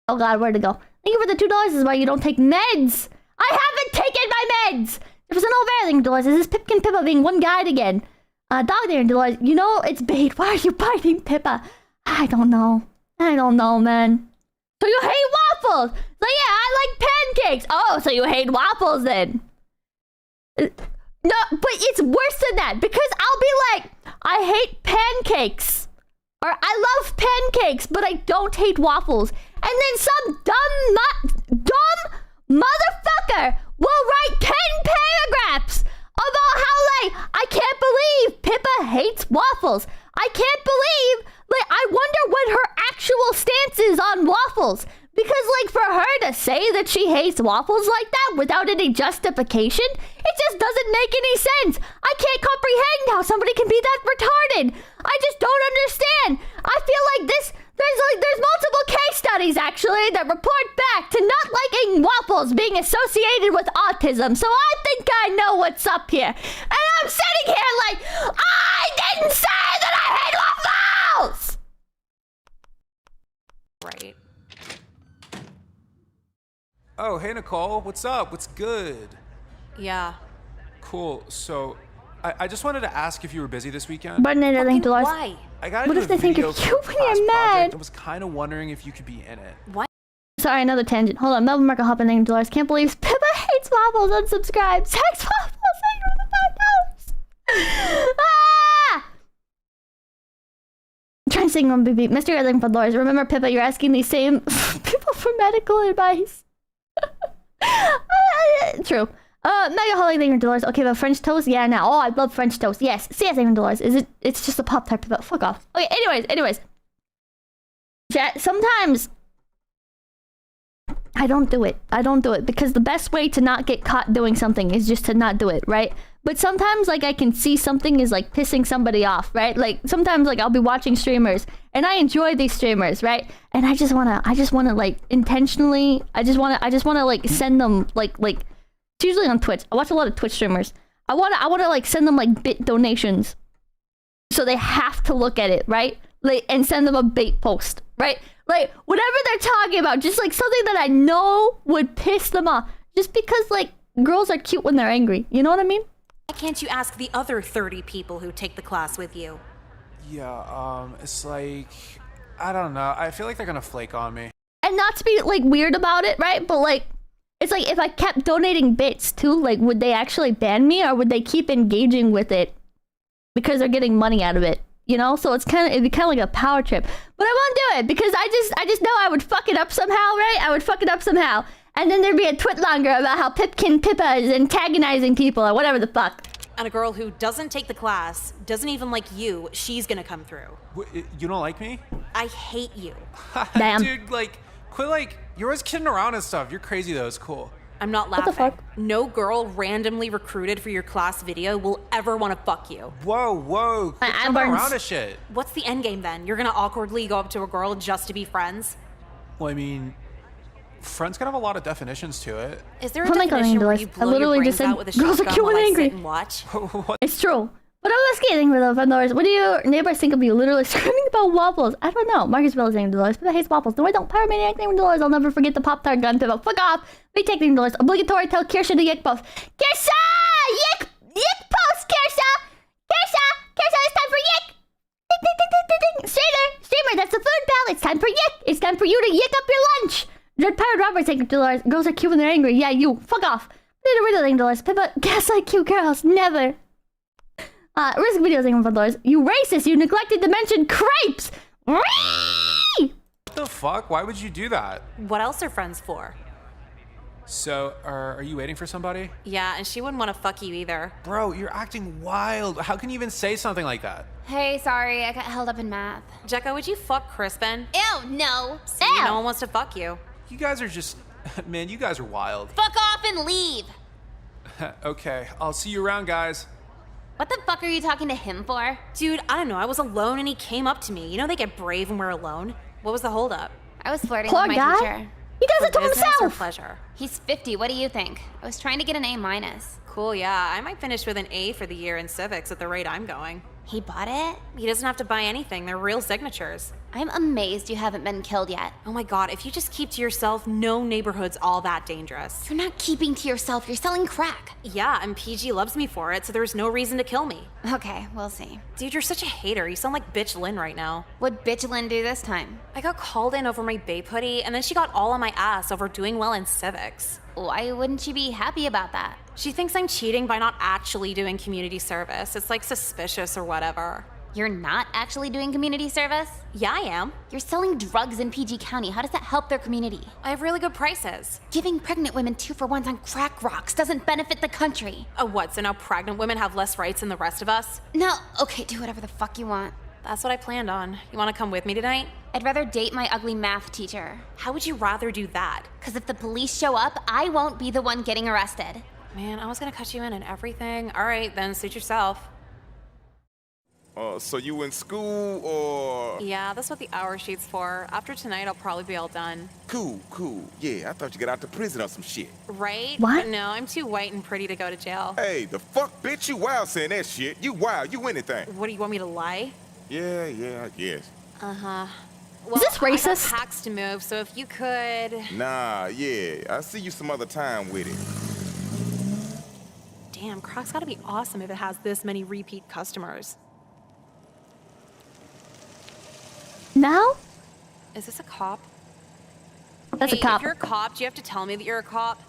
A: Oh god, where'd it go? Thank you for the $2. This is why you don't take meds. I haven't taken my meds! There was an old thank you, Dolores. Is this Pipkin Pippa being one guide again? Dog there, Dolores. You know it's bait. Why are you biting Pippa? I don't know, man. So you hate waffles? So yeah, I like pancakes. Oh, so you hate waffles then? No, but it's worse than that because I'll be like, I hate pancakes. Or I love pancakes, but I don't hate waffles. And then some dumb motherfucker will write 10 paragraphs about how, like, I can't believe Pippa hates waffles. I can't believe, like, I wonder what her actual stance is on waffles. Because, like, for her to say that she hates waffles like that without any justification, it just doesn't make any sense. I can't comprehend how somebody can be that retarded. I just don't understand. I feel like there's multiple case studies, actually, that report back to not liking waffles being associated with autism. So I think I know what's up here. And I'm sitting here like, I didn't say that I hate waffles!
B: Right.
D: Oh, hey, Nicole. What's up? What's good?
B: Yeah.
D: Cool. So, I just wanted to ask if you were busy this weekend.
A: But no,
B: Fucking why?
D: I got
A: What
D: into
A: if they
D: a
A: think
D: video
A: you're
D: for a
A: cute when
D: class
A: you're
D: project
A: mad?
D: and was kind of wondering if you could be in it.
B: What?
A: Sorry, another tangent. Hold on, Melvin Marco hopping in Dolores. Can't believe Pippa hates waffles. Unsubscribe. Sex waffles. Thank you for the $5. Ah! Trying to sing on BB. Mr. Redling for Dolores. Remember, Pippa, you're asking these same people for medical advice. True. Mega Holly, thank you for Dolores. Okay, but French toast? Yeah, now. Oh, I love French toast. Yes. Yes, thank you for Dolores. It's just a Pop-Tart, Pippa. Fuck off. Okay, anyways. Chat, sometimes I don't do it because the best way to not get caught doing something is just to not do it, right? but sometimes like I can see something is like pissing somebody off, right? Like sometimes like I'll be watching streamers and I enjoy these streamers, right? And I just wanna like intentionally, I just wanna like send them like it's usually on Twitch. I watch a lot of Twitch streamers. I wanna like send them like bit donations, so they have to look at it, right? Like, and send them a bait post, right? Like whatever they're talking about, just like something that I know would piss them off, just because like girls are cute when they're angry. You know what I mean?
B: Why can't you ask the other 30 people who take the class with you?
D: Yeah, it's like, I don't know. I feel like they're gonna flake on me.
A: And not to be like weird about it, right? But like, it's like if I kept donating bits too, like would they actually ban me or would they keep engaging with it because they're getting money out of it? You know? So it'd be kind of like a power trip. But I won't do it because I just know I would fuck it up somehow, right? I would fuck it up somehow. And then there'd be a twit longer about how Pipkin Pippa is antagonizing people or whatever the fuck.
B: And a girl who doesn't take the class, doesn't even like you, she's gonna come through.
D: You don't like me?
B: I hate you.
A: Damn.
D: Dude, like, quit like, you're always kidding around and stuff. You're crazy though, it's cool.
B: I'm not laughing.
A: What the fuck?
B: No girl randomly recruited for your class video will ever want to fuck you.
D: Whoa. Quit jumping around and shit.
B: What's the end game then? You're gonna awkwardly go up to a girl just to be friends?
D: Well, I mean, friends can have a lot of definitions to it.
B: Is there a definition where you blow your brains out with a shotgun while I sit and watch?
A: It's true. But I was kidding with those vendors. What do your neighbors think of you literally screaming about waffles? I don't know. Marcus Bell is saying $, but I hate waffles. No, I don't. Pyromaniac name $. I'll never forget the Pop-Tart gun pivot. Fuck off. We take $. Obligatory tell Kirsha to yick post. Kirsha! Yick post, Kirsha! Kirsha, it's time for yick! Ding, ding, ding, ding, ding, ding. Streamer, that's the food bell. It's time for yick. It's time for you to yick up your lunch. Dread Pirate Robert saying $. Girls are cute when they're angry. Yeah, you. Fuck off. $. Pippa, gaslight cute girls. Never. Risk videos saying $1. You racist. You neglected to mention crepes.
D: What the fuck? Why would you do that?
B: What else are friends for?
D: So, are you waiting for somebody?
B: Yeah, and she wouldn't want to fuck you either.
D: Bro, you're acting wild. How can you even say something like that?
G: Hey, sorry, I got held up in math.
B: Jekka, would you fuck Crispin?
C: Ew, no.
B: See, no one wants to fuck you.
D: You guys are just... Man, you guys are wild.
C: Fuck off and leave.
D: Okay, I'll see you around, guys.
C: What the fuck are you talking to him for?
B: Dude, I don't know. I was alone and he came up to me. You know they get brave when we're alone. What was the holdup?
C: I was flirting
A: Poor
C: with my
A: guy.
C: teacher.
A: He does
B: For
A: it to
B: business or
A: himself.
B: pleasure?
C: He's 50. What do you think? I was trying to get an A-.
B: Cool, yeah. I might finish with an A for the year in civics at the rate I'm going.
C: He bought it?
B: He doesn't have to buy anything. They're real signatures.
C: I'm amazed you haven't been killed yet.
B: Oh my god, if you just keep to yourself, no neighborhood's all that dangerous.
C: You're not keeping to yourself. You're selling crack.
B: Yeah, and PG loves me for it, so there's no reason to kill me.
C: Okay, we'll see.
B: Dude, you're such a hater. You sound like Bitch Lynn right now.
C: What'd Bitch Lynn do this time?
B: I got called in over my babe hoodie, and then she got all on my ass over doing well in civics.
C: Why wouldn't she be happy about that?
B: She thinks I'm cheating by not actually doing community service. It's like suspicious or whatever.
C: You're not actually doing community service?
B: Yeah, I am.
C: You're selling drugs in PG County. How does that help their community?
B: I have really good prices.
C: Giving pregnant women 2-for-1s on crack rocks doesn't benefit the country.
B: Oh, what? So now pregnant women have less rights than the rest of us?
C: No, okay, do whatever the fuck you want.
B: That's what I planned on. You want to come with me tonight?
C: I'd rather date my ugly math teacher.
B: How would you rather do that?
C: Because if the police show up, I won't be the one getting arrested.
B: Man, I was gonna cut you in and everything. All right, then suit yourself.
L: So you in school or?
B: Yeah, that's what the hour sheet's for. After tonight, I'll probably be all done.
L: Cool. Yeah, I thought you got out to prison or some shit.
B: Right?
A: What?
B: But no, I'm too white and pretty to go to jail.
L: Hey, the fuck, bitch, you wild saying that shit. You wild, you anything.
B: What, do you want me to lie?
L: Yeah, I guess.
B: Uh-huh. Well,
A: Is this racist?
B: I got packs to move, so if you could...
L: Nah, yeah, I'll see you some other time with it.
B: Damn, Croc's gotta be awesome if it has this many repeat customers.
A: Now?
B: Is this a cop?
A: That's
B: Hey,
A: a cop.
B: If you're a cop, do you have to tell me that you're a cop?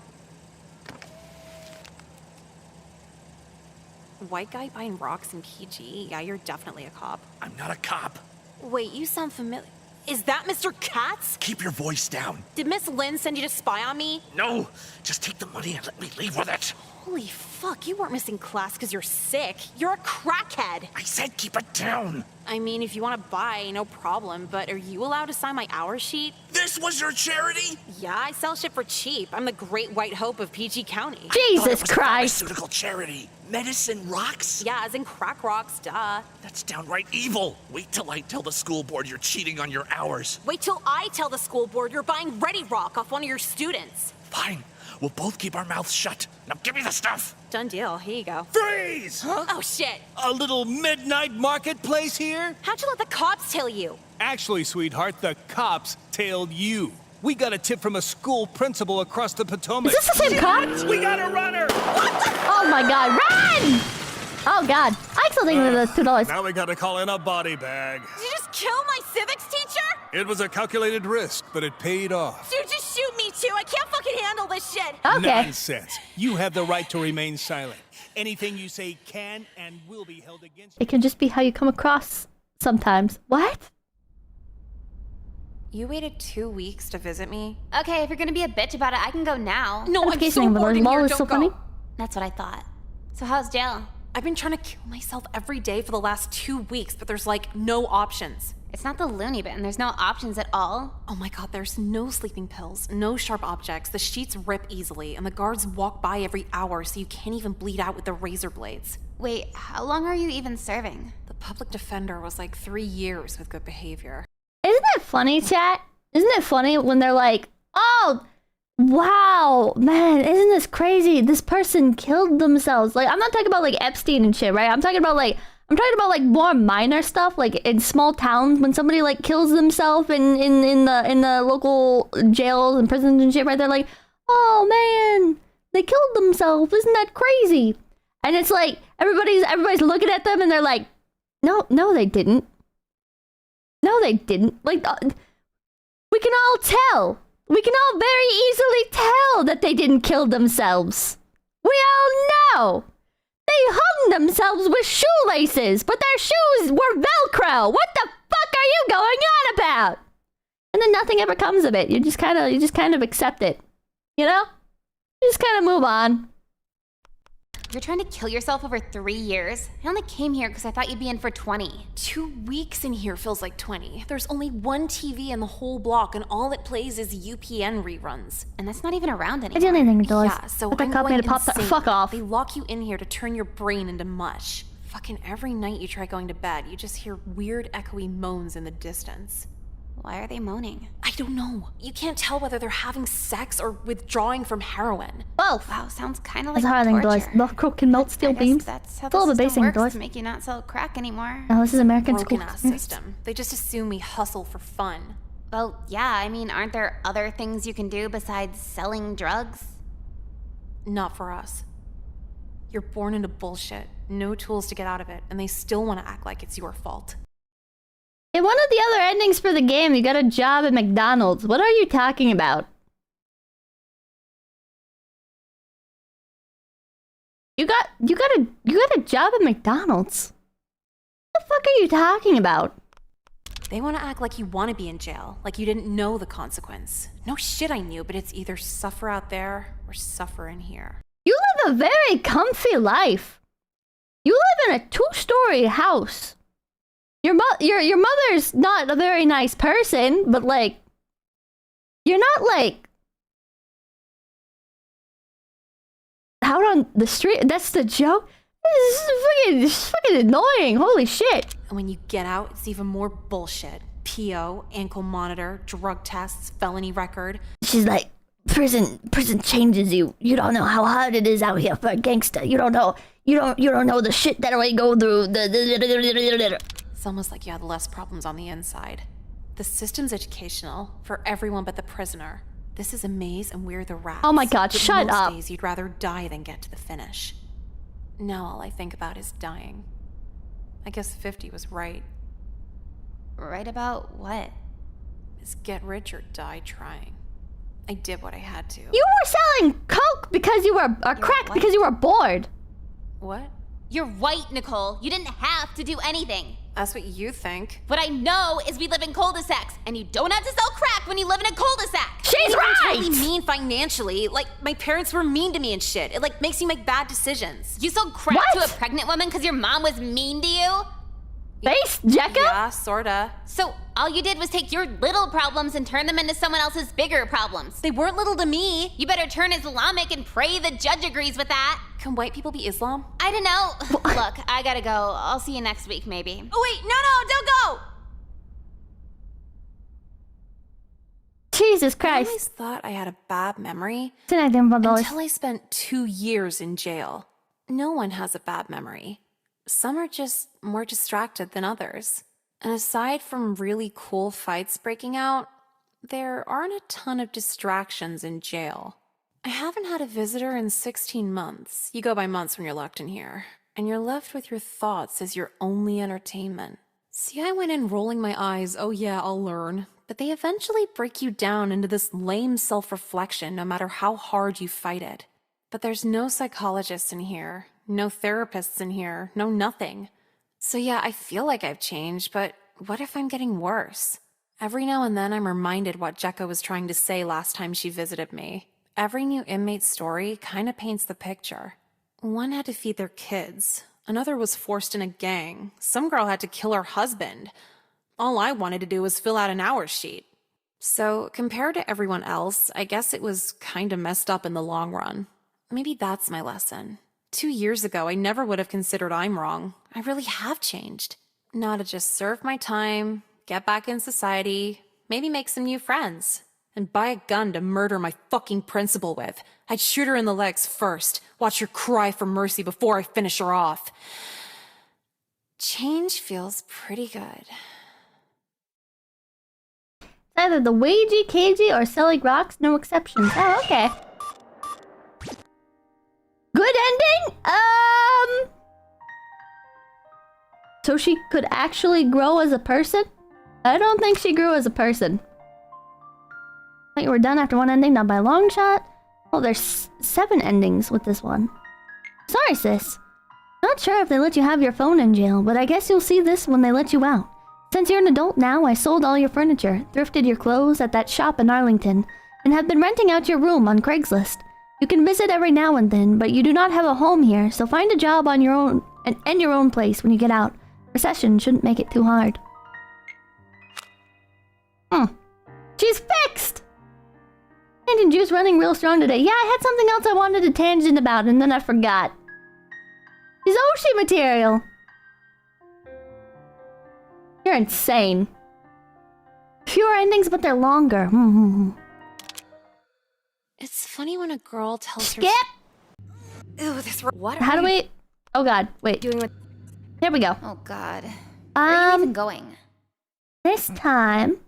B: White guy buying rocks in PG? Yeah, you're definitely a cop.
M: I'm not a cop.
B: Wait, you sound familiar. Is that Mr. Katz?
M: Keep your voice down.
B: Did Miss Lynn send you to spy on me?
M: No, just take the money and let me leave with it.
B: Holy fuck, you weren't missing class because you're sick. You're a crackhead.
M: I said keep it down.
B: I mean, if you want to buy, no problem, but are you allowed to sign my hour sheet?
M: There This was your charity?
B: Yeah, I sell shit for cheap. I'm the great white hope of PG County.
A: Jesus Christ.
M: Pharmaceutical charity. Medicine rocks?
B: Yeah, as in crack rocks, duh.
M: That's downright evil. Wait till I tell the school board you're cheating on your hours.
B: Wait till I tell the school board you're buying Ready Rock off one of your students.
M: Fine. We'll both keep our mouths shut. Now give me the stuff.
B: Done deal. Here you go.
J: Freeze!
B: Oh, shit.
J: A little midnight marketplace here?
B: How'd you let the cops tail you?
J: Actually, sweetheart, the cops tailed you. We got a tip from a school principal across the Potomac.
A: Is this the same cop?
J: We got a runner!
A: Oh my god, run! Oh god, I still think it was $2.
J: Now we gotta call in a body bag.
B: Did you just kill my civics teacher?
J: It was a calculated risk, but it paid off.
B: Dude, just shoot me too. I can't fucking handle this shit.
A: Okay.
J: Nonsense. You have the right to remain silent. Anything you say can and will be held against you.
A: It can just be how you come across sometimes. What?
B: You waited 2 weeks to visit me?
C: Okay, if you're gonna be a bitch about it, I can go now.
B: No, I'm
A: Notification
B: so
A: thing, but
B: bored in
A: Lol
B: here.
A: is
B: Don't
A: so
B: go.
A: funny.
C: That's what I thought. So how's jail?
B: I've been trying to kill myself every day for the last 2 weeks, but there's like no options.
C: It's not the loony bin. There's no options at all.
B: Oh my god, there's no sleeping pills, no sharp objects, the sheets rip easily, and the guards walk by every hour so you can't even bleed out with the razor blades.
C: Wait, how long are you even serving?
B: The public defender was like 3 years with good behavior.
A: Isn't it funny, chat? Isn't it funny when they're like, oh, wow, man, isn't this crazy? This person killed themselves. Like, I'm not talking about like Epstein and shit, right? I'm talking about like more minor stuff, like in small towns when somebody like kills themselves in the local jails and prisons and shit, right? They're like, oh man, they killed themselves. Isn't that crazy? And it's like everybody's looking at them and they're like, no, they didn't. No, they didn't. Like, we can all tell. We can all very easily tell that they didn't kill themselves. We all know. They hung themselves with shoelaces, but their shoes were Velcro. What the fuck are you going on about? And then nothing ever comes of it. You just kind of accept it. You know? You just kind of move on.
C: You're trying to kill yourself over 3 years? I only came here because I thought you'd be in for 20.
B: 2 weeks in here feels like 20. There's only one TV in the whole block, and all it plays is UPN reruns.
C: And that's not even around
A: I
C: anymore.
A: do anything, dollars.
B: Yeah, so
A: Put that
B: I'm
A: copy
B: going
A: to pop that
B: insane.
A: fuck off.
B: They lock you in here to turn your brain into mush. Fucking every night you try going to bed, you just hear weird echoey moans in the distance.
C: Why are they moaning?
B: I don't know. You can't tell whether they're having sex or withdrawing from heroin.
A: Both.
C: Wow, sounds kind of like
A: That's how I think,
C: torture.
A: dollars. The crook can melt steel
C: I guess
A: beams.
C: That's how
A: It's a little
C: the
A: bit
C: system
A: basic,
C: works
A: dollars.
C: to make you not sell crack anymore.
A: No, this is American school.
B: Broken ass system. They just assume we hustle for fun.
C: Well, yeah, I mean, aren't there other things you can do besides selling drugs?
B: Not for us. You're born into bullshit, no tools to get out of it, and they still want to act like it's your fault.
A: In one of the other endings for the game, you got a job at McDonald's. What are you talking about? You got a job at McDonald's. What the fuck are you talking about?
B: They want to act like you want to be in jail, like you didn't know the consequence. No shit, I knew, but it's either suffer out there or suffer in here.
A: You live a very comfy life. You live in a 2-story house. Your mother's not a very nice person, but like, you're not like out on the street. That's the joke. This is fucking annoying. Holy shit.
B: And when you get out, it's even more bullshit. PO, ankle monitor, drug tests, felony record.
A: She's like, prison changes you. You don't know how hard it is out here for a gangster. You don't know the shit that we go through.
B: It's almost like you had less problems on the inside. The system's educational for everyone but the prisoner. This is a maze and we're the rats.
A: Oh my god,
B: but
A: shut
B: most
A: up.
B: days you'd rather die than get to the finish. Now all I think about is dying. I guess 50 was right.
C: Right about what?
B: Is get rich or die trying. I did what I had to.
A: You were selling coke because you were, or crack because you were bored.
B: What?
C: You're white, Nicole. You didn't have to do anything.
B: That's what you think.
C: What I know is we live in cul-de-sacs, and you don't have to sell crack when you live in a cul-de-sac.
A: She's right!
B: Totally mean financially. Like, my parents were mean to me and shit. It, like, makes you make bad decisions.
C: You sold crack
A: What?
C: to a pregnant woman because your mom was mean to you?
A: Face, Jekka?
B: Yeah, sorta.
C: So All you did was take your little problems and turn them into someone else's bigger problems.
B: They weren't little to me.
C: You better turn Islamic and pray the judge agrees with that.
B: Can white people be Islam?
C: I don't know. Look, I gotta go. I'll see you next week, maybe.
B: Oh wait, no, don't go!
A: Jesus
B: I
A: Christ.
B: always thought I had a bad memory
A: Until
B: until I spent 2 years in jail. No one has a bad memory. Some are just more distracted than others. And aside from really cool fights breaking out, there aren't a ton of distractions in jail. I haven't had a visitor in 16 months. You go by months when you're locked in here. And you're left with your thoughts as your only entertainment. See, I went in rolling my eyes, oh yeah, I'll learn. But they eventually break you down into this lame self-reflection no matter how hard you fight it. But there's no psychologists in here, no therapists in here, no nothing. So yeah, I feel like I've changed, but what if I'm getting worse? Every now and then I'm reminded what 𝐏𝐿𝐴 was trying to say last time she visited me. Every new inmate's story kind of paints the picture. One had to feed their kids. Another was forced in a gang. Some girl had to kill her husband. All I wanted to do was fill out an hours sheet. So, compared to everyone else, I guess it was kind of messed up in the long run. Maybe that's my lesson. 2 years ago, I never would have considered I'm wrong. I really have changed. Now to just serve my time, get back in society, maybe make some new friends, and buy a gun to murder my fucking principal with. I'd shoot her in the legs first, watch her cry for mercy before I finish her off. Change feels pretty good.
A: Either the Wagey, Cagey, or Selling Rocks, no exceptions. Oh, okay. Good ending? So she could actually grow as a person? I don't think she grew as a person. I think we're done after one ending, not by a long shot. Oh, there's 7 endings with this one. Sorry, sis. Not sure if they let you have your phone in jail, but I guess you'll see this when they let you out. Since you're an adult now, I sold all your furniture, thrifted your clothes at that shop in Arlington, and have been renting out your room on Craigslist. You can visit every now and then, but you do not have a home here, so find a job on your own and your own place when you get out. Recession shouldn't make it too hard. She's fixed! And juice running real strong today. Yeah, I had something else I wanted to tangent about, and then I forgot. She's Oshi material. You're insane. Fewer endings, but they're longer.
B: It's funny when a girl tells her...
A: Skip!
K: Ew, this... What
A: How do we... Oh god, wait.
K: doing with...
A: There we go.
C: Oh god. Where are you even going?
A: This time...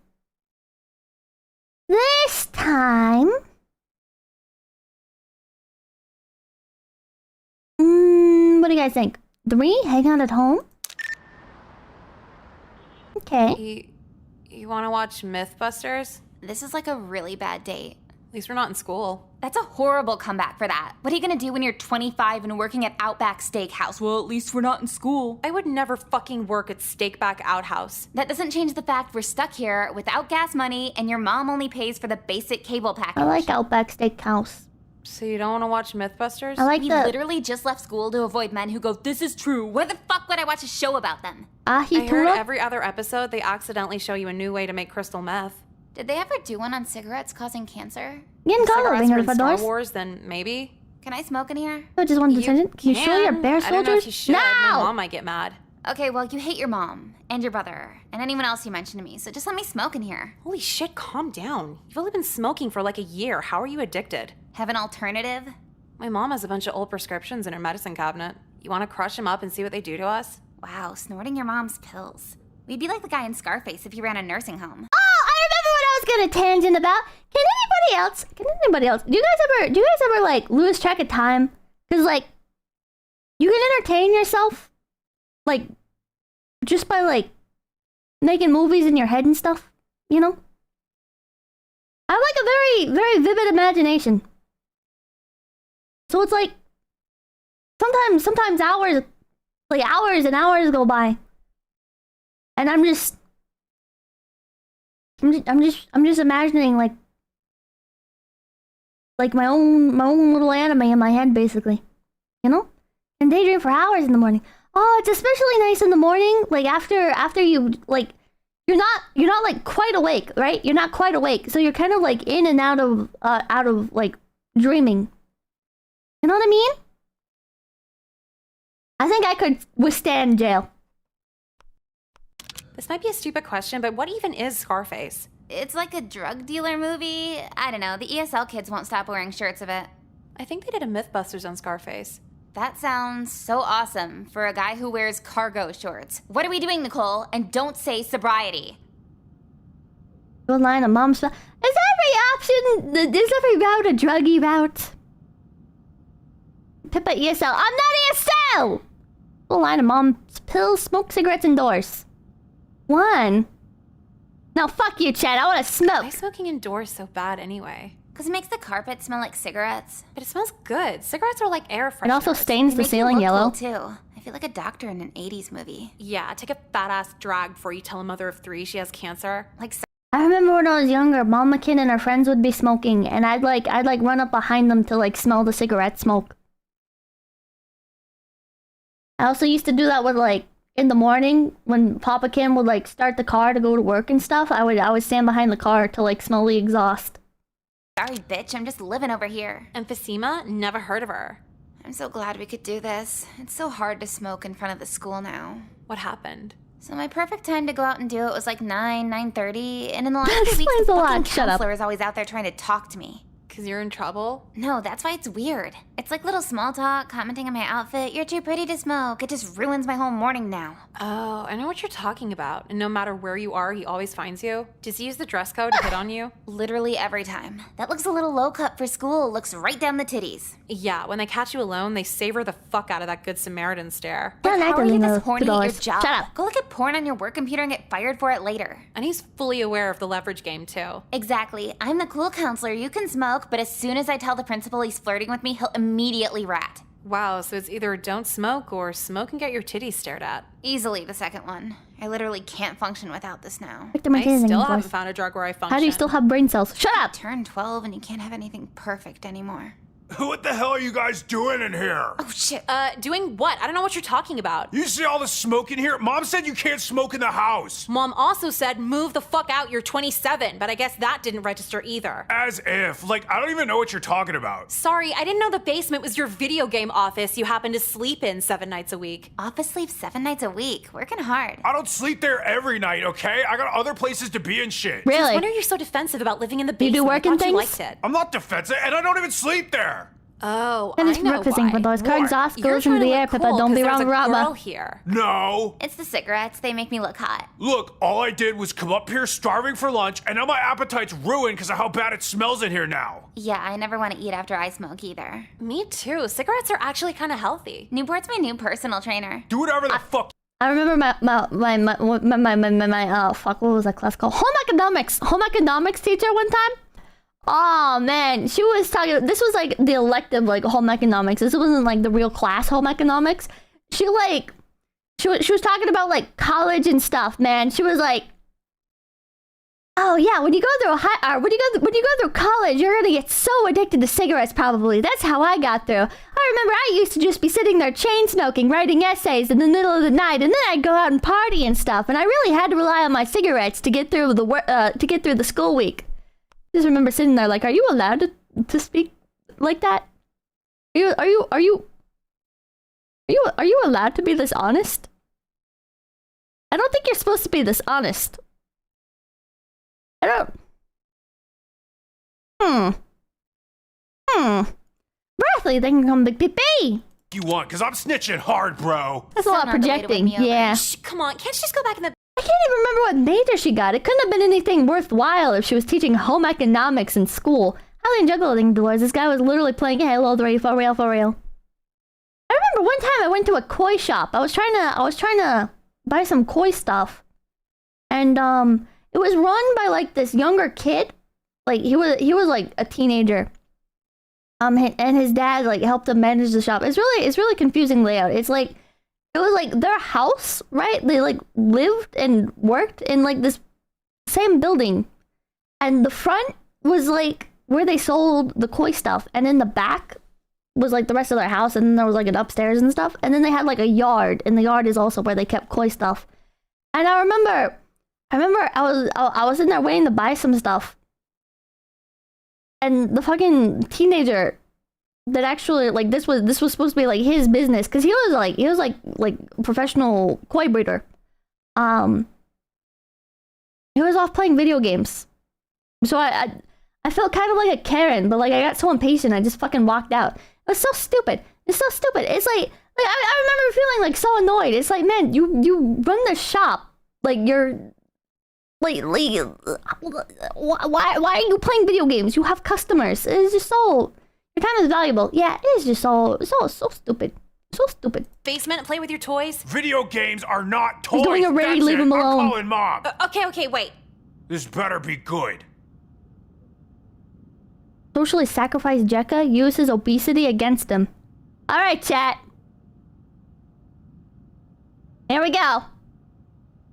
A: What do you guys think? 3? Hang out at home? Okay.
B: You want to watch Mythbusters?
C: This is like a really bad date.
B: At least we're not in school.
C: That's a horrible comeback for that. What are you gonna do when you're 25 and working at Outback Steakhouse? Well, at least we're not in school.
B: I would never fucking work at Steakback Outhouse.
C: That doesn't change the fact we're stuck here without gas money and your mom only pays for the basic cable package.
A: I like Outback Steakhouse.
B: So you don't want to watch Mythbusters?
A: I like
C: We literally just left school to avoid men who go, this is true. Why the fuck would I watch a show about them?
B: I heard every other episode they accidentally show you a new way to make crystal meth.
C: Did they ever do one on cigarettes causing cancer?
B: If cigarettes were in Star Wars, then maybe.
C: Can I smoke in here?
A: I just wanted to tangent. Can you show your bear
B: I don't know
A: soldiers?
B: if you should. My mom might get mad.
C: Okay, well, you hate your mom, and your brother, and anyone else you mentioned to me, so just let me smoke in here.
B: Holy shit, calm down. You've only been smoking for like a year. How are you addicted?
C: Have an alternative?
B: My mom has a bunch of old prescriptions in her medicine cabinet. You want to crush them up and see what they do to us?
C: Wow, snorting your mom's pills. We'd be like the guy in Scarface if he ran a nursing home.
A: Oh, I remember what I was gonna tangent about. Can anybody else? Do you guys ever like lose track of time? Cause like, you can entertain yourself, like, just by like making movies in your head and stuff. You know, I have like a very, very vivid imagination. So it's like sometimes hours and hours go by, and I'm just imagining like my own little anime in my head, basically, you know, and daydream for hours in the morning. Oh, it's especially nice in the morning, like after you like you're not like quite awake, right? You're not quite awake, so you're kind of like in and out of like dreaming. You know what I mean? I think I could withstand jail.
B: This might be a stupid question, but what even is Scarface?
C: It's like a drug dealer movie. I don't know, the ESL kids won't stop wearing shirts of it.
B: I think they did a Mythbusters on Scarface.
C: That sounds so awesome for a guy who wears cargo shorts. What are we doing, Nicole? And don't say sobriety.
A: Good line of mom's. Is every option? Is every route a druggy route? Pippa ESL. I'm not ESL! Good line of mom's pills, smoke cigarettes indoors. One. No, fuck you, Chad. I want to smoke.
B: Why smoking indoors so bad anyway?
C: Because it makes the carpet smell like cigarettes.
B: But it smells good. Cigarettes are like air fresheners.
A: It also stains the ceiling yellow.
C: Cool too. I feel like a doctor in an 80s movie.
B: Yeah, take a fat ass drag before you tell a mother of 3 she has cancer.
C: Like.
A: I remember when I was younger, Mama Kin and her friends would be smoking, and I'd run up behind them to like smell the cigarette smoke. I also used to do that with like in the morning when Papa Kim would like start the car to go to work and stuff. I would stand behind the car to like smell the exhaust.
C: Sorry, bitch. I'm just living over here.
B: Emphysema? Never heard of her.
C: I'm so glad we could do this. It's so hard to smoke in front of the school now.
B: What happened?
C: So my perfect time to go out and do it was like 9:30, and in the last 2 weeks, the fucking counselor is always out there trying to talk to me.
B: Because you're in trouble?
C: No, that's why it's weird. It's like little small talk, commenting on my outfit. You're too pretty to smoke. It just ruins my whole morning now.
B: Oh, I know what you're talking about. And no matter where you are, he always finds you. Does he use the dress code to hit on you?
C: Literally every time. That looks a little low cut for school. Looks right down the titties.
B: Yeah, when they catch you alone, they savor the fuck out of that Good Samaritan stare.
C: Like, how are you this horny at your job?
A: Shut up.
C: Go look at porn on your work computer and get fired for it later.
B: And he's fully aware of the leverage game, too.
C: Exactly. I'm the cool counselor. You can smoke, but as soon as I tell the principal he's flirting with me, he'll immediately rat.
B: Wow, so it's either don't smoke or smoke and get your titties stared at.
C: Easily the second one. I literally can't function without this now.
A: Victor
B: I still haven't found a drug where I function.
A: How do you still have brain cells? Shut up!
C: Turn 12 and you can't have anything perfect anymore.
L: What the hell are you guys doing in here?
C: Oh, shit.
B: Doing what? I don't know what you're talking about.
L: You see all the smoke in here? Mom said you can't smoke in the house.
B: Mom also said, move the fuck out, you're 27, but I guess that didn't register either.
L: As if. Like, I don't even know what you're talking about.
B: Sorry, I didn't know the basement was your video game office you happen to sleep in 7 nights a week.
C: Office sleep 7 nights a week. Working hard.
L: I don't sleep there every night, okay? I got other places to be and shit.
A: Really?
B: Since when are you so defensive about living in the basement?
A: You do work and things?
B: You liked it.
L: I'm not defensive, and I don't even sleep there.
B: Oh,
A: And
B: I
A: it's
B: know
A: referencing
B: why.
A: for those car exhaust
B: You're
A: goes
B: trying
A: into
B: to
A: the air,
B: look
A: Pippa.
B: cool
A: Don't be
B: 'cause
A: wrong,
B: there's a
A: Rama.
B: girl here.
L: No.
C: It's the cigarettes. They make me look hot.
L: Look, all I did was come up here starving for lunch, and now my appetite's ruined because of how bad it smells in here now.
C: Yeah, I never want to eat after I smoke either.
B: Me too. Cigarettes are actually kind of healthy.
C: Newport's my new personal trainer.
L: Do whatever the fuck.
A: I remember my fuck, what was that class called? Home economics teacher one time. Oh man, she was talking. This was like the elective, like home economics. This wasn't like the real class home economics. She was talking about like college and stuff. Man, she was like, oh yeah, when you go through college, you're gonna get so addicted to cigarettes. Probably that's how I got through. I remember I used to just be sitting there chain smoking, writing essays in the middle of the night, and then I'd go out and party and stuff. And I really had to rely on my cigarettes to get through the school week. Just remember sitting there like, are you allowed to speak like that? Are you allowed to be this honest? I don't think you're supposed to be this honest. I don't. Breathley, they can come big PP.
L: You want, because I'm snitching hard, bro.
A: That's a lot of projecting. Yeah.
B: Shh, come on, can't you just go back in the...
A: I can't even remember what major she got. It couldn't have been anything worthwhile if she was teaching home economics in school. How juggling doors. This guy was literally playing Halo 3 for real. I remember one time I went to a koi shop. I was trying to buy some koi stuff, and it was run by like this younger kid. Like he was like a teenager. And his dad like helped him manage the shop. It's really confusing layout. It was like their house, right? They like lived and worked in like this same building. And the front was like where they sold the koi stuff. And in the back was like the rest of their house. And then there was like an upstairs and stuff. And then they had like a yard. And the yard is also where they kept koi stuff. And I remember I remember I was in there waiting to buy some stuff, and the fucking teenager that actually like this was supposed to be like his business because he was like professional koi breeder. He was off playing video games, so I felt kind of like a Karen, but like I got so impatient I just fucking walked out. It was so stupid. It's so stupid. It's like I remember feeling like so annoyed. It's like, man, you run the shop, like you're like why are you playing video games? You have customers. It's just so, your time is valuable. Yeah, it is just so stupid. So stupid.
B: Basement, play with your toys.
L: Video games are not toys.
A: He's doing a raid, leave him alone.
L: I'm calling mom.
B: Okay, wait.
L: This better be good.
A: Socially sacrifice 𝐏𝐻𝐚𝐭, use his obesity against him. Alright, chat. Here we go.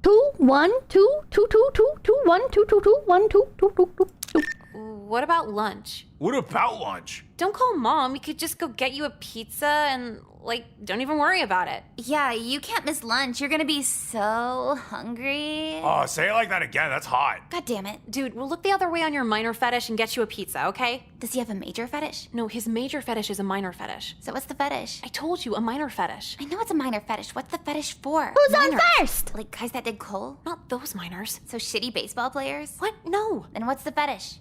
A: 2 1 2 2 2 2 2 1 2 2 2 1 2 2 2 2 2.
B: What about lunch?
L: What about lunch?
B: Don't call mom. We could just go get you a pizza and, like, don't even worry about it.
C: Yeah, you can't miss lunch. You're gonna be so hungry.
L: Oh, say it like that again. That's hot.
C: God damn it.
B: Dude, we'll look the other way on your minor fetish and get you a pizza, okay?
C: Does he have a major fetish?
B: No, his major fetish is a minor fetish.
C: So what's the fetish?
B: I told you, a minor fetish.
C: I know it's a minor fetish. What's the fetish for?
A: Who's on first?
C: Like guys that did coal?
B: Not those minors.
C: So shitty baseball players?
B: What? No.
C: Then what's the fetish?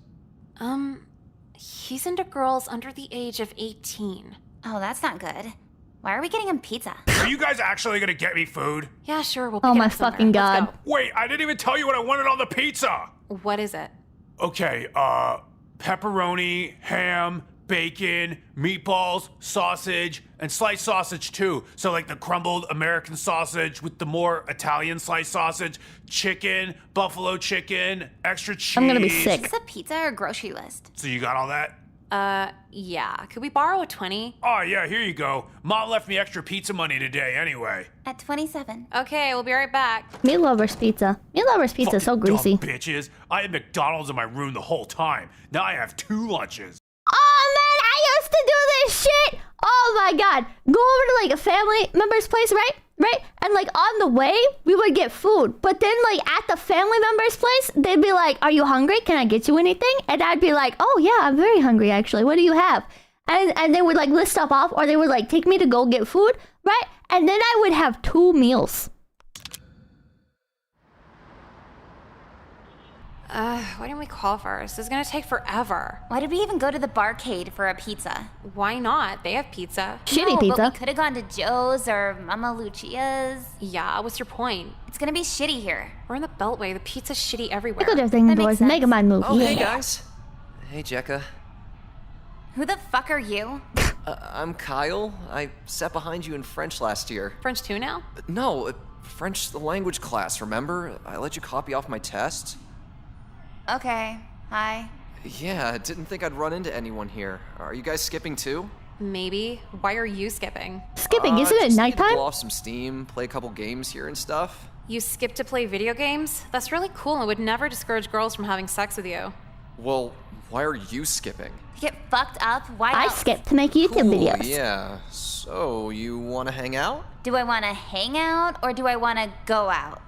B: He's into girls under the age of 18.
C: Oh, that's not good. Why are we getting him pizza?
L: Are you guys actually gonna get me food?
B: Yeah, sure, we'll
A: Oh
B: pick it
A: my
B: up somewhere.
A: fucking
B: Let's
A: god.
B: go.
L: Wait, I didn't even tell you what I wanted on the pizza.
B: What is it?
L: Okay, pepperoni, ham, bacon, meatballs, sausage, and sliced sausage too. So like the crumbled American sausage with the more Italian sliced sausage, chicken, buffalo chicken, extra cheese.
A: I'm gonna be sick.
C: Is this a pizza or grocery list?
L: So you got all that?
B: Yeah. Could we borrow a 20?
L: Oh yeah, here you go. Mom left me extra pizza money today anyway.
C: At 27.
B: Okay, we'll be right back.
A: Meat Lover's pizza. Meat Lover's pizza is so
L: Fucking
A: greasy.
L: dumb bitches. I had McDonald's in my room the whole time. Now I have 2 lunches.
A: Oh man, I used to do this shit. Oh my god. Go over to like a family member's place, right? And like on the way, we would get food. But then like at the family member's place, they'd be like, "Are you hungry? Can I get you anything?" And I'd be like, "Oh yeah, I'm very hungry actually. What do you have?" And they would like list stuff off, or they would like take me to go get food, right? And then I would have 2 meals.
B: Why didn't we call first? This is gonna take forever.
C: Why did we even go to the barcade for a pizza?
B: Why not? They have pizza.
A: Shitty
C: No,
A: pizza.
C: but we could have gone to Joe's or Mama Lucia's.
B: Yeah, what's your point?
C: It's gonna be shitty here.
B: We're in the Beltway. The pizza's shitty everywhere.
A: Look at everything
C: That
A: doors.
C: makes
A: Mega Man movie.
N: Oh,
A: yeah.
N: hey guys. Hey, 𝐏𝐻𝐚𝐭.
C: Who the fuck are you?
N: I'm Kyle. I sat behind you in French last year.
B: French 2 now?
N: No, French the language class, remember? I let you copy off my test.
C: Okay, hi.
N: Yeah, didn't think I'd run into anyone here. Are you guys skipping too?
B: Maybe. Why are you skipping?
A: Skipping, isn't it
N: just need to
A: nighttime?
N: blow off some steam, play a couple games here and stuff.
B: You skip to play video games? That's really cool and would never discourage girls from having sex with you.
N: Well, why are you skipping?
C: To get fucked up? Why
A: I
C: else?
A: skip to make YouTube
N: Cool,
A: videos.
N: yeah. So, you want to hang out?
C: Do I want to hang out or do I want to go out?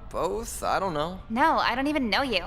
N: Both? I don't know.
C: No, I don't even know you.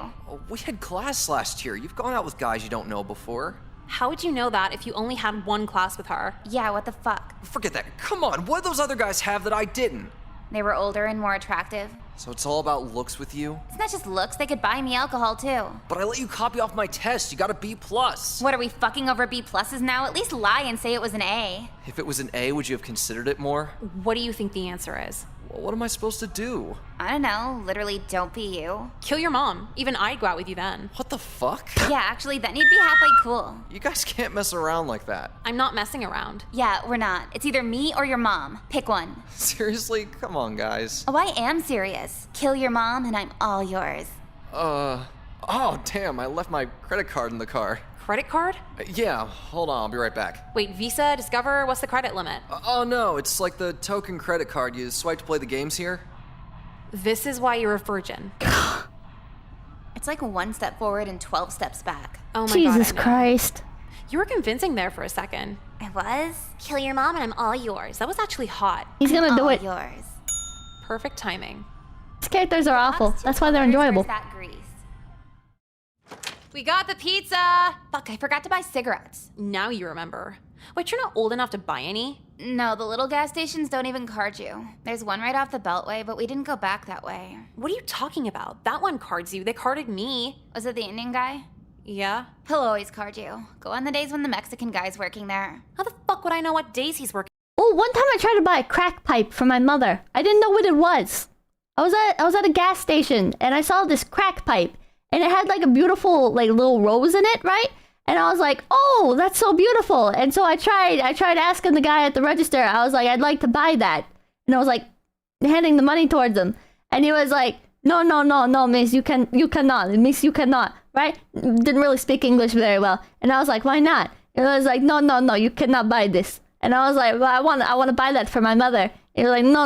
N: We had class last year. You've gone out with guys you don't know before.
B: How would you know that if you only had one class with her?
C: Yeah, what the fuck?
N: Forget that. Come on, what do those other guys have that I didn't?
C: They were older and more attractive.
N: So it's all about looks with you?
C: It's not just looks, they could buy me alcohol too.
N: But I let you copy off my test. You got a B+.
C: What, are we fucking over B+'s now? At least lie and say it was an A.
N: If it was an A, would you have considered it more?
B: What do you think the answer is?
N: Well, what am I supposed to do?
C: I don't know, literally don't be you.
B: Kill your mom. Even I'd go out with you then.
N: What the fuck?
C: Yeah, actually, then you'd be halfway cool.
N: You guys can't mess around like that.
B: I'm not messing around.
C: Yeah, we're not. It's either me or your mom. Pick one.
N: Seriously? Come on, guys.
C: Oh, I am serious. Kill your mom and I'm all yours.
N: Oh, damn, I left my credit card in the car.
B: Credit card?
N: Yeah, hold on, I'll be right back.
B: Wait, Visa, Discover, what's the credit limit?
N: Oh no, it's like the token credit card you swipe to play the games here.
B: This is why you're a virgin.
C: It's like 1 step forward and 12 steps back.
B: Oh my
A: Jesus
B: God, I know.
A: Christ.
B: You were convincing there for a second.
C: I was?
B: Kill your mom and I'm all yours. That was actually hot.
A: He's gonna do
C: All
A: it.
C: yours.
B: Perfect timing.
A: These characters are awful. That's why they're enjoyable.
C: That grease. We got the pizza! Fuck, I forgot to buy cigarettes.
B: Now you remember. Wait, you're not old enough to buy any?
C: No, the little gas stations don't even card you. There's one right off the Beltway, but we didn't go back that way.
B: What are you talking about? That one cards you. They carded me.
C: Was it the Indian guy?
B: Yeah?
C: He'll always card you. Go on the days when the Mexican guy's working there.
B: How the fuck would I know what days he's working?
A: Oh, one time I tried to buy a crack pipe for my mother. I didn't know what it was. I was at a gas station and I saw this crack pipe and it had like a beautiful like little rose in it, right? And I was like, "Oh, that's so beautiful." And so I tried asking the guy at the register. I was like, "I'd like to buy that." And I was like handing the money towards him. And he was like, "No, miss, you cannot. Miss, you cannot." Right? Didn't really speak English very well. And I was like, "Why not?" And I was like, "No, you cannot buy this." And I was like, "Well, I want to buy that for my mother." And he was like, "No."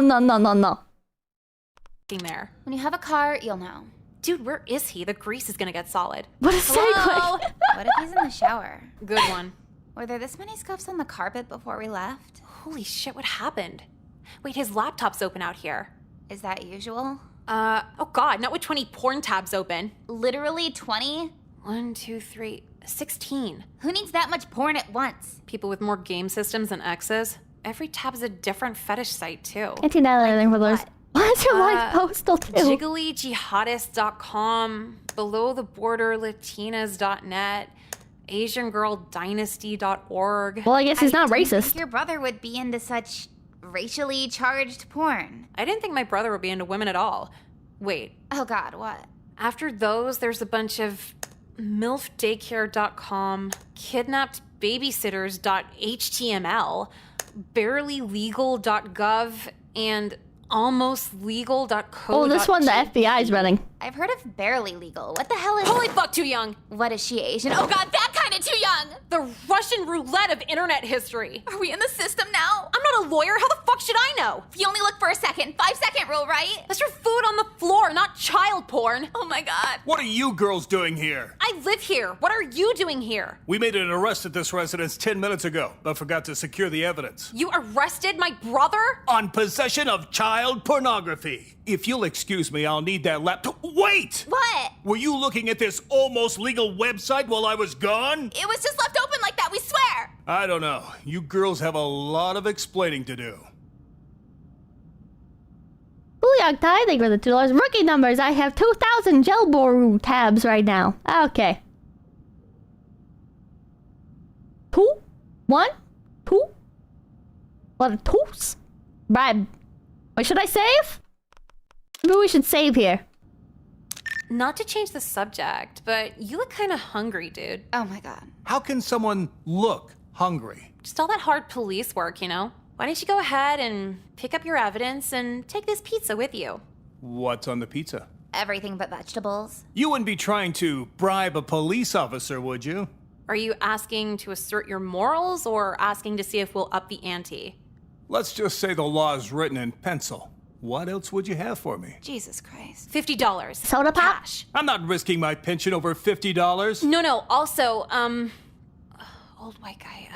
B: There.
C: When you have a car, you'll know.
B: Dude, where is he? The grease is gonna get solid.
A: What a segue.
C: What if he's in the shower?
B: Good one.
C: Were there this many scuffs on the carpet before we left?
B: Holy shit, what happened? Wait, his laptop's open out here.
C: Is that usual?
B: Oh god, not with 20 porn tabs open.
C: Literally 20?
B: 1, 2, 3, 16.
C: Who needs that much porn at once?
B: People with more game systems than X's. Every tab's a different fetish site, too.
A: $18 for those. Why is your life postal too?
B: JigglyJihadist.com, BelowTheBorderLatinas.net, AsianGirlDynasty.org.
A: Well, I guess he's not
C: I didn't
A: racist.
C: think your brother would be into such racially charged porn.
B: I didn't think my brother would be into women at all. Wait.
C: Oh god, what?
B: After those, there's a bunch of MILFDaycare.com, KidnappedBabysitters.html, BarelyLegal.gov, and AlmostLegal.co.uk.
A: Oh, this one the FBI is running.
C: I've heard of Barely Legal. What the hell is...
B: Holy fuck, too young!
C: What is she, Asian? Oh god, that kind of too young!
B: The Russian roulette of internet history.
C: Are we in the system now?
B: I'm not a lawyer, how the fuck should I know?
C: If you only look for a second, 5-second rule, right?
B: That's your food on the floor, not child porn.
C: Oh my god.
J: What are you girls doing here?
B: I live here. What are you doing here?
J: We made an arrest at this residence 10 minutes ago, but forgot to secure the evidence.
B: You arrested my brother?
J: On possession of child pornography. If you'll excuse me, I'll need that laptop. Wait!
C: What?
J: Were you looking at this almost legal website while I was gone?
C: It was just left open like that, we swear!
J: I don't know. You girls have a lot of explaining to do.
A: Booyah, Ty, thank you for the $2. Rookie numbers, I have 2,000 Gelboru tabs right now. Okay. 2? 1? 2? What are twos? Bribe. Wait, should I save? Maybe we should save here.
B: Not to change the subject, but you look kind of hungry, dude.
C: Oh my god.
J: How can someone look hungry?
B: Just all that hard police work, you know? Why don't you go ahead and pick up your evidence and take this pizza with you?
J: What's on the pizza?
C: Everything but vegetables.
J: You wouldn't be trying to bribe a police officer, would you?
B: Are you asking to assert your morals or asking to see if we'll up the ante?
J: Let's just say the law is written in pencil. What else would you have for me?
C: Jesus Christ.
B: $50.
A: Soda pop?
B: Cash.
J: I'm not risking my pension over $50.
B: No. Also, old white guy.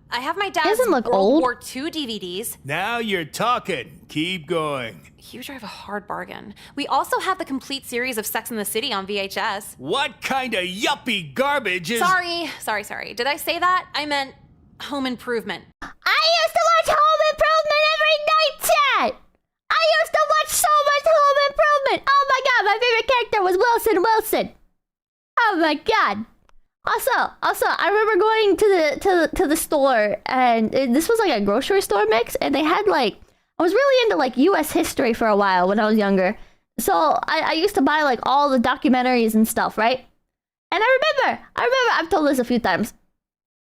B: I have my dad's
A: Doesn't look
B: World
A: old.
B: War II DVDs.
J: Now you're talking. Keep going.
B: You drive a hard bargain. We also have the complete series of Sex and the City on VHS.
J: What kind of yuppie garbage is...
B: Sorry. Did I say that? I meant Home Improvement.
A: I used to watch Home Improvement every night, chat! I used to watch so much Home Improvement! Oh my god, my favorite character was Wilson. Oh my god. Also, I remember going to the store, and this was like a grocery store mix, and they had like, I was really into like U.S. history for a while when I was younger. So I used to buy like all the documentaries and stuff, right? And I remember, I've told this a few times,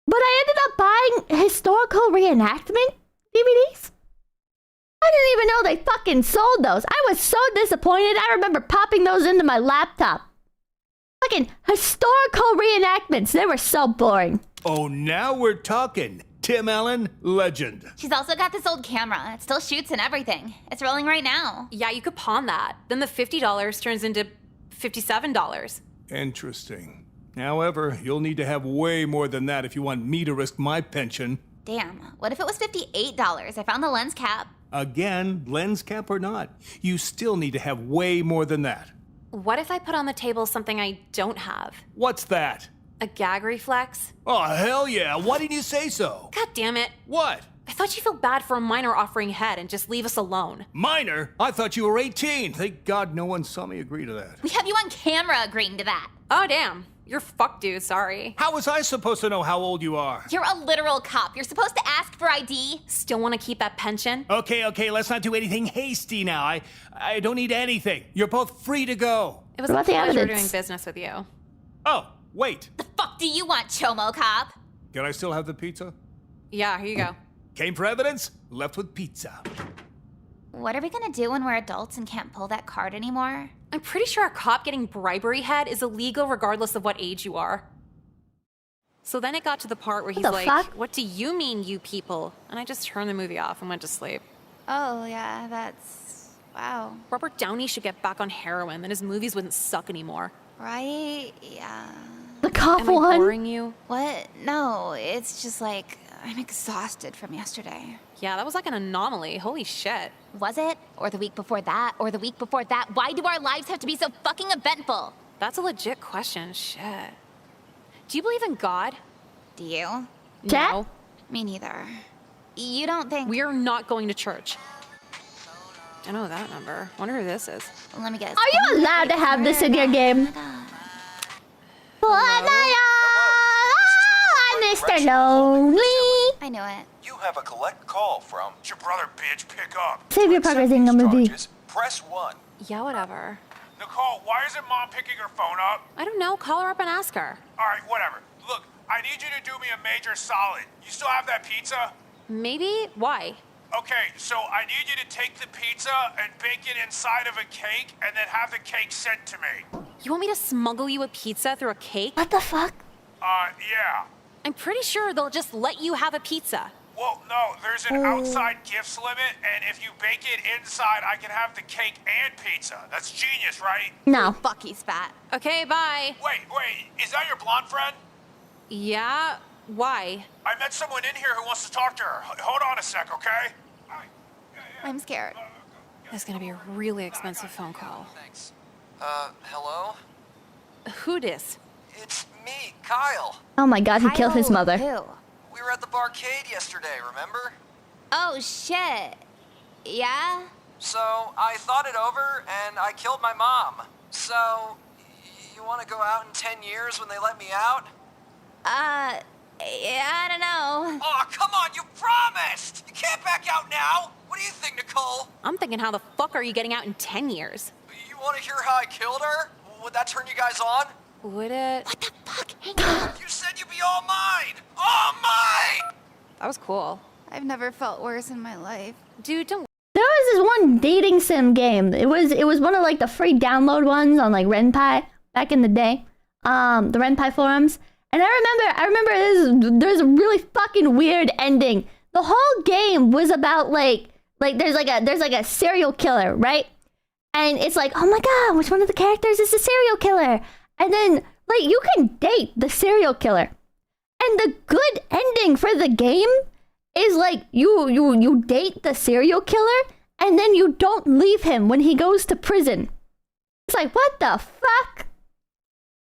A: but I ended up buying historical reenactment DVDs. I didn't even know they fucking sold those. I was so disappointed. I remember popping those into my laptop. Fucking historical reenactments. They were so boring.
J: Oh, now we're talking. Tim Allen, legend.
C: She's also got this old camera. It still shoots and everything. It's rolling right now.
B: Yeah, you could pawn that. Then the $50 turns into $57.
J: Interesting. However, you'll need to have way more than that if you want me to risk my pension.
C: Damn, what if it was $58? I found the lens cap.
J: Again, lens cap or not, you still need to have way more than that.
B: What if I put on the table something I don't have?
J: What's that?
B: A gag reflex?
J: Oh, hell yeah. Why didn't you say so?
B: God damn it.
J: What?
B: I thought you felt bad for a minor offering head and just leave us alone.
J: Minor? I thought you were 18. Thank God no one saw me agree to that.
C: We have you on camera agreeing to that.
B: Oh, damn. You're fucked, dude. Sorry.
J: How was I supposed to know how old you are?
C: You're a literal cop. You're supposed to ask for ID.
B: Still want to keep that pension?
J: Okay, let's not do anything hasty now. I don't need anything. You're both free to go.
B: It was
A: What
B: a
A: about the
B: pleasure
A: evidence?
B: doing business with you.
J: Oh, wait.
C: The fuck do you want, Chomo Cop?
J: Can I still have the pizza?
B: Yeah, here you go.
J: Came for evidence, left with pizza.
C: What are we gonna do when we're adults and can't pull that card anymore?
B: I'm pretty sure a cop getting bribery head is illegal regardless of what age you are. So then it got to the part where he's
A: the
B: like,
A: fuck?
B: what do you mean, you people? And I just turned the movie off and went to sleep.
C: Oh, yeah, that's... wow.
B: Robert Downey should get back on heroin, then his movies wouldn't suck anymore.
C: Right? Yeah.
A: The cop
B: Am I
A: one.
B: boring you?
C: What? No, it's just like, I'm exhausted from yesterday.
B: Yeah, that was like an anomaly. Holy shit.
C: Was it? Or the week before that? Or the week before that? Why do our lives have to be so fucking eventful?
B: That's a legit question. Shit. Do you believe in God?
C: Do you?
A: Chat?
B: No.
C: Me neither. You don't think...
B: We're not going to church. I know that number. Wonder who this is.
C: Let me guess.
A: Are you allowed to have this in your game? I'm Mr. Lonely.
C: I knew it.
O: You have a collect call from...
L: It's your brother, bitch. Pick up.
A: Save your progress in a movie.
O: Press 1.
B: Yeah, whatever.
L: Nicole, why isn't Mom picking her phone up?
B: I don't know. Call her up and ask her.
L: All right, whatever. Look, I need you to do me a major solid. You still have that pizza?
B: Maybe? Why?
L: Okay, so I need you to take the pizza and bake it inside of a cake and then have the cake sent to me.
B: You want me to smuggle you a pizza through a cake?
A: What the fuck?
L: Yeah.
B: I'm pretty sure they'll just let you have a pizza.
L: Well, no, there's an outside gifts limit, and if you bake it inside, I can have the cake and pizza. That's genius, right?
A: No.
C: Fuck, he's fat.
B: Okay, bye.
L: Wait, is that your blonde friend?
B: Yeah? Why?
L: I met someone in here who wants to talk to her. Hold on a sec, okay?
C: I'm scared.
B: That's gonna be a really expensive phone call.
N: Thanks. Hello?
B: Who dis?
N: It's me, Kyle.
A: Oh my god, he killed his mother.
C: Who?
N: We were at the barcade yesterday, remember?
C: Oh, shit. Yeah?
N: So, I thought it over, and I killed my mom. So, you want to go out in 10 years when they let me out?
C: Yeah, I don't know.
N: Oh, come on, you promised! You can't back out now! What do you think, Nicole?
B: I'm thinking, how the fuck are you getting out in 10 years?
N: You want to hear how I killed her? Would that turn you guys on?
B: Would it?
C: What the fuck?
N: You said you'd be all mine! All mine!
B: That was cool.
C: I've never felt worse in my life.
B: Dude, don't...
A: There was this one dating sim game. It was one of like the free download ones on like RenPy back in the day. The RenPy forums. And I remember there's a really fucking weird ending. The whole game was about like there's like a serial killer, right? And it's like, oh my god, which one of the characters is the serial killer? And then like you can date the serial killer. And the good ending for the game is like you date the serial killer and then you don't leave him when he goes to prison. It's like, what the fuck?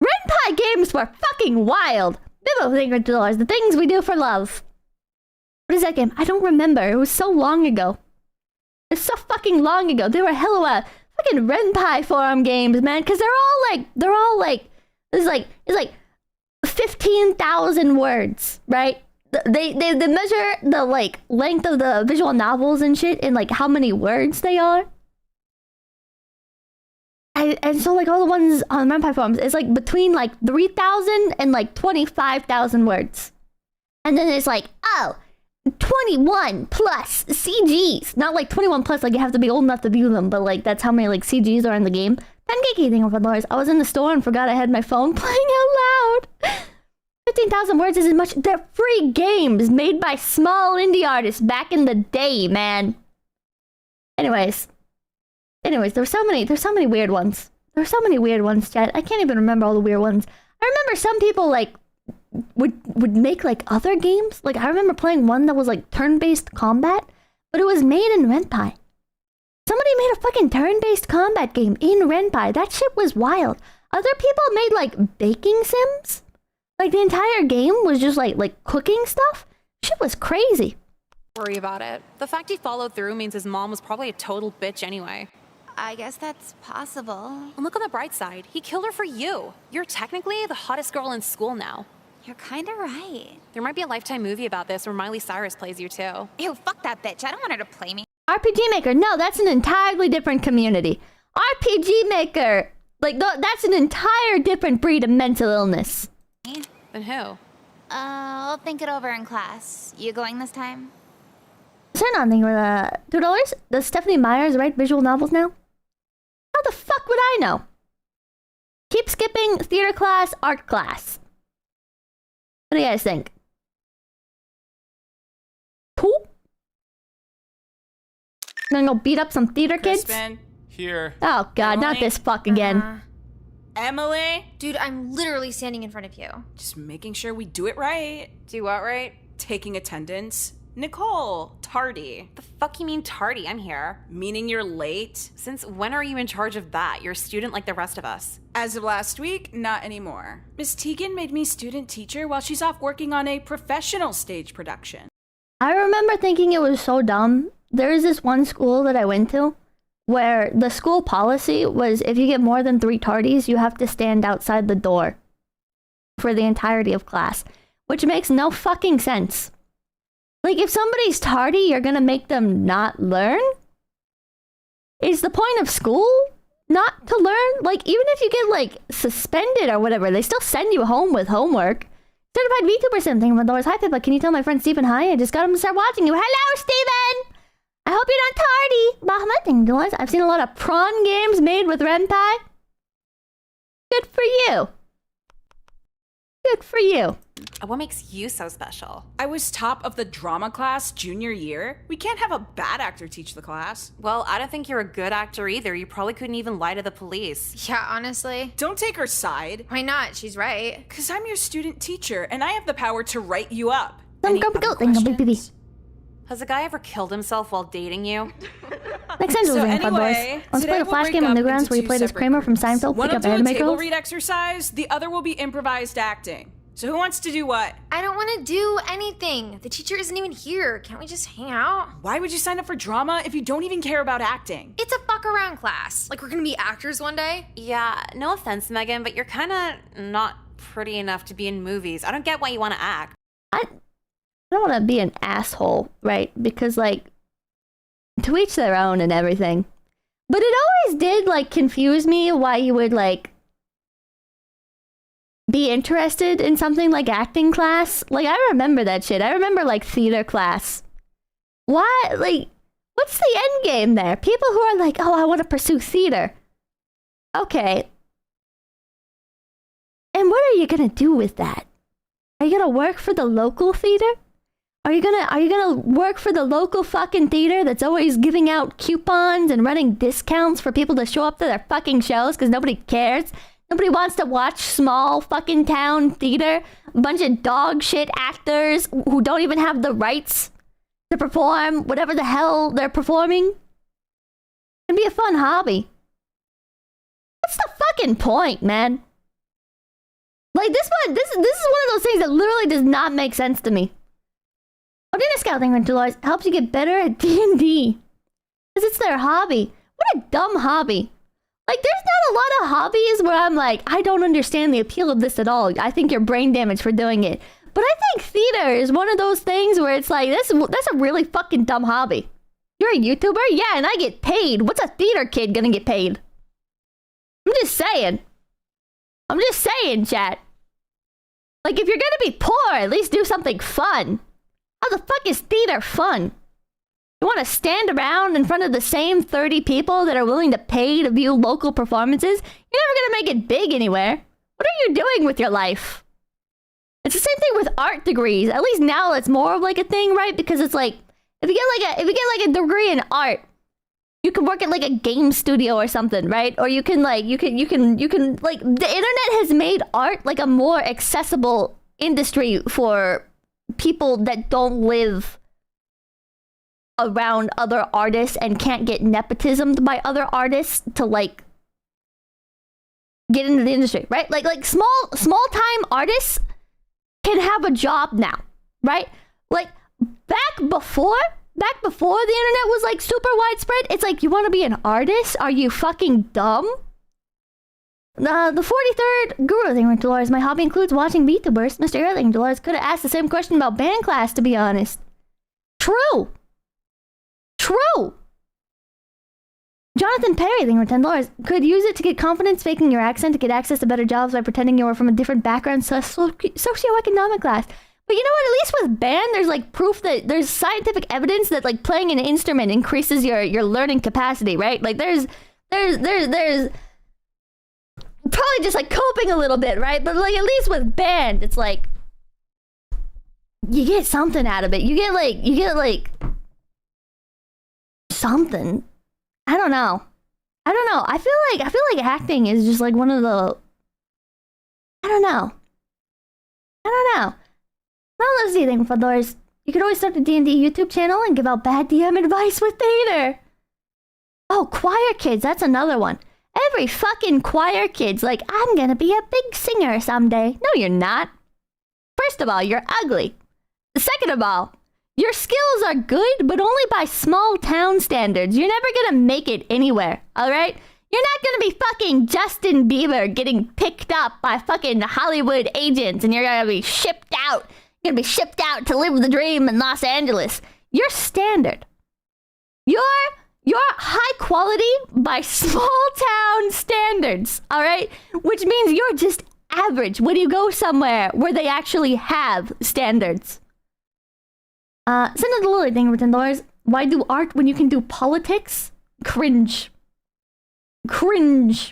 A: RenPy games were fucking wild. $50, the things we do for love. What is that game? I don't remember. It was so long ago. It's so fucking long ago. They were hella fucking RenPy forum games, man. Because they're all like, it's like 15,000 words, right? They measure the like length of the visual novels and shit in like how many words they are. And so like all the ones on RenPy forums is like between like 3,000 and like 25,000 words. And then it's like, oh, 21 plus CGs. Not like 21 plus, like you have to be old enough to view them, but like that's how many like CGs are in the game. 10 thank you for $5. I was in the store and forgot I had my phone playing out loud. 15,000 words isn't much. They're free games made by small indie artists back in the day, man. Anyways, there's so many weird ones. There's so many weird ones, chat. I can't even remember all the weird ones. I remember some people like would make like other games. Like I remember playing one that was like turn-based combat, but it was made in Ren'Py. Somebody made a fucking turn-based combat game in Ren'Py. That shit was wild. Other people made like baking sims. Like the entire game was just like cooking stuff. Shit was crazy.
B: Worry about it. The fact he followed through means his mom was probably a total bitch anyway.
C: I guess that's possible.
B: And look on the bright side. He killed her for you. You're technically the hottest girl in school now.
C: You're kind of right.
B: There might be a Lifetime movie about this where Miley Cyrus plays you too.
C: Ew, fuck that bitch. I don't want her to play me.
A: RPG Maker. No, that's an entirely different community. RPG Maker. Like, that's an entire different breed of mental illness.
B: Then who?
C: I'll think it over in class. You going this time?
A: Turn on thing with $2. Does Stephanie Myers write visual novels now? How the fuck would I know? Keep skipping theater class, art class. What do you guys think? Cool. Gonna go beat up some theater kids?
F: Crispin.
D: Here.
A: Oh god, not this fuck again.
F: Emily?
G: Dude, I'm literally standing in front of you.
F: Just making sure we do it right.
B: Do what right?
F: Taking attendance. Nicole, tardy.
B: The fuck you mean tardy? I'm here.
F: Meaning you're late?
B: Since when are you in charge of that? You're a student like the rest of us.
F: As of last week, not anymore. Miss Tegan made me student teacher while she's off working on a professional stage production.
A: I remember thinking it was so dumb. There's this one school that I went to where the school policy was if you get more than 3 tardies, you have to stand outside the door for the entirety of class, which makes no fucking sense. Like, if somebody's tardy, you're gonna make them not learn? Is the point of school not to learn? Like, even if you get, like, suspended or whatever, they still send you home with homework. Certified VTuber something from the doors. Hi, Pippa. Can you tell my friend Stephen hi? I just got him to start watching you. Hello, Stephen! I hope you're not tardy. Bahamating doors. I've seen a lot of prawn games made with Ren'Py. Good for you. Good for you.
B: What makes you so special?
F: I was top of the drama class junior year. We can't have a bad actor teach the class.
B: Well, I don't think you're a good actor either. You probably couldn't even lie to the police.
G: Yeah, honestly.
F: Don't take her side.
G: Why not? She's right.
F: Because I'm your student teacher, and I have the power to write you up.
B: Has a guy ever killed himself while dating you?
A: Next time,
F: So
A: boys.
F: anyway,
A: Let's play
F: today
A: a flash
F: we'll
A: game on
F: break up
A: Newgrounds
F: into
A: where you
F: two
A: play this
F: separate
A: Kramer from
F: groups.
A: Seinfeld.
F: One
A: Pick
F: will
A: up
F: do a
A: anime
F: table
A: girls.
F: read exercise, the other will be improvised acting. So who wants to do what?
G: I don't want to do anything. The teacher isn't even here. Can't we just hang out?
F: Why would you sign up for drama if you don't even care about acting?
G: It's a fuck around class. Like we're gonna be actors one day?
B: Yeah, no offense, Megan, but you're kind of not pretty enough to be in movies. I don't get why you want to act.
A: I don't want to be an asshole, right? Because, like, to each their own and everything. But it always did, like, confuse me why you would, like, be interested in something like acting class. Like, I remember that shit. I remember, like, theater class. Why? Like, what's the end game there? People who are like, oh, I want to pursue theater. Okay. And what are you gonna do with that? Are you gonna work for the local theater? Are you gonna work for the local fucking theater that's always giving out coupons and running discounts for people to show up to their fucking shows because nobody cares? Nobody wants to watch small fucking town theater. A bunch of dog shit actors who don't even have the rights to perform whatever the hell they're performing. It'd be a fun hobby. What's the fucking point, man? Like, this is one of those things that literally does not make sense to me. Odina Scouting Rentals helps you get better at D&D. Because it's their hobby. What a dumb hobby. Like, there's not a lot of hobbies where I'm like, I don't understand the appeal of this at all. I think you're brain damaged for doing it. But I think theater is one of those things where it's like, that's a really fucking dumb hobby. You're a YouTuber? Yeah, and I get paid. What's a theater kid gonna get paid? I'm just saying. I'm just saying, chat. Like, if you're gonna be poor, at least do something fun. How the fuck is theater fun? You want to stand around in front of the same 30 people that are willing to pay to view local performances? You're never gonna make it big anywhere. What are you doing with your life? It's the same thing with art degrees. At least now it's more of like a thing, right? Because it's like, if you get a degree in art, you can work at like a game studio or something, right? Or you can like, the internet has made art like a more accessible industry for people that don't live around other artists and can't get nepotismed by other artists to like get into the industry, right? Like small time artists can have a job now, right? Like back before the internet was like super widespread, it's like, you want to be an artist? Are you fucking dumb? The 43rd Guru thing with Dolores. My hobby includes watching VTubers. Mr. Erling, Dolores could have asked the same question about band class, to be honest. True. Jonathan Perry, thing for $10, could use it to get confidence faking your accent to get access to better jobs by pretending you were from a different background, socioeconomic class. But you know what? At least with band, there's like proof that there's scientific evidence that like playing an instrument increases your learning capacity, right? Like there's probably just like coping a little bit, right? But like at least with band, it's like you get something out of it. You get like something. I don't know. I feel like acting is just like one of the. I don't know. Now let's see thing for those. You could always start a D&D YouTube channel and give out bad DM advice with theater. Oh, choir kids. That's another one. Every fucking choir kid's like, I'm gonna be a big singer someday. No, you're not. First of all, you're ugly. Second of all, your skills are good, but only by small town standards. You're never gonna make it anywhere, alright? You're not gonna be fucking Justin Bieber getting picked up by fucking Hollywood agents and you're gonna be shipped out. You're gonna be shipped out to live the dream in Los Angeles. You're standard. You're high quality by small town standards, all right? Which means you're just average when you go somewhere where they actually have standards. Send a Lily thing for $10. Why do art when you can do politics? Cringe. Jody,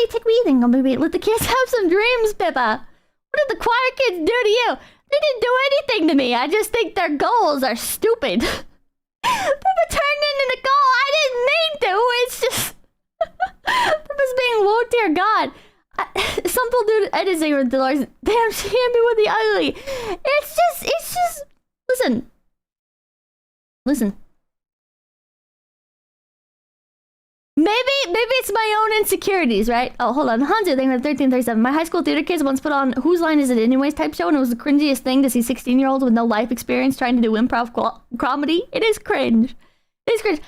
A: take me thing. Let the kids have some dreams, Pippa. What did the choir kids do to you? They didn't do anything to me. I just think their goals are stupid. Pippa turned into Nicole. I didn't mean to. It's just Pippa's being woe dear God. Some people do editing with Dolores. Damn, she hit me with the ugly. It's just. Listen. Maybe it's my own insecurities, right? Oh, hold on. Hanzu thing with 1337. My high school theater kids once put on Whose Line Is It Anyways type show, and it was the cringiest thing to see 16-year-olds with no life experience trying to do improv comedy. It is cringe. Like,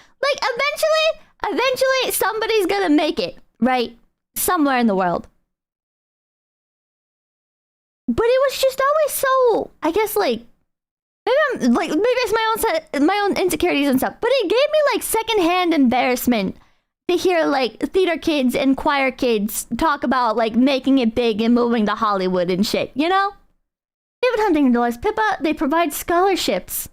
A: eventually somebody's gonna make it, right? Somewhere in the world. But it was just always so, I guess, like, maybe it's my own insecurities and stuff. But it gave me like secondhand embarrassment to hear like theater kids and choir kids talk about like making it big and moving to Hollywood and shit, you know? David Hunting Dolores, Pippa, they provide scholarships.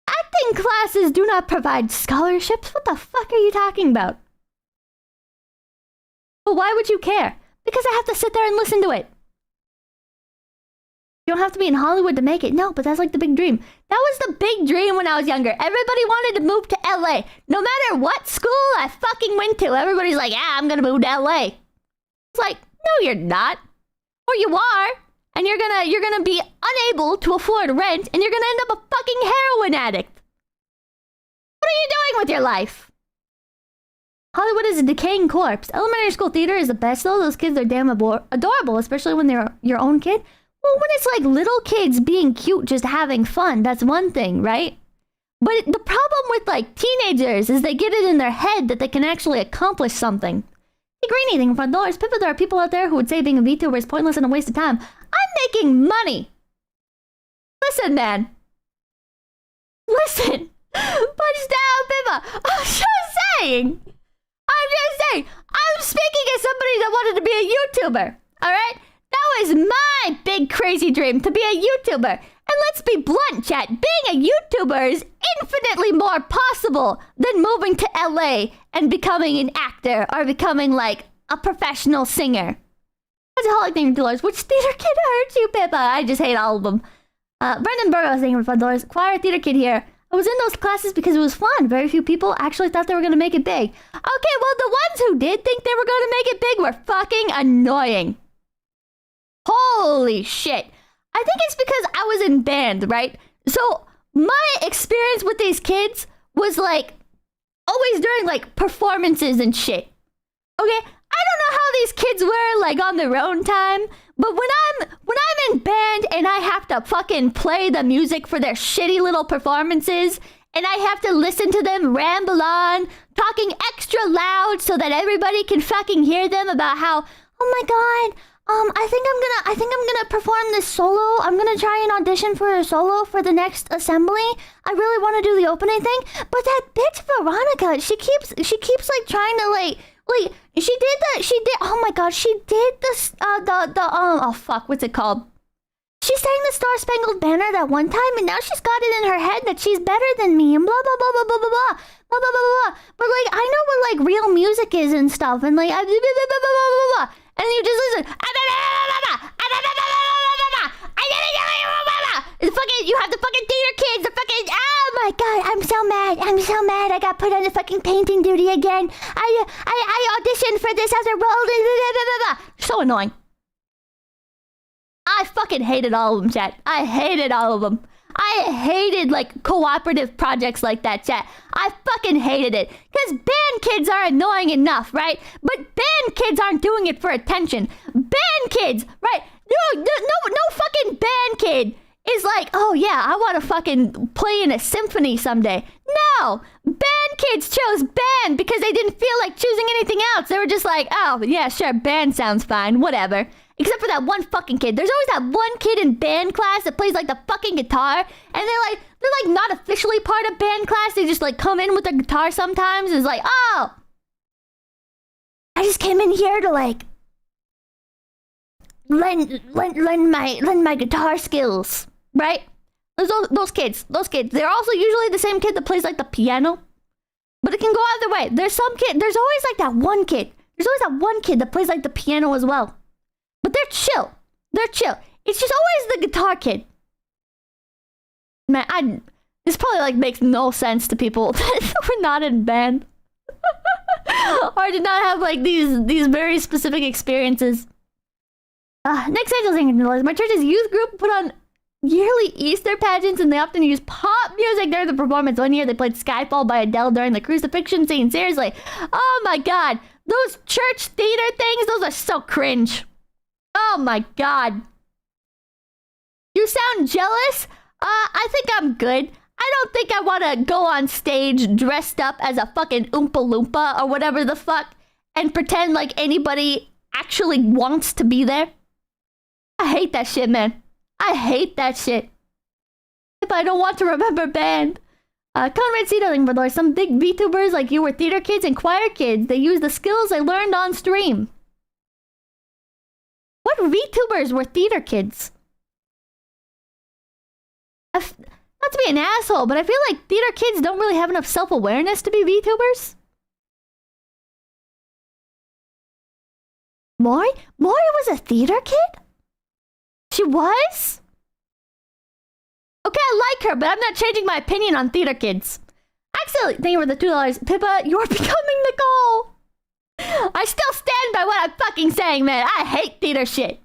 A: Acting classes do not provide scholarships. What the fuck are you talking about? But why would you care? Because I have to sit there and listen to it. You don't have to be in Hollywood to make it. No, but that's like the big dream. That was the big dream when I was younger. Everybody wanted to move to LA. No matter what school I fucking went to, everybody's like, I'm gonna move to LA. It's like, no, you're not. Or you are. And you're gonna be unable to afford rent, and you're gonna end up a fucking heroin addict. What are you doing with your life? Hollywood is a decaying corpse. Elementary school theater is the best, though. Those kids are damn adorable, especially when they're your own kid. Well, when it's like little kids being cute, just having fun, that's one thing, right? But the problem with like teenagers is they get it in their head that they can actually accomplish something. Hey, Greeny thing for $5. Pippa, there are people out there who would say being a VTuber is pointless and a waste of time. I'm making money. Listen, man. Listen. Punch down, Pippa. I'm just saying. I'm speaking as somebody that wanted to be a YouTuber. All right? That was my big crazy dream, to be a YouTuber. And let's be blunt, chat. Being a YouTuber is infinitely more possible than moving to LA and becoming an actor or becoming like a professional singer. That's a holiday thing, Dolores. Which theater kid hurt you, Pippa? I just hate all of them. Brendan Burgos thing for $5. Choir theater kid here. I was in those classes because it was fun. Very few people actually thought they were going to make it big. Okay, well, the ones who did think they were going to make it big were fucking annoying. Holy shit. I think it's because I was in band, right? So my experience with these kids was like always during like performances and shit. Okay, I don't know how these kids were like on their own time, but when I'm in band and I have to fucking play the music for their shitty little performances, and I have to listen to them ramble on, talking extra loud so that everybody can fucking hear them about how, oh my god, I think I'm gonna perform this solo. I'm gonna try and audition for a solo for the next assembly. I really want to do the opening thing, but that bitch Veronica, she keeps like trying to like she did oh my god, she did this oh fuck, what's it called? She sang the Star Spangled Banner that one time, and now she's got it in her head that she's better than me, and blah blah blah blah blah blah blah blah blah blah blah. But like I know what like real music is and stuff, and like blah blah blah blah blah blah. And you just listen. It's fucking, you have the fucking theater kids, the fucking, oh my god, I'm so mad, I got put on the fucking painting duty again. I auditioned for this other role, so annoying. I fucking hated all of them, chat. I hated all of them. I hated like cooperative projects like that, chat. I fucking hated it. Because band kids are annoying enough, right? But band kids aren't doing it for attention. Band kids, right? No fucking band kid is like, oh yeah, I want to fucking play in a symphony someday. No! Band kids chose band because they didn't feel like choosing anything else. They were just like, oh yeah, sure, band sounds fine, whatever. Except for that one fucking kid. There's always that one kid in band class that plays like the fucking guitar. And they're like not officially part of band class. They just like come in with a guitar sometimes. And it's like, oh, I just came in here to like lend my guitar skills, right? Those kids. They're also usually the same kid that plays like the piano. But it can go either way. There's always like that one kid. There's always that one kid that plays like the piano as well. But they're chill. It's just always the guitar kid. Man, this probably like makes no sense to people that we're not in band. Or did not have like these very specific experiences. Next angel thing, my church's youth group put on yearly Easter pageants, and they often use pop music during the performance. One year they played Skyfall by Adele during the crucifixion scene. Seriously. Oh my god. Those church theater things, those are so cringe. Oh my god. You sound jealous? I think I'm good. I don't think I want to go on stage dressed up as a fucking Oompa Loompa or whatever the fuck and pretend like anybody actually wants to be there. I hate that shit, man. I hate that shit. If I don't want to remember band. Conrad C. Darling, but there's some big VTubers like you were theater kids and choir kids. They use the skills they learned on stream. What VTubers were theater kids? Not to be an asshole, but I feel like theater kids don't really have enough self-awareness to be VTubers. Mori was a theater kid? She was? Okay, I like her, but I'm not changing my opinion on theater kids. Actually, thank you for the $2. Pippa, you're becoming Nicole. I still stand by what I'm fucking saying, man. I hate theater shit.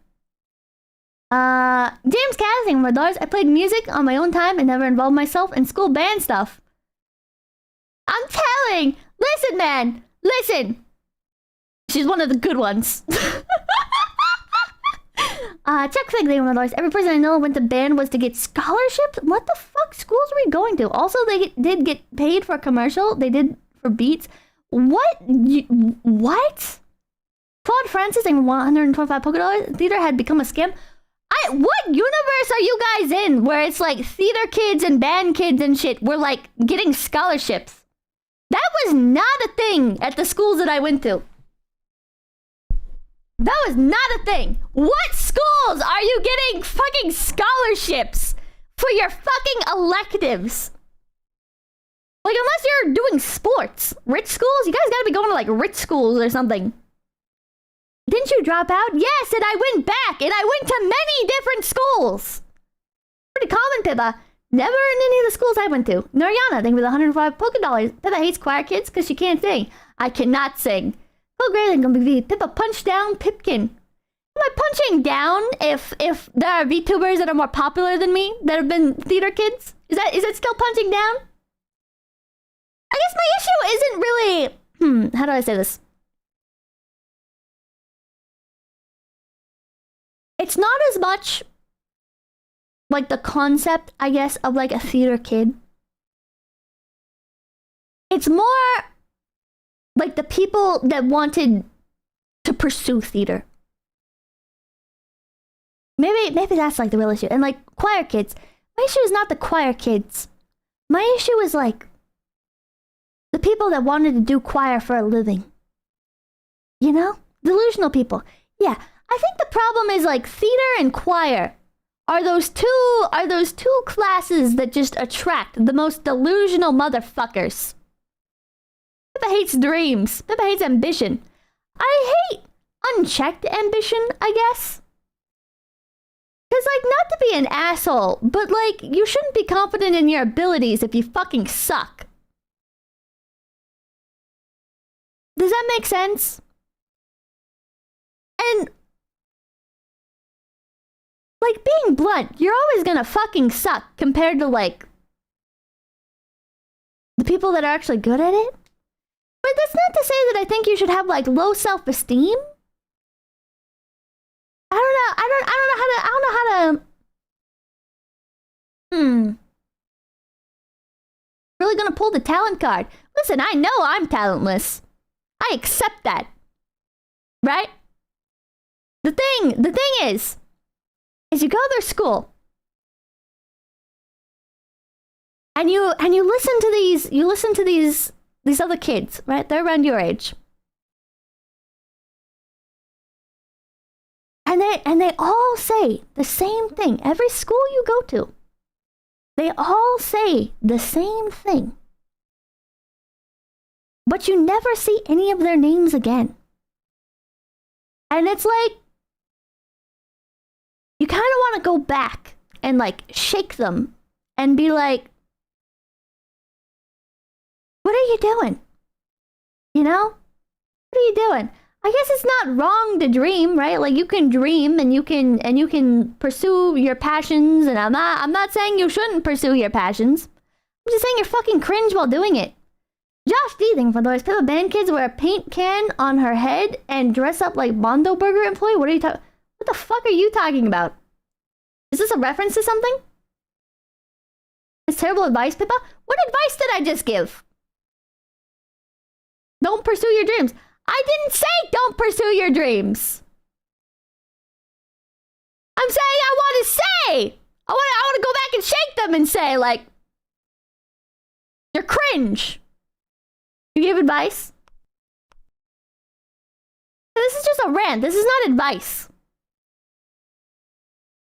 A: James Casting for $. I played music on my own time and never involved myself in school band stuff. I'm telling. Listen, man. Listen. She's one of the good ones. Chuck Fig, they were $. Every person I know went to band was to get scholarships. What the fuck schools were you going to? Also, they did get paid for a commercial. They did for Beats. What? What? Claude Francis and 125 polka dollars. Theater had become a scam. What universe are you guys in where it's like theater kids and band kids and shit were like getting scholarships? That was not a thing at the schools that I went to. That was not a thing. What schools are you getting fucking scholarships for your fucking electives? Like, unless you're doing sports. Rich schools? You guys gotta be going to, like, rich schools or something. Didn't you drop out? Yes, and I went back, and I went to many different schools. Pretty common, Pippa. Never in any of the schools I went to. Noriana, thank you for the 105 polka dollars. Pippa hates choir kids because she can't sing. I cannot sing. Oh, great, I'm gonna be Pippa punch down Pipkin. Am I punching down if there are VTubers that are more popular than me that have been theater kids? Is it still punching down? I guess my issue isn't really... how do I say this? It's not as much like the concept, I guess, of like a theater kid. It's more like the people that wanted to pursue theater. Maybe that's like the real issue. And like choir kids, my issue is not the choir kids. My issue is like the people that wanted to do choir for a living. You know? Delusional people. Yeah, I think the problem is like theater and choir are those two classes that just attract the most delusional motherfuckers. Pippa hates dreams. Pippa hates ambition. I hate unchecked ambition, I guess. Cause like, not to be an asshole, but like, you shouldn't be confident in your abilities if you fucking suck. Does that make sense? And like, being blunt, you're always gonna fucking suck compared to like the people that are actually good at it. But that's not to say that I think you should have like low self-esteem. I don't know how to Really gonna pull the talent card. Listen, I know I'm talentless. I accept that. Right? The thing is you go to school and you listen to these other kids, right? They're around your age. And they all say the same thing. Every school you go to, they all say the same thing. But you never see any of their names again. And it's like, you kind of want to go back and like shake them and be like, what are you doing? You know? What are you doing? I guess it's not wrong to dream, right? Like, you can dream and you can pursue your passions, and I'm not saying you shouldn't pursue your passions. I'm just saying you're fucking cringe while doing it. Josh Deething for those Pippa Band kids wear a paint can on her head and dress up like Bondo Burger employee. What the fuck are you talking about? Is this a reference to something? It's terrible advice, Pippa? What advice did I just give? Don't pursue your dreams. I didn't say don't pursue your dreams. I'm saying I want to say. I want to go back and shake them and say, like, you're cringe. You give advice? This is just a rant. This is not advice.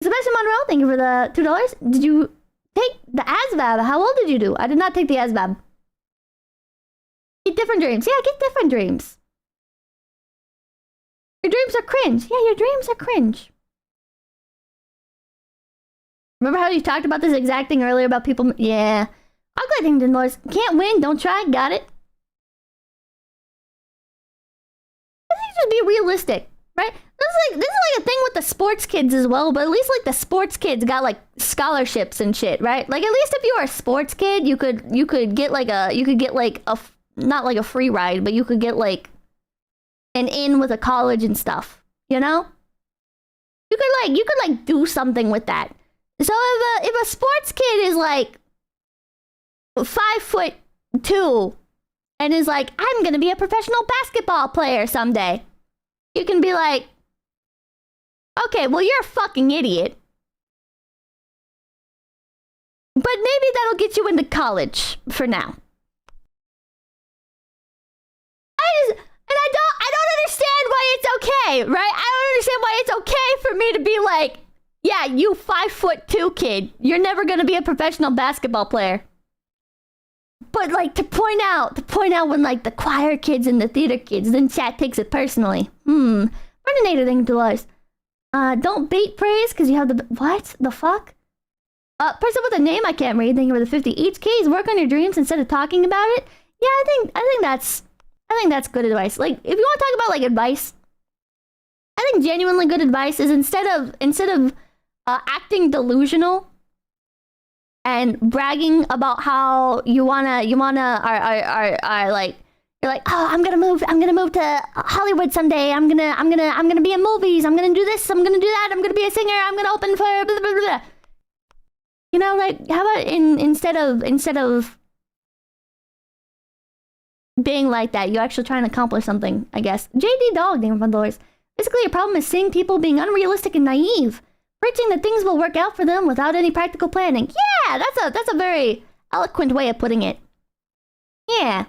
A: Sebastian Monroe, thank you for the $2. Did you take the ASVAB? How old did you do? I did not take the ASVAB. Get different dreams. Yeah, get different dreams. Your dreams are cringe. Yeah, your dreams are cringe. Remember how you talked about this exact thing earlier about people? Yeah. Ugly thing to noise. Can't win. Don't try. Got it. I think just be realistic, right? This is like a thing with the sports kids as well, but at least like the sports kids got like scholarships and shit, right? Like, at least if you were a sports kid, you could get like a not like a free ride, but you could get like an in with a college and stuff, you know? You could do something with that. So if a sports kid is like 5'2" and is like, I'm gonna be a professional basketball player someday, you can be like, okay, well, you're a fucking idiot. But maybe that'll get you into college for now. I don't understand why it's okay, right? I don't understand why it's okay for me to be like, yeah, you 5'2" kid, you're never gonna be a professional basketball player. But like, to point out when like the choir kids and the theater kids, then chat takes it personally. Brendan thing to us. Don't bait praise because you have the what the fuck? Person with a name I can't read. Thank you for the 50 each. Keys, work on your dreams instead of talking about it. Yeah, I think that's good advice. Like, if you want to talk about like advice, I think genuinely good advice is instead of acting delusional and bragging about how you wanna are like, you're like, oh, I'm gonna move to Hollywood someday. I'm gonna be in movies. I'm gonna do this. I'm gonna do that. I'm gonna be a singer. I'm gonna open for blah, blah, blah, blah. You know, like, how about instead of being like that, you actually try and accomplish something, I guess. JD Dog, name of dollars. Basically, your problem is seeing people being unrealistic and naive, preaching that things will work out for them without any practical planning. Yeah, that's a very eloquent way of putting it. Yeah.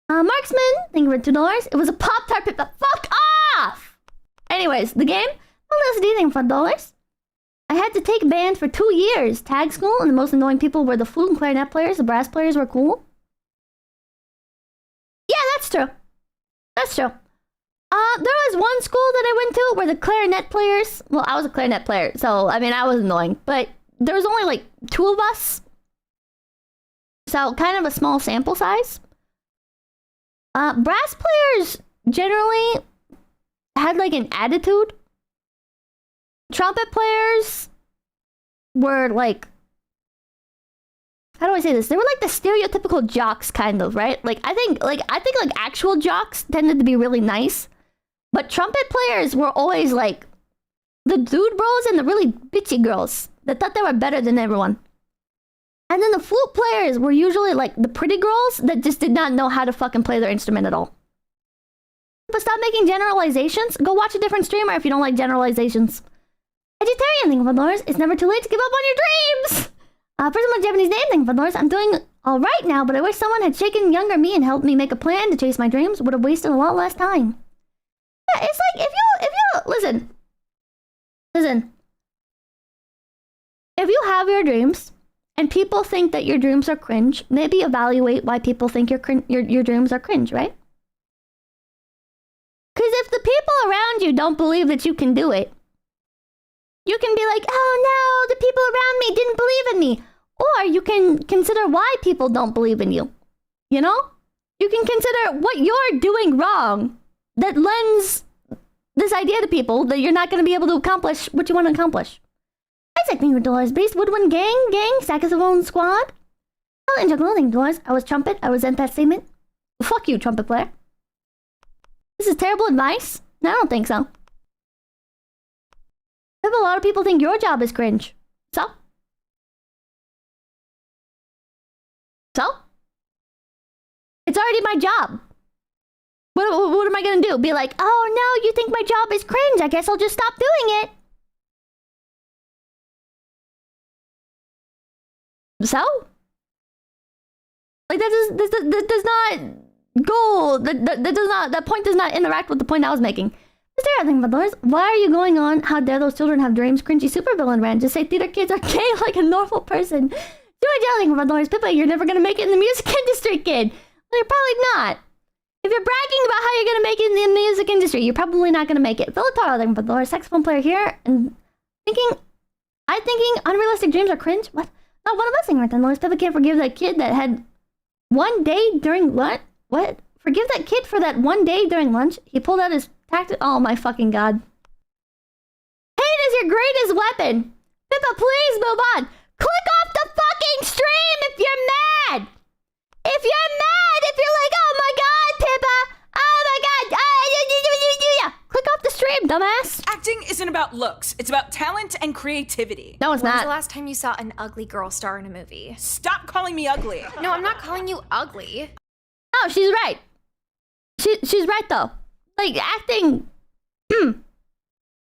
A: Marksman, thank you for $2. It was a Pop-Tart Pippa. Fuck off! Anyways, the game. LSD, thank you for $5. I had to take band for 2 years. Tag school, and the most annoying people were the flute and clarinet players. The brass players were cool. Yeah, that's true. That's true. There was one school that I went to where the clarinet players... Well, I was a clarinet player, so, I mean, I was annoying. But there was only, like, 2 of us. So, kind of a small sample size. Brass players generally had, like, an attitude. Trumpet players were, like... How do I say this? They were, like, the stereotypical jocks, kind of, right? Like, I think actual jocks tended to be really nice. But trumpet players were always, like, the dude bros and the really bitchy girls that thought they were better than everyone. And then the flute players were usually, like, the pretty girls that just did not know how to fucking play their instrument at all. But stop making generalizations. Go watch a different streamer if you don't like generalizations. Vegetarian, thank you for $1. It's never too late to give up on your dreams. First of all, Japanese name, thank you for $1. I'm doing all right now, but I wish someone had shaken younger me and helped me make a plan to chase my dreams. Would have wasted a lot less time. Yeah, it's like, if you, listen. If you have your dreams, and people think that your dreams are cringe, maybe evaluate why people think your dreams are cringe, right? Because if the people around you don't believe that you can do it, you can be like, oh no, the people around me didn't believe in me. Or you can consider why people don't believe in you. You know? You can consider what you're doing wrong that lends this idea to people that you're not going to be able to accomplish what you want to accomplish. Isaac, thank you for $2. Beast, Woodwind Gang, Saxophone Squad. Hello, Angel, thank you for $2. I was trumpet, I resent that statement. Fuck you, trumpet player. This is terrible advice? No, I don't think so. A lot of people think your job is cringe. So? It's already my job. What am I gonna do? Be like, oh no, you think my job is cringe. I guess I'll just stop doing it. So? Like, that does not go, that point does not interact with the point I was making. Is there anything but those? Why are you going on? How dare those children have dreams? Cringy supervillain rant. Just say theater kids are gay like a normal person. Do I yelling about Lawrence Pippa? You're never gonna make it in the music industry, kid. Well, you're probably not. If you're bragging about how you're gonna make it in the music industry, you're probably not gonna make it. Philataro, but Lawrence, saxophone player here, and thinking unrealistic dreams are cringe. What? Not one of us, right then. Lawrence Pippa can't forgive that kid that had one day during what? What? Forgive that kid for that one day during lunch. He pulled out his tactic. Oh my fucking god. Hate is your greatest weapon. Pippa, please move on. Click off the fucking stream if you're mad. If you're mad, if you're like, oh my god, Pippa. Oh my god. Click off the stream, dumbass.
P: Acting isn't about looks. It's about talent and creativity.
A: No, it's
G: When's
A: not.
G: the last time you saw an ugly girl star in a movie?
P: Stop calling me ugly.
G: No, I'm not calling you ugly.
A: No, she's right. She's right though. Like, acting...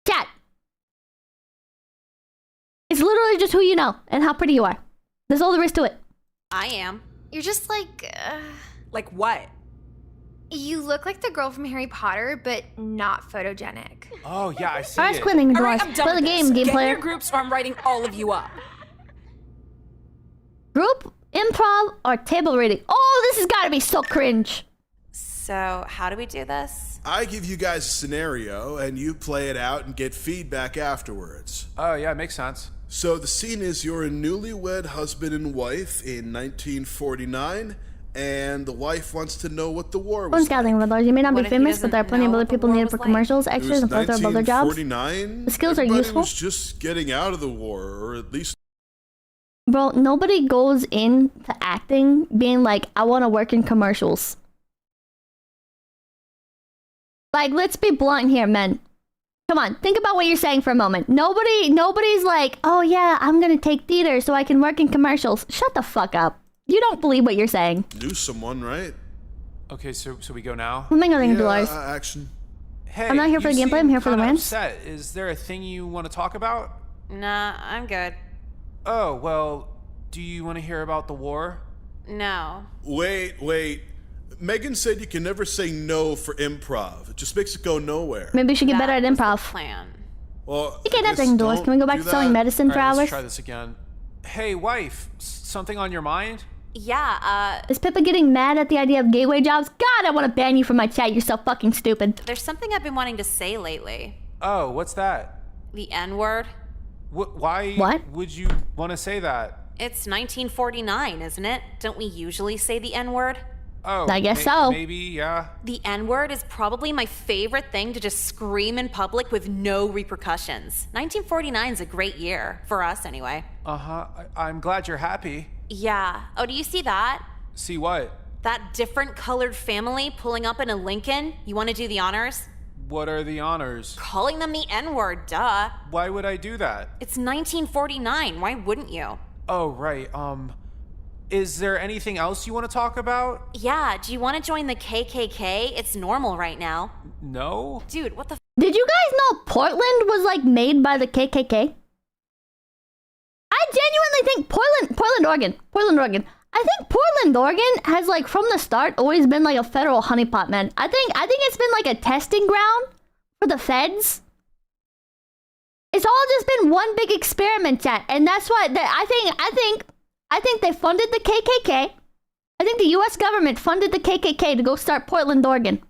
A: Chat. It's literally just who you know and how pretty you are. There's all there is to it.
K: I am.
G: You're just like...
P: Like what?
G: You look like the girl from Harry Potter, but not photogenic.
D: Oh, yeah, I see
A: Alright,
D: it.
A: Quinning,
P: All right, I'm done
A: play the
P: with
A: game,
P: this.
A: game
P: Get
A: player.
P: in your groups or I'm writing all of you up.
A: Group, improv, or table reading. Oh, this has got to be so cringe.
K: So, how do we do this?
Q: I give you guys a scenario, and you play it out and get feedback afterwards.
D: Oh, yeah, makes sense.
Q: So the scene is you're a newlywed husband and wife in 1949, and the wife wants to know what the war was.
A: One's gathering with ours. You may not
K: What
A: be
K: if he
A: famous, but
K: doesn't
A: there are plenty of
K: know
A: other
K: what the
A: people
K: war
A: needed
K: was
A: for
K: like?
A: commercials,
Q: It
A: extras,
Q: was
A: and plethora of other jobs.
Q: 1949.
A: The skills are
Q: Everybody
A: useful.
Q: was just getting out of the war, or at least.
A: Bro, nobody goes into acting being like, I want to work in commercials. Like, let's be blunt here, men. Come on, think about what you're saying for a moment. Nobody's like, oh yeah, I'm gonna take theater so I can work in commercials. Shut the fuck up. You don't believe what you're saying.
Q: Knew someone, right?
D: Okay, so we go now.
A: What am I going to do, Lars?
Q: Action.
D: Hey,
A: I'm not here for
D: you
A: the gameplay, I'm
D: seem
A: here for the
D: kinda
A: rants.
D: upset. Is there a thing you want to talk about?
K: Nah, I'm good.
D: Oh, well, do you want to hear about the war?
K: No.
Q: Wait. Megan said you can never say no for improv. It just makes it go nowhere.
A: Maybe we should get better at improv.
K: Plan.
Q: Well,
A: You get nothing, Doris. Can we go back to selling medicine for
D: All right,
A: hours?
D: let's try this again. Hey, wife, something on your mind?
K: Yeah,
A: Is Pippa getting mad at the idea of gateway jobs? God, I want to ban you from my chat. You're so fucking stupid.
K: there's something I've been wanting to say lately.
D: Oh, what's that?
K: The N-word.
D: Why
A: What?
D: would you want to say that?
K: It's 1949, isn't it? Don't we usually say the N-word?
D: Oh,
A: I guess so.
D: Maybe, yeah.
K: The N-word is probably my favorite thing to just scream in public with no repercussions. 1949 is a great year. For us, anyway.
D: Uh-huh. I'm glad you're happy.
K: Yeah. Oh, do you see that?
D: See what?
K: That different colored family pulling up in a Lincoln? You want to do the honors?
D: What are the honors?
K: Calling them the N-word, duh.
D: Why would I do that?
K: It's 1949. Why wouldn't you?
D: Oh, right. Is there anything else you want to talk about?
K: Yeah, do you want to join the KKK? It's normal right now.
D: No?
K: Dude, what the
A: Did you guys know Portland was like made by the KKK? I genuinely think Portland, Oregon. I think Portland, Oregon has like from the start always been like a federal honeypot, man. I think it's been like a testing ground for the feds. It's all just been one big experiment, chat, and that's why I think they funded the KKK. I think the U.S. government funded the KKK to go start Portland, Oregon.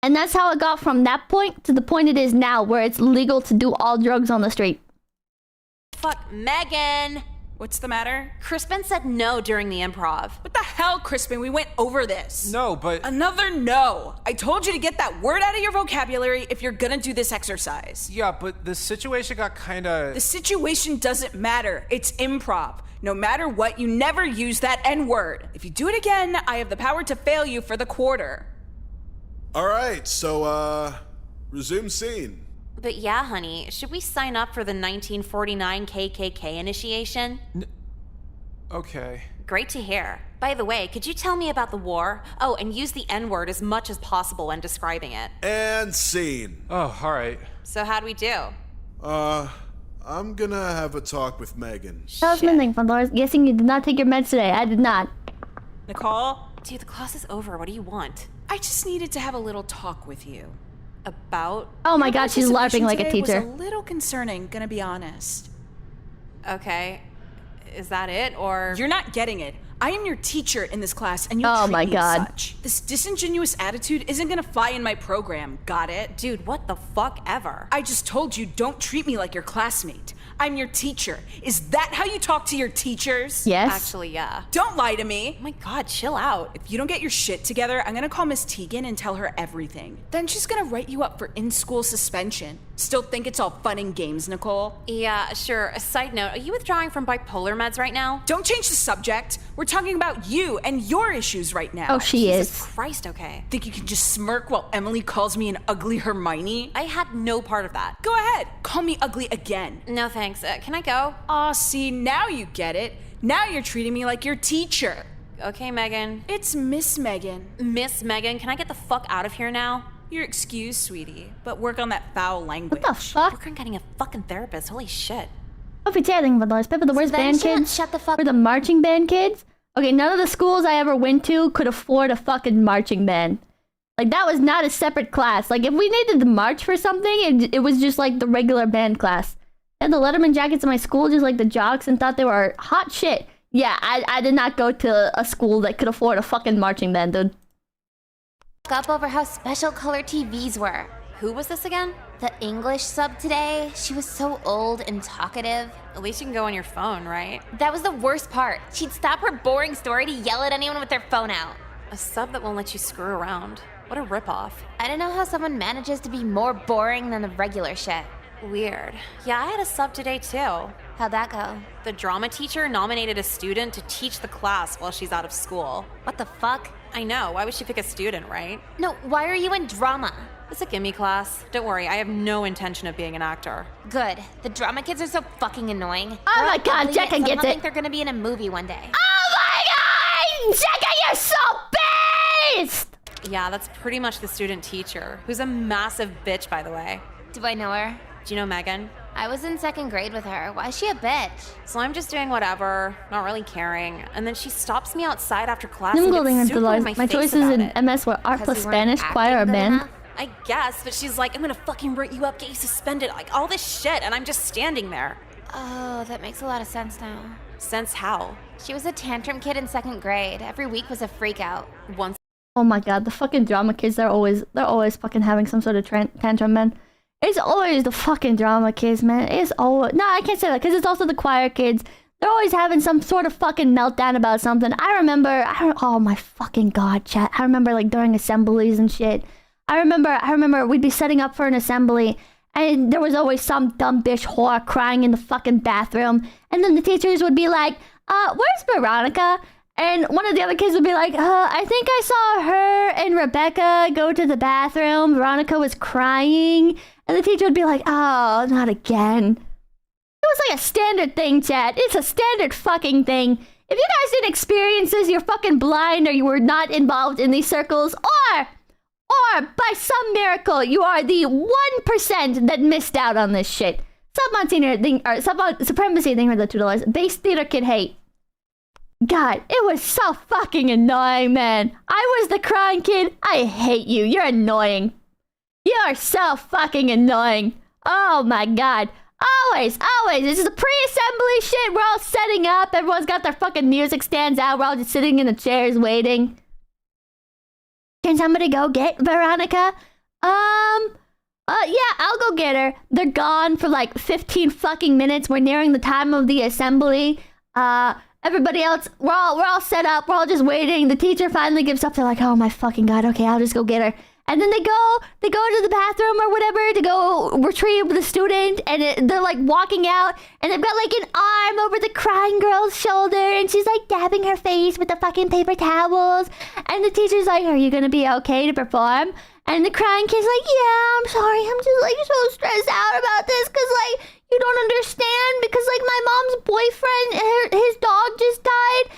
A: And that's how it got from that point to the point it is now, where it's legal to do all drugs on the street.
K: fuck, Megan?
P: What's the matter?
K: Crispin said no during the improv.
P: What the hell, Crispin? We went over this.
D: No, but...
P: Another no. I told you to get that word out of your vocabulary if you're gonna do this exercise.
D: Yeah, but the situation got kinda...
P: The situation doesn't matter. It's improv. No matter what, you never use that N-word. If you do it again, I have the power to fail you for the quarter.
Q: All right, so, resume scene.
K: But yeah, honey, should we sign up for the 1949 KKK initiation?
D: Okay.
K: Great to hear. By the way, could you tell me about the war? Oh, and use the N-word as much as possible when describing it.
Q: And scene.
D: Oh, all right.
K: So how'd we do?
Q: I'm gonna have a talk with Megan.
A: That was my thing, Fundlars. Guessing you did not take your meds today. I did not.
P: Nicole?
K: Dude, the class is over. What do you want?
P: I just needed to have a little talk with you.
K: About?
A: Oh my god, she's LARPing like a teacher.
P: Was a little concerning, gonna be honest.
K: Okay. Is that it, or...?
P: You're not getting it. I am your teacher in this class, and you'll
A: Oh
P: treat
A: my
P: me
A: God.
P: as such. This disingenuous attitude isn't gonna fly in my program, got it?
K: Dude, what the fuck ever?
P: I just told you, don't treat me like your classmate. I'm your teacher. Is that how you talk to your teachers?
A: Yes.
K: Actually, yeah.
P: Don't lie to me.
K: Oh my god, chill out.
P: If you don't get your shit together, I'm gonna call Miss Tegan and tell her everything. Then she's gonna write you up for in-school suspension. Still think it's all fun and games, Nicole?
K: Yeah, sure. A side note, are you withdrawing from bipolar meds right now?
P: Don't change the subject. We're talking about you and your issues right now.
A: Oh, she
K: Jesus
A: is.
K: Christ, okay.
P: Think you can just smirk while Emily calls me an ugly Hermione?
K: I had no part of that.
P: Go ahead, call me ugly again.
K: No thanks. Can I go?
P: Aw, see, now you get it. Now you're treating me like your teacher.
K: Okay, Megan.
P: It's Miss Megan.
K: Miss Megan, can I get the fuck out of here now?
P: You're excused, sweetie, but work on that foul language.
A: What the fuck?
K: Work on getting a fucking therapist. Holy shit.
A: If you say anything, Fundlars, Pippa, the worst band kids.
C: Shut the fuck
A: We're the marching band kids. Okay, none of the schools I ever went to could afford a fucking marching band. Like, that was not a separate class. Like, if we needed to march for something, it was just like the regular band class. And the Letterman jackets in my school, just like the jocks, and thought they were hot shit. Yeah, I did not go to a school that could afford a fucking marching band, dude.
C: up over how special color TVs were.
K: Who was this again?
C: The English sub today, she was so old and talkative.
B: At least you can go on your phone, right?
C: That was the worst part. She'd stop her boring story to yell at anyone with their phone out.
B: A sub that won't let you screw around. What a ripoff.
C: I don't know how someone manages to be more boring than the regular shit.
B: Weird. Yeah, I had a sub today too.
C: How'd that go?
B: The drama teacher nominated a student to teach the class while she's out of school.
C: What the fuck?
B: I know, why would she pick a student, right?
C: No, why are you in drama?
B: It's a gimme class. Don't worry, I have no intention of being an actor.
C: Good. The drama kids are so fucking annoying.
A: Oh my god, Jekka gets it.
C: I think they're gonna be in a movie one day.
A: Oh my god! Jekka, you're so based!
B: Yeah, that's pretty much the student teacher, who's a massive bitch, by the way.
C: Do I know her?
B: Do you know Megan?
C: I was in 2nd grade with her. Why is she a bitch?
B: So I'm just doing whatever, not really caring. And then she stops me outside after class
A: I'm
B: and
A: going
B: gets
A: into
B: super in
A: my
B: my face
A: choices
B: about
A: in
B: it.
A: MS were art plus Spanish, choir, or band.
B: I guess, but she's like, I'm gonna fucking write you up, get you suspended, like all this shit, and I'm just standing there.
C: Oh, that makes a lot of sense now.
B: Sense how?
C: She was a tantrum kid in 2nd grade. Every week was a freak out.
B: Once.
A: Oh my god, the fucking drama kids, they're always fucking having some sort of tantrum, man. It's always the fucking drama kids, man. It's always... No, I can't say that, because it's also the choir kids. They're always having some sort of fucking meltdown about something. I remember... oh my fucking god, chat. I remember, like, during assemblies and shit. I remember we'd be setting up for an assembly, and there was always some dumb bitch whore crying in the fucking bathroom. And then the teachers would be like, where's Veronica? And one of the other kids would be like, I think I saw her and Rebecca go to the bathroom. Veronica was crying. And the teacher would be like, oh, not again. It was like a standard thing, chat. It's a standard fucking thing. If you guys didn't experience this, you're fucking blind or you were not involved in these circles, or by some miracle, you are the 1% that missed out on this shit. Supremacy thing for the $2. Base theater kid hate. God, it was so fucking annoying, man. I was the crying kid. I hate you. You're annoying. You are so fucking annoying. Oh my god. Always. This is the pre-assembly shit. We're all setting up. Everyone's got their fucking music stands out. We're all just sitting in the chairs waiting. Can somebody go get Veronica? Yeah, I'll go get her. They're gone for like 15 fucking minutes. We're nearing the time of the assembly. Everybody else, we're all set up. We're all just waiting. The teacher finally gives up. They're like, oh my fucking god. Okay, I'll just go get her. And then they go to the bathroom or whatever to go retrieve the student, and they're like walking out, and they've got like an arm over the crying girl's shoulder, and she's like dabbing her face with the fucking paper towels, and the teacher's like, are you gonna be okay to perform? And the crying kid's like, yeah, I'm sorry, I'm just like so stressed out about this, cause like, you don't understand, because like my mom's boyfriend, his dog just died,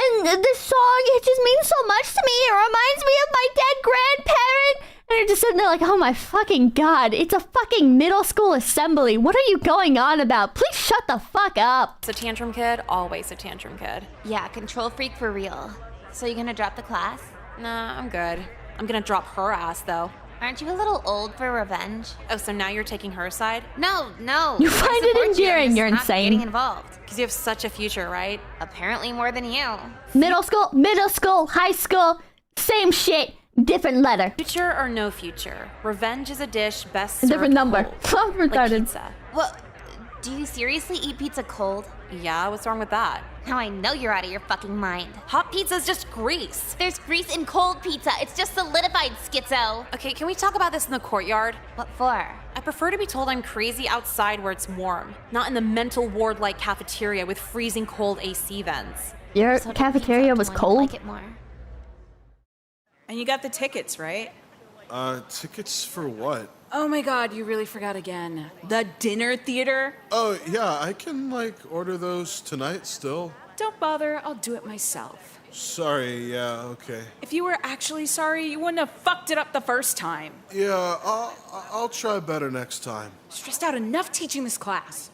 A: and this song, it just means so much to me. It reminds me of my dead grandparent. And they're just sitting there like, oh my fucking god, it's a fucking middle school assembly. What are you going on about? Please shut the fuck up.
B: It's a tantrum kid, always a tantrum kid.
C: Yeah, control freak for real. So you gonna drop the class?
B: Nah, I'm good. I'm gonna drop her ass though.
C: Aren't you a little old for revenge?
B: Oh, so now you're taking her side?
C: No.
A: You find it endearing, you're
C: not
A: insane.
C: Getting involved.
B: Because you have such a future, right?
C: Apparently more than you.
A: Middle school, high school, same shit, different letter.
B: Future or no future? Revenge is a dish best served
A: Different number.
B: cold.
A: I'm retarded.
B: Like pizza.
C: Well, do you seriously eat pizza cold?
B: Yeah, what's wrong with that?
C: Now I know you're out of your fucking mind.
B: Hot pizza's just grease.
C: There's grease in cold pizza. It's just solidified, schizo.
B: Okay, can we talk about this in the courtyard?
C: What for?
B: I prefer to be told I'm crazy outside where it's warm, not in the mental ward-like cafeteria with freezing cold AC vents.
A: Your cafeteria was cold?
C: Like it more.
P: And you got the tickets, right?
Q: Tickets for what?
P: Oh my god, you really forgot again. The dinner theater?
Q: Oh, yeah, I can, order those tonight still.
P: Don't bother, I'll do it myself.
Q: Sorry, yeah, okay.
P: If you were actually sorry, you wouldn't have fucked it up the first time.
Q: Yeah, I'll try better next time.
P: Stressed out enough teaching this class.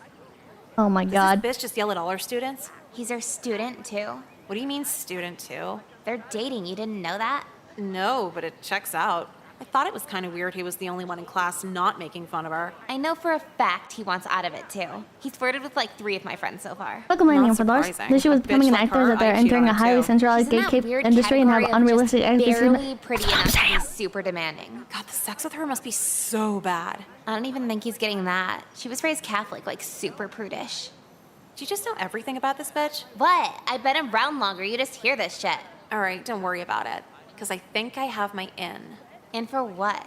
A: Oh my god.
B: Does this bitch just yell at all our students?
C: He's our student, too.
B: What do you mean, student too?
C: They're dating, you didn't know that?
B: No, but it checks out. I thought it was kind of weird he was the only one in class not making fun of her.
C: I know for a fact he wants out of it too. He's flirted with like 3 of my friends so far.
A: Welcome, landing for those. The issue with becoming an
B: like
A: actor is
B: her,
A: that they're
B: I'd cheat
A: entering
B: on
A: a
B: her
A: highly
B: too.
A: centralized
C: She's in that
A: gatekeep
C: weird
A: industry and have
C: category of
A: unrealistic
C: just
A: expectations.
C: barely pretty enough to be super demanding.
B: God, the sex with her must be so bad.
C: I don't even think he's getting that. She was raised Catholic, like super prudish.
B: Do you just know everything about this bitch?
C: What? I've been around longer. You just hear this shit.
B: All right, don't worry about it. Because I think I have my in.
C: In for what?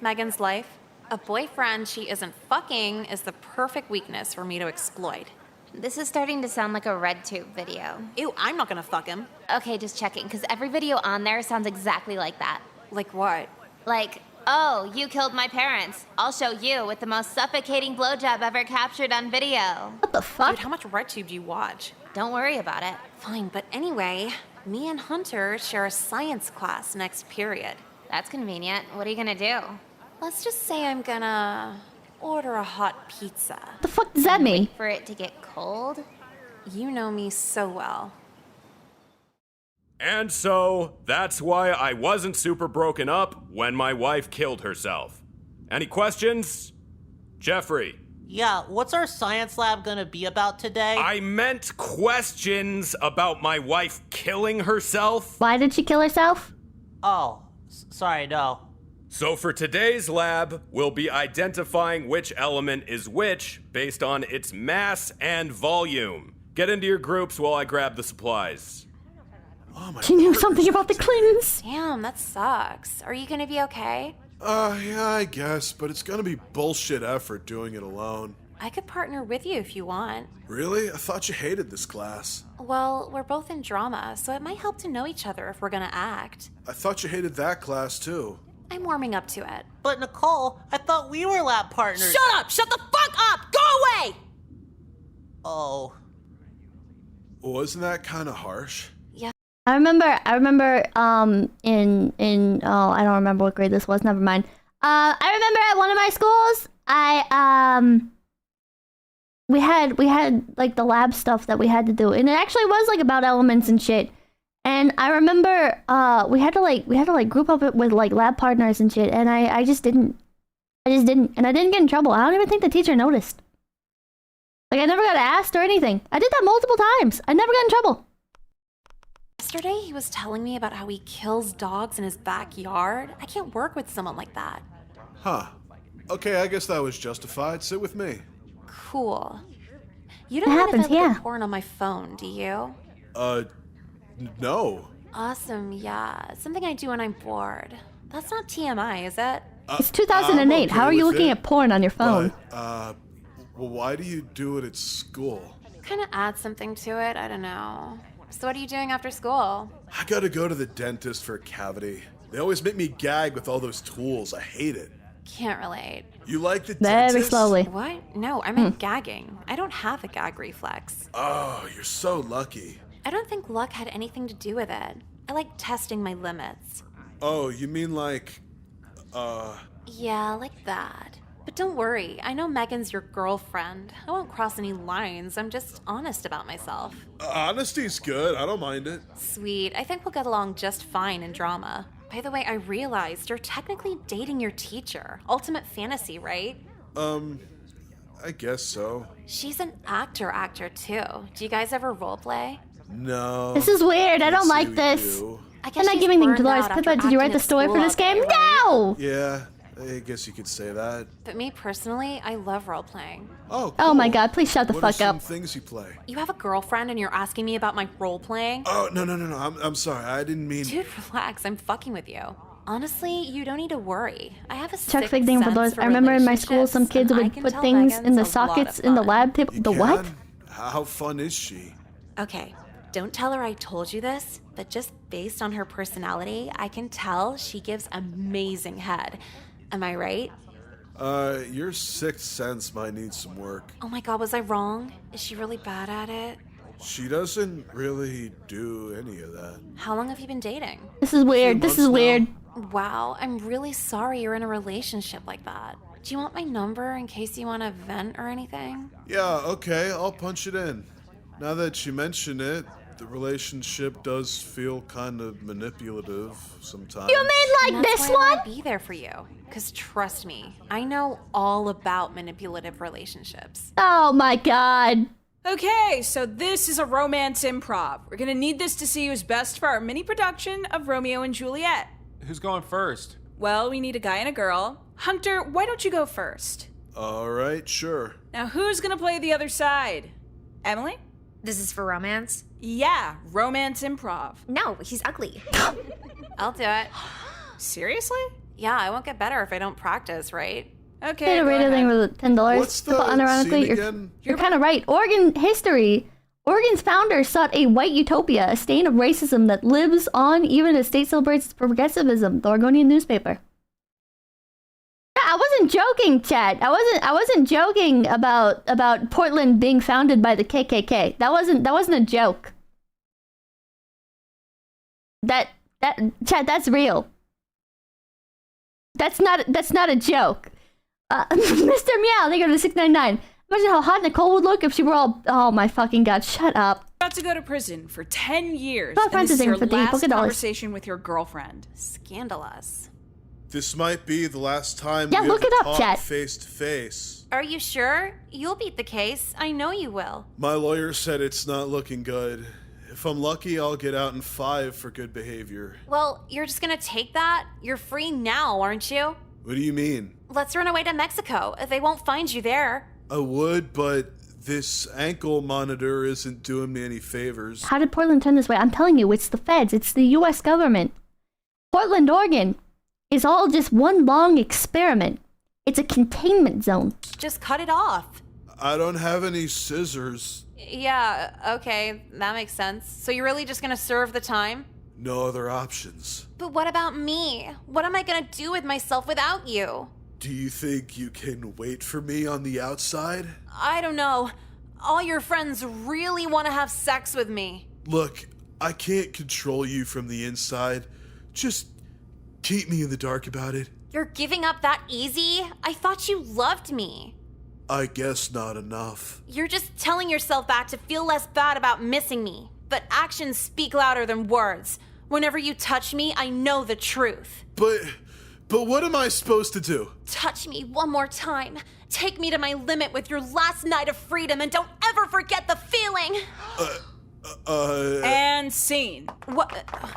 B: Megan's life. A boyfriend she isn't fucking is the perfect weakness for me to exploit.
C: This is starting to sound like a RedTube video.
B: Ew, I'm not gonna fuck him.
C: Okay, just checking, because every video on there sounds exactly like that.
B: Like what?
C: Like, oh, you killed my parents. I'll show you with the most suffocating blowjob ever captured on video.
A: What the fuck?
B: Dude, how much RedTube do you watch?
C: Don't worry about it.
B: Fine, but anyway, me and Hunter share a science class next period.
C: That's convenient. What are you gonna do?
B: Let's just say I'm gonna order a hot pizza.
A: The fuck does that mean?
C: For it to get cold?
B: You know me so well.
H: And so, that's why I wasn't super broken up when my wife killed herself. Any questions? Jeffrey.
R: Yeah, what's our science lab gonna be about today?
H: I meant questions about my wife killing herself.
A: Why did she kill herself?
R: Oh, sorry, no.
H: So for today's lab, we'll be identifying which element is which based on its mass and volume. Get into your groups while I grab the supplies.
A: She knew something about the Clintons.
B: Damn, that sucks. Are you gonna be okay?
Q: Yeah, I guess, but it's gonna be bullshit effort doing it alone.
B: I could partner with you if you want.
Q: Really? I thought you hated this class.
B: Well, we're both in drama, so it might help to know each other if we're gonna act.
Q: I thought you hated that class too.
B: I'm warming up to it.
R: But Nicole, I thought we were lab partners.
K: Shut up! Shut the fuck up! Go away!
R: Oh.
Q: Wasn't that kind of harsh?
A: I remember, in I don't remember what grade this was, never mind. I remember at one of my schools, we had like the lab stuff that we had to do, and it actually was like about elements and shit. And I remember, we had to like group up with like lab partners and shit, and I just didn't, and I didn't get in trouble. I don't even think the teacher noticed. Like, I never got asked or anything. I did that multiple times. I never got in trouble.
B: Yesterday, he was telling me about how he kills dogs in his backyard. I can't work with someone like that.
Q: Huh. Okay, I guess that was justified. Sit with me.
B: Cool. You don't
A: It
B: mind
A: happens,
B: if I look
A: yeah.
B: at porn on my phone, do you?
Q: No.
B: Awesome, yeah. It's something I do when I'm bored. That's not TMI, is it?
A: It's 2008. How are you looking at porn on your phone?
Q: But, well, why do you do it at school?
B: Kind of add something to it, I don't know. So what are you doing after school?
Q: I gotta go to the dentist for a cavity. They always make me gag with all those tools. I hate it.
B: Can't relate.
Q: You like the
A: Very
Q: dentist?
A: slowly.
B: What? No, I meant gagging. I don't have a gag reflex.
Q: Oh, you're so lucky.
B: I don't think luck had anything to do with it. I like testing my limits.
Q: Oh, you mean like,
B: Yeah, like that. But don't worry, I know Megan's your girlfriend. I won't cross any lines, I'm just honest about myself.
Q: Honesty's good. I don't mind it.
B: Sweet, I think we'll get along just fine in drama. By the way, I realized you're technically dating your teacher. Ultimate fantasy, right?
Q: I guess so.
B: She's an actor too. Do you guys ever roleplay?
Q: No.
A: This is weird. I don't
Q: see
A: like
Q: we
A: this.
Q: do.
B: I
A: I'm
B: guess
A: not
B: she's
A: giving
B: burned
A: Dolores
B: out after
A: Pippa. Did you write
B: acting
A: the
B: at
A: story for
B: school
A: this
B: all day,
A: game?
B: right?
A: No!
Q: Yeah, I guess you could say that.
B: But me personally, I love roleplaying.
Q: Oh,
A: Oh my god, please shut the
Q: what are
A: fuck
Q: some
A: up.
Q: things you play?
B: You have a girlfriend and you're asking me about my roleplaying?
Q: Oh, no. I'm sorry. I didn't mean...
B: Dude, relax. I'm fucking with you. Honestly, you don't need to worry. I have a
A: Chuck
B: sixth
A: fig thing for
B: sense
A: those.
B: for
A: I remember in my school, some kids
B: relationships, and I
A: would
B: can
A: put
B: tell
A: things
B: Megan's
A: in the
B: a lot of
A: sockets in the
B: fun.
A: lab table. The what?
Q: Can? How fun is she?
B: Okay, don't tell her I told you this, but just based on her personality, I can tell she gives amazing head. Am I right?
Q: Your sixth sense might need some work.
B: Oh my god, was I wrong? Is she really bad at it?
Q: She doesn't really do any of that.
B: How long have you been dating?
A: This is weird. This is
Q: months now.
A: weird.
B: Wow, I'm really sorry you're in a relationship like that. Do you want my number in case you want to vent or anything?
Q: Yeah, okay, I'll punch it in. Now that you mention it, The relationship does feel kind of manipulative sometimes.
A: You mean like
B: That's
A: this
B: why I
A: one?
B: wanna be there for you. Because trust me, I know all about manipulative relationships.
A: Oh my god.
P: Okay, so this is a romance improv. We're gonna need this to see who's best for our mini production of Romeo and Juliet.
D: Who's going first?
P: Well, we need a guy and a girl. Hunter, why don't you go first?
Q: All right, sure.
P: Now, who's gonna play the other side? Emily?
S: This is for romance?
P: Yeah, romance improv.
S: No, he's ugly.
B: I'll do it.
P: Seriously?
B: Yeah, I won't get better if I don't practice, right?
P: Okay,
A: Get a
P: go
A: rated thing
P: ahead.
A: with $10.
Q: What's
A: To put
Q: the
A: unironically,
Q: scene
A: you're
Q: again?
A: kind of right. Oregon history. Oregon's founder sought a white utopia, a stain of racism that lives on even as state celebrates progressivism. The Oregonian newspaper. Yeah, I wasn't joking, chat. I wasn't joking about Portland being founded by the KKK. That wasn't a joke. Chat, that's real. That's not a joke. Mr. Meow, thank you for the 699. Imagine how hot Nicole would look if she were all... Oh my fucking god, shut up.
P: About to go to prison for 10 years.
A: Stop
P: And this is your
A: practicing for the
P: last
A: polka dots.
P: conversation with your girlfriend.
B: Scandalous.
Q: This might be the last time
A: Yeah,
Q: we
A: look
Q: ever
A: it up,
Q: talk
A: chat.
Q: face to face.
B: Are you sure? You'll beat the case. I know you will.
Q: My lawyer said it's not looking good. If I'm lucky, I'll get out in 5 for good behavior.
B: Well, you're just gonna take that? You're free now, aren't you?
Q: What do you mean?
B: Let's run away to Mexico. They won't find you there.
Q: I would, but this ankle monitor isn't doing me any favors.
A: How did Portland turn this way? I'm telling you, it's the feds. It's the U.S. government. Portland, Oregon is all just one long experiment. It's a containment zone.
B: Just cut it off.
Q: I don't have any scissors.
B: Yeah, okay, that makes sense. So you're really just gonna serve the time?
Q: No other options.
B: But what about me? What am I gonna do with myself without you?
Q: Do you think you can wait for me on the outside?
B: I don't know. All your friends really want to have sex with me.
Q: Look, I can't control you from the inside. Just keep me in the dark about it.
B: You're giving up that easy? I thought you loved me.
Q: I guess not enough.
B: You're just telling yourself that to feel less bad about missing me. But actions speak louder than words. Whenever you touch me, I know the truth.
Q: But what am I supposed to do?
B: Touch me one more time. Take me to my limit with your last night of freedom and don't ever forget the feeling.
P: And scene.
B: What?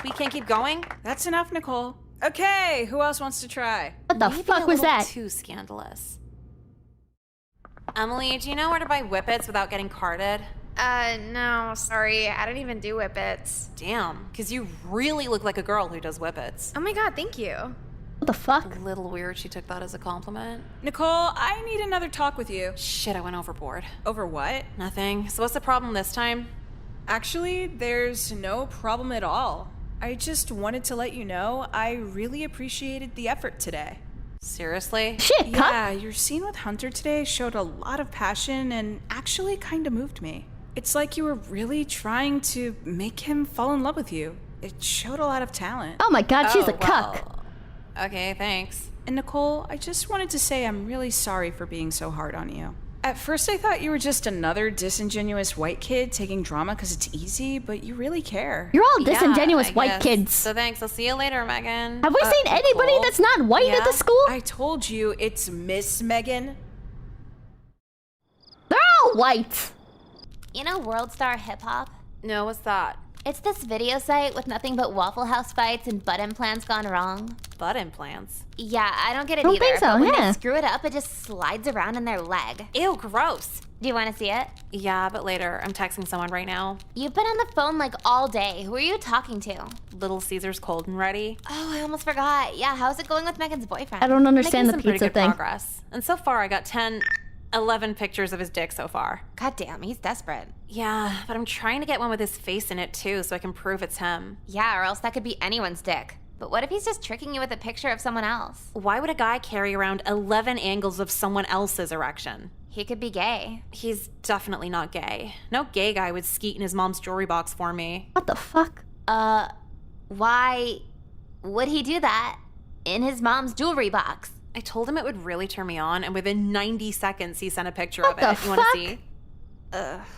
B: We can't keep going?
P: That's enough, Nicole. Okay, who else wants to try?
A: What the
B: Maybe
A: fuck
B: a
A: was
B: little
A: that?
B: Too scandalous. Emily, do you know where to buy whippets without getting carded?
G: No, sorry. I don't even do whippets.
B: Damn, because you really look like a girl who does whippets.
G: Oh my god, thank you.
A: What the fuck?
B: A little weird she took that as a compliment.
P: Nicole, I need another talk with you.
B: Shit, I went overboard.
P: Over what?
B: Nothing. So what's the problem this time?
P: Actually, there's no problem at all. I just wanted to let you know I really appreciated the effort today.
B: Seriously?
A: Shit,
P: Yeah, your scene with Hunter today showed a lot of passion and actually kind of moved me. It's like you were really trying to make him fall in love with you. It showed a lot of talent.
A: Oh my god, she's a cuck.
B: Okay, thanks.
P: And Nicole, I just wanted to say I'm really sorry for being so hard on you. At first I thought you were just another disingenuous white kid taking drama because it's easy, but you really care.
A: You're all disingenuous
B: I
A: white
B: guess.
A: kids.
B: So thanks, I'll see you later, Megan.
A: Have we seen anybody
P: Nicole?
A: that's not white at the school?
P: I told you it's Miss Megan.
A: They're all white.
C: You know World Star Hip Hop?
B: No, what's that?
C: It's this video site with nothing but Waffle House fights and butt implants gone wrong.
B: Butt implants?
C: Yeah, I don't get it
A: Don't
C: either.
A: think so,
C: but when
A: yeah.
C: they screw it up, it just slides around in their leg.
B: Ew, gross.
C: Do you want to see it?
B: Yeah, but later. I'm texting someone right now.
C: You've been on the phone like all day. Who are you talking to?
B: Little Caesar's cold and ready.
C: Oh, I almost forgot. Yeah, how's it going with Megan's boyfriend?
A: I don't understand the
B: Making some pretty
A: pizza
B: good
A: thing.
B: progress. And so far, I got 11 pictures of his dick so far.
C: God damn, he's desperate.
B: Yeah, but I'm trying to get one with his face in it too, so I can prove it's him.
C: Yeah, or else that could be anyone's dick. But what if he's just tricking you with a picture of someone else?
B: Why would a guy carry around 11 angles of someone else's erection?
C: He could be gay.
B: He's definitely not gay. No gay guy would skeet in his mom's jewelry box for me.
A: What the fuck?
C: Why would he do that in his mom's jewelry box?
B: I told him it would really turn me on, and within 90 seconds, he sent a picture
A: What
B: of it.
A: the
B: You want to
A: fuck?
B: see?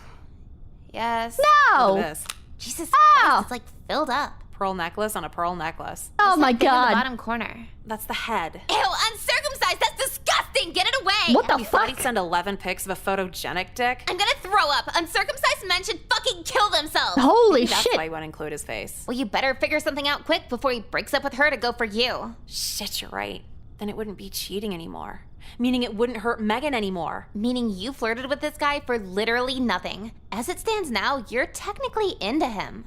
C: Yes.
A: No!
B: Look at this.
C: Jesus
A: Ow!
C: Christ, it's like filled up.
K: Pearl necklace on a pearl necklace.
A: Oh my
C: In the
A: god.
C: bottom corner.
K: That's the head.
C: Ew, uncircumcised. That's disgusting. Get it away.
A: What the
K: You thought he'd
A: fuck?
K: send 11 pics of a photogenic dick?
C: I'm gonna throw up. Uncircumcised men should fucking kill themselves.
A: Holy
K: That's
A: shit.
K: why you wouldn't include his face.
C: Well, you better figure something out quick before he breaks up with her to go for you.
K: Shit, you're right. Then it wouldn't be cheating anymore. Meaning it wouldn't hurt Megan anymore.
C: Meaning you flirted with this guy for literally nothing. As it stands now, you're technically into him.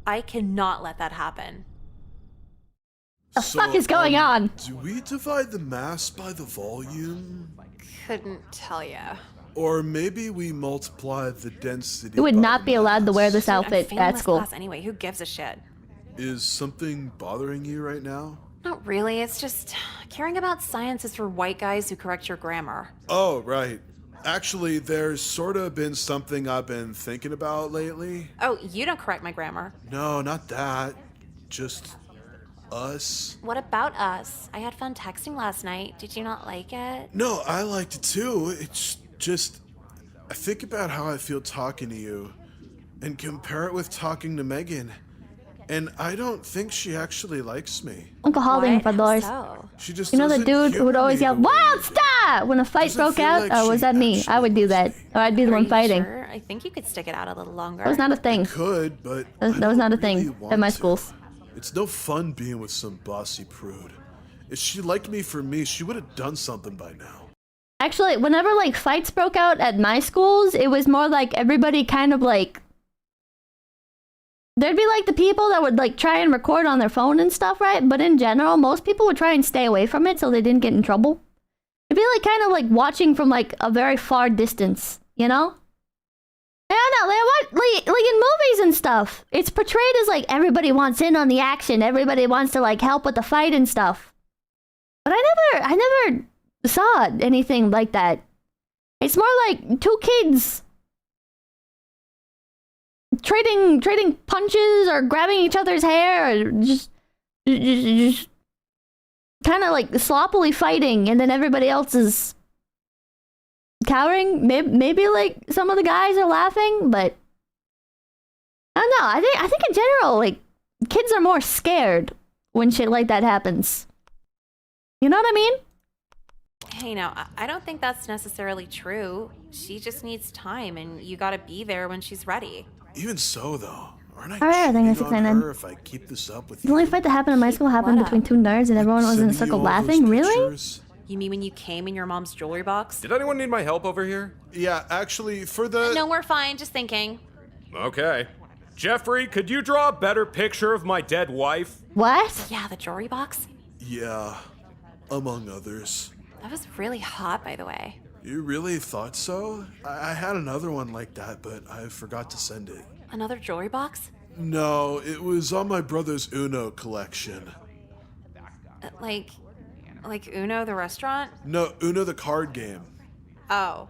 K: I cannot let that happen.
A: The fuck is going on?
Q: Do we divide the mass by the volume?
K: Couldn't tell ya.
Q: Or maybe we multiply the density.
A: You would
Q: by
A: not
Q: the
A: be allowed to wear this
K: I'm
A: outfit
K: failing
A: at
K: this
A: school.
K: class anyway, who gives a shit?
Q: Is something bothering you right now?
K: Not really, it's just caring about science is for white guys who correct your grammar.
Q: Oh, right. Actually, there's sort of been something I've been thinking about lately.
K: Oh, you don't correct my grammar.
Q: No, not that. Just us.
K: What about us? I had fun texting last night. Did you not like it?
Q: No, I liked it too. It's just, I think about how I feel talking to you and compare it with talking to Megan. And I don't think she actually likes me.
A: Uncle Holding for doors.
K: So?
Q: She just
A: You know the
Q: doesn't
A: dude who
Q: humor
A: would always
Q: me
A: yell,
Q: the way-
A: "Wild stop!" when a fight
Q: Doesn't
A: broke
Q: feel
A: out?
Q: like
A: Or was
Q: she
A: that me? I would do that. Or I'd be the
K: Are
A: one
K: you
A: fighting.
K: sure? I think you could stick it out a little longer.
A: That was not a thing.
Q: Could, but
A: That was not a thing at my schools.
Q: It's no fun being with some bossy prude. If she liked me for me, she would have done something by now.
A: Actually, whenever like fights broke out at my schools, it was more like everybody kind of like... There'd be like the people that would like try and record on their phone and stuff, right? But in general, most people would try and stay away from it so they didn't get in trouble. It'd be like kind of like watching from like a very far distance, you know? I don't know, like in movies and stuff, it's portrayed as like everybody wants in on the action, everybody wants to like help with the fight and stuff. But I never saw anything like that. It's more like two kids trading punches or grabbing each other's hair or just kind of like sloppily fighting, and then everybody else is cowering. Maybe like some of the guys are laughing, but I don't know. I think in general, like kids are more scared when shit like that happens. You know what I mean?
K: Hey, now, I don't think that's necessarily true. She just needs time, and you gotta be there when she's ready.
Q: Even so, though, aren't I
A: Alright, I think
Q: cheating
A: it's
Q: on
A: 699.
Q: her if I keep this up with
A: The
Q: you?
A: only fight that happened in my school happened
K: What
A: between
K: up?
A: two nerds, and everyone was in a
Q: Sending you
A: circle
Q: all those
A: laughing. Really?
Q: pictures?
K: You mean when you came in your mom's jewelry box?
H: Did anyone need my help over here?
Q: Yeah, actually, for the...
K: No, we're fine, just thinking.
H: Okay. Jeffrey, could you draw a better picture of my dead wife?
A: What?
K: Yeah, the jewelry box?
Q: Yeah, among others.
K: That was really hot, by the way.
Q: You really thought so? I had another one like that, but I forgot to send it.
K: Another jewelry box?
Q: No, it was on my brother's Uno collection.
K: Like Uno, the restaurant?
Q: No, Uno the card game.
K: Oh.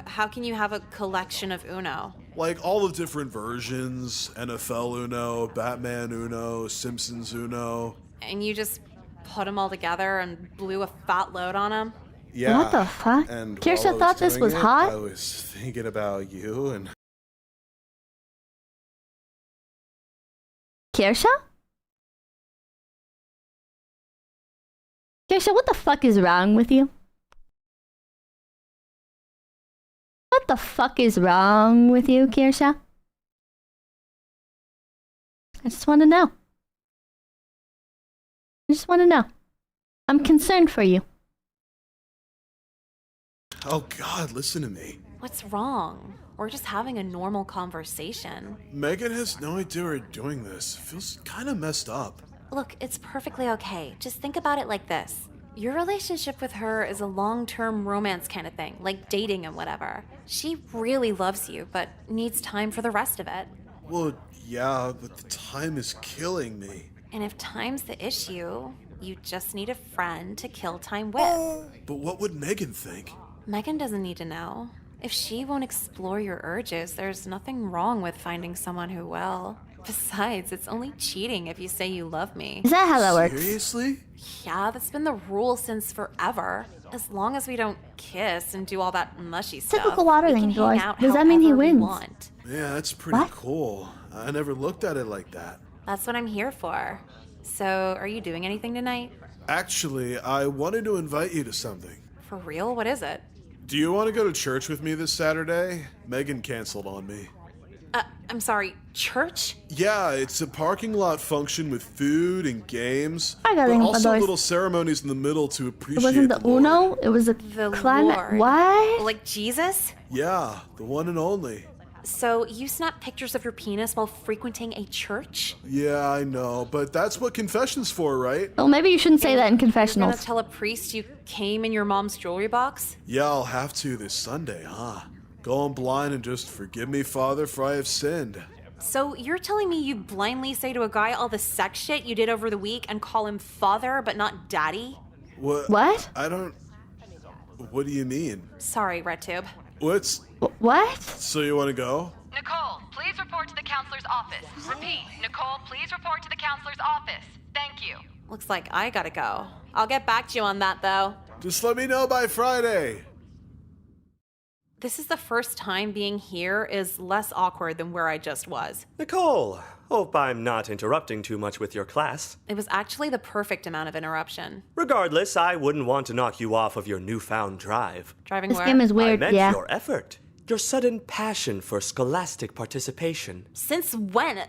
K: How can you have a collection of Uno?
Q: Like all the different versions, NFL Uno, Batman Uno, Simpsons Uno.
K: And you just put them all together and blew a fat load on them?
Q: Yeah.
A: What the fuck?
Q: And
A: Kirsha
Q: while I
A: thought this
Q: doing
A: was
Q: it,
A: hot?
Q: I was thinking about you and...
A: Kirsha? Kirsha, what the fuck is wrong with you? What the fuck is wrong with you, Kirsha? I just want to know. I just want to know. I'm concerned for you.
Q: Oh God, listen to me.
K: What's wrong? We're just having a normal conversation.
Q: Megan has no idea we're doing this. It feels kind of messed up.
K: Look, it's perfectly okay. Just think about it like this. Your relationship with her is a long-term romance kind of thing, like dating and whatever. She really loves you, but needs time for the rest of it.
Q: Well, yeah, but the time is killing me.
K: And if time's the issue, you just need a friend to kill time with.
Q: But what would Megan think?
K: Megan doesn't need to know. If she won't explore your urges, there's nothing wrong with finding someone who will. Besides, it's only cheating if you say you love me.
A: Is that how that works?
Q: Seriously?
K: Yeah, that's been the rule since forever. As long as we don't kiss and do all that mushy stuff.
A: Typical water
K: we
A: thing,
K: can hang
A: boys.
K: out
A: Does that mean he
K: however we
A: wins?
K: want.
Q: Yeah, that's pretty cool. I never looked at it like that.
K: That's what I'm here for. So, are you doing anything tonight?
Q: Actually, I wanted to invite you to something.
K: For real? What is it?
Q: Do you want to go to church with me this Saturday? Megan canceled on me.
K: I'm sorry, church?
Q: Yeah, it's a parking lot function with food and games,
A: I got
Q: but
A: it,
Q: also
A: boys.
Q: little ceremonies in the middle to appreciate
A: It wasn't the
Q: Lord.
A: Uno, it was the climate.
K: Lord.
A: What?
K: Like Jesus?
Q: Yeah, the one and only.
K: So, you snap pictures of your penis while frequenting a church?
Q: Yeah, I know, but that's what confession's for, right?
A: Well, maybe you shouldn't say that in
K: You're
A: confessionals.
K: gonna tell a priest you came in your mom's jewelry box?
Q: Yeah, I'll have to this Sunday, huh? Going blind and just forgive me, Father, for I have sinned.
K: So you're telling me you blindly say to a guy all the sex shit you did over the week and call him father but not daddy?
Q: What? I don't... What do you mean?
K: Sorry, RedTube.
Q: What's...
A: What?
Q: So you want to go?
T: Nicole, please report to the counselor's office. Repeat, Nicole, please report to the counselor's office. Thank you.
K: Looks like I gotta go. I'll get back to you on that, though.
Q: Just let me know by Friday.
K: This is the first time being here is less awkward than where I just was.
U: Nicole, hope I'm not interrupting too much with your class.
K: It was actually the perfect amount of interruption.
U: Regardless, I wouldn't want to knock you off of your newfound drive.
K: Driving
A: This
K: where?
A: game is weird,
U: I meant
A: yeah.
U: your effort. Your sudden passion for scholastic participation.
K: Since when?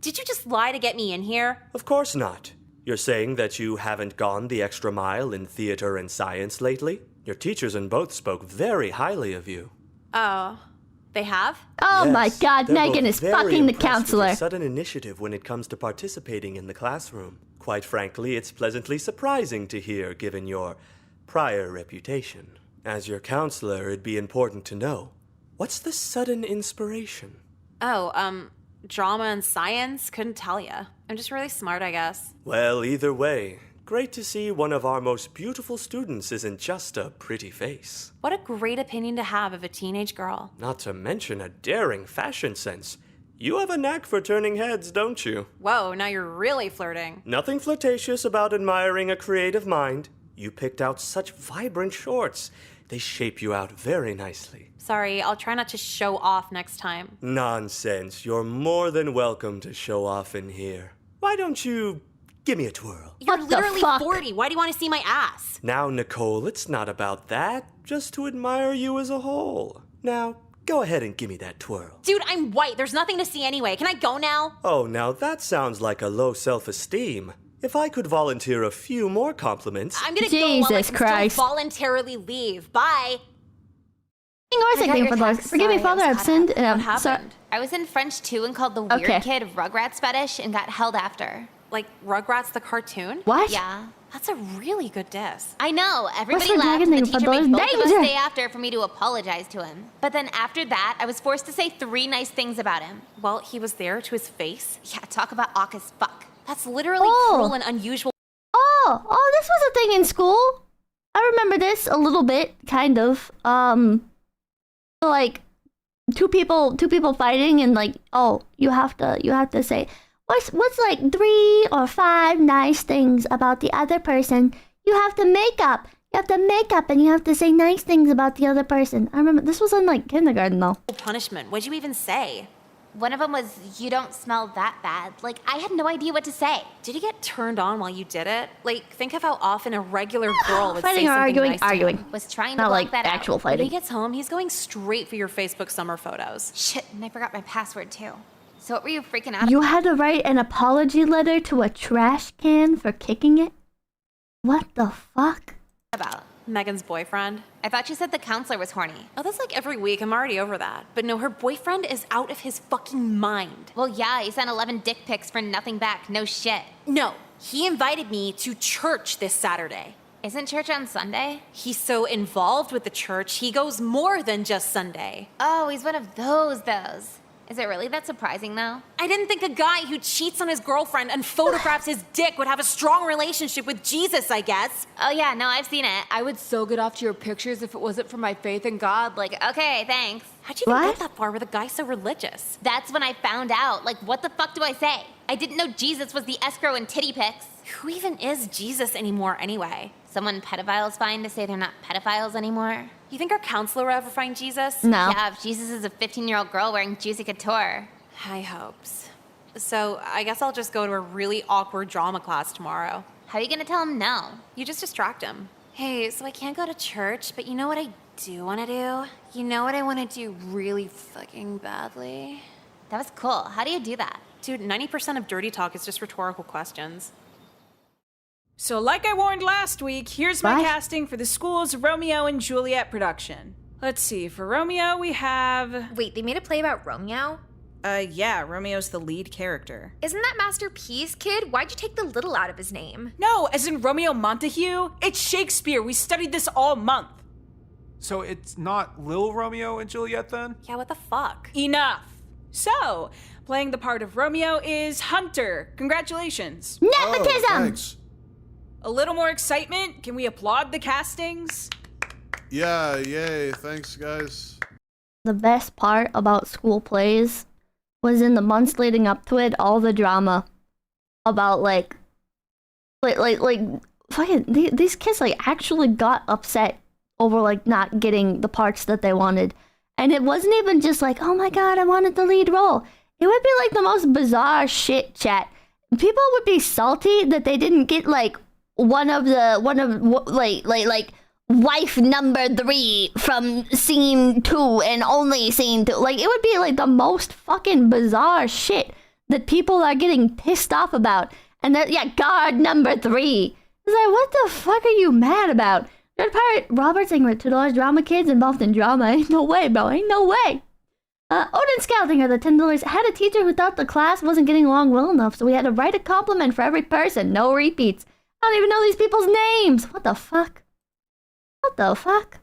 K: Did you just lie to get me in here?
U: Of course not. You're saying that you haven't gone the extra mile in theater and science lately? Your teachers in both spoke very highly of you.
K: Oh, they have?
A: Oh
U: Yes,
A: my god,
U: they're
A: Megan
U: both
A: is
U: very
A: fucking the
U: impressed with
A: counselor.
U: your sudden initiative when it comes to participating in the classroom. Quite frankly, it's pleasantly surprising to hear given your prior reputation. As your counselor, it'd be important to know. What's the sudden inspiration?
K: Oh, drama and science? Couldn't tell ya. I'm just really smart, I guess.
U: Well, either way, great to see one of our most beautiful students isn't just a pretty face.
K: What a great opinion to have of a teenage girl.
U: Not to mention a daring fashion sense. You have a knack for turning heads, don't you?
K: Whoa, now you're really flirting.
U: Nothing flirtatious about admiring a creative mind. You picked out such vibrant shorts. They shape you out very nicely.
K: Sorry, I'll try not to show off next time.
U: Nonsense. You're more than welcome to show off in here. Why don't you give me a twirl?
K: You're
A: What the
K: literally
A: fuck?
K: 40. Why do you want to see my ass?
U: Now, Nicole, it's not about that. Just to admire you as a whole. Now, go ahead and give me that twirl.
K: Dude, I'm white. There's nothing to see anyway. Can I go now?
U: Oh, now that sounds like a low self-esteem. If I could volunteer a few more compliments...
K: I'm gonna go while I
A: Jesus
K: can
A: Christ.
K: still voluntarily leave. Bye.
A: Ignore something for those. Forgive me, Father, I've sinned.
K: What
A: Sorry.
K: happened?
C: I was in French 2 and called the weird
A: Okay.
C: kid Rugrats fetish and got held after.
K: Like Rugrats the cartoon?
A: What?
C: Yeah.
K: That's a really good diss.
C: I know, everybody
A: for
C: laughed,
A: dragging
C: and the
A: the
C: teacher made
A: brothers?
C: both of us
A: Danger!
C: stay after for me to apologize to him. But then after that, I was forced to say 3 nice things about him.
K: Well, he was there to his face.
C: Yeah, talk about awk as fuck.
K: That's literally
A: Oh.
K: cruel and unusual.
A: Oh, this was a thing in school. I remember this a little bit, kind of. Like two people fighting, and like, oh, you have to say what's like 3 or 5 nice things about the other person. You have to make up. You have to make up, and you have to say nice things about the other person. I remember this was in like kindergarten though.
K: Punishment. What'd you even say?
C: One of them was, "You don't smell that bad." Like, I had no idea what to say.
K: Did you get turned on while you did it? Like, think of how often a regular girl would
A: Fighting
K: say
A: or
K: something
A: arguing?
K: nice to
A: Arguing.
K: him.
C: Was trying to
A: Not
C: block
A: like
C: that
A: actual
C: out.
K: When he
A: fighting.
K: gets home, he's going straight for your Facebook summer photos.
C: Shit, and I forgot my password too. So what were you freaking out
A: You had to write an apology letter to a trash can for kicking it? What the fuck?
C: about?
K: Megan's boyfriend.
C: I thought you said the counselor was horny.
K: Oh, that's like every week. I'm already over that. But no, her boyfriend is out of his fucking mind.
C: Well, yeah, he sent 11 dick pics for nothing back. No shit.
K: No, he invited me to church this Saturday.
C: Isn't church on Sunday?
K: He's so involved with the church, he goes more than just Sunday.
C: Oh, he's one of those. Is it really that surprising, though?
K: I didn't think a guy who cheats on his girlfriend and photographs his dick would have a strong relationship with Jesus, I guess.
C: Oh, yeah, no, I've seen it. I would so get off to your pictures if it wasn't for my faith in God. Like, okay, thanks.
K: How'd you even get that far with a guy so religious?
C: That's when I found out. Like, what the fuck do I say? I didn't know Jesus was the escrow and titty pics.
K: Who even is Jesus anymore anyway?
C: Someone pedophile's fine to say they're not pedophiles anymore.
K: You think our counselor will ever find Jesus?
A: No.
C: Yeah, if Jesus is a 15-year-old girl wearing juicy couture.
K: High hopes. So I guess I'll just go to a really awkward drama class tomorrow.
C: How are you gonna tell him no?
K: You just distract him. Hey, so I can't go to church, but you know what I do want to do? You know what I want to do really fucking badly?
C: That was cool. How do you do that?
K: Dude, 90% of dirty talk is just rhetorical questions.
P: So like I warned last week, here's my
A: What?
P: casting for the school's Romeo and Juliet production. Let's see, for Romeo we have...
S: Wait, they made a play about Romeo?
P: Yeah, Romeo's the lead character.
S: Isn't that Master P's kid? Why'd you take the little out of his name?
P: No, as in Romeo Montague? It's Shakespeare. We studied this all month.
D: So it's not Lil Romeo and Juliet then?
K: Yeah, what the fuck?
P: Enough. So, playing the part of Romeo is Hunter. Congratulations.
A: Nepotism!
Q: Thanks.
P: A little more excitement? Can we applaud the castings?
Q: Yeah, yay. Thanks, guys.
A: The best part about school plays was in the months leading up to it, all the drama about like fucking these kids like actually got upset over like not getting the parts that they wanted. And it wasn't even just like, oh my god, I wanted the lead role. It would be like the most bizarre shit, chat. People would be salty that they didn't get like wife number 3 from scene 2 and only scene 2. Like, it would be like the most fucking bizarre shit that people are getting pissed off about. And they're, yeah, guard number 3. It's like, what the fuck are you mad about? Third part, Robert's saying to those drama kids involved in drama. Ain't no way, bro. Ain't no way. Odin Scouting, or the $10, had a teacher who thought the class wasn't getting along well enough, so we had to write a compliment for every person. No repeats. I don't even know these people's names. What the fuck? What the fuck?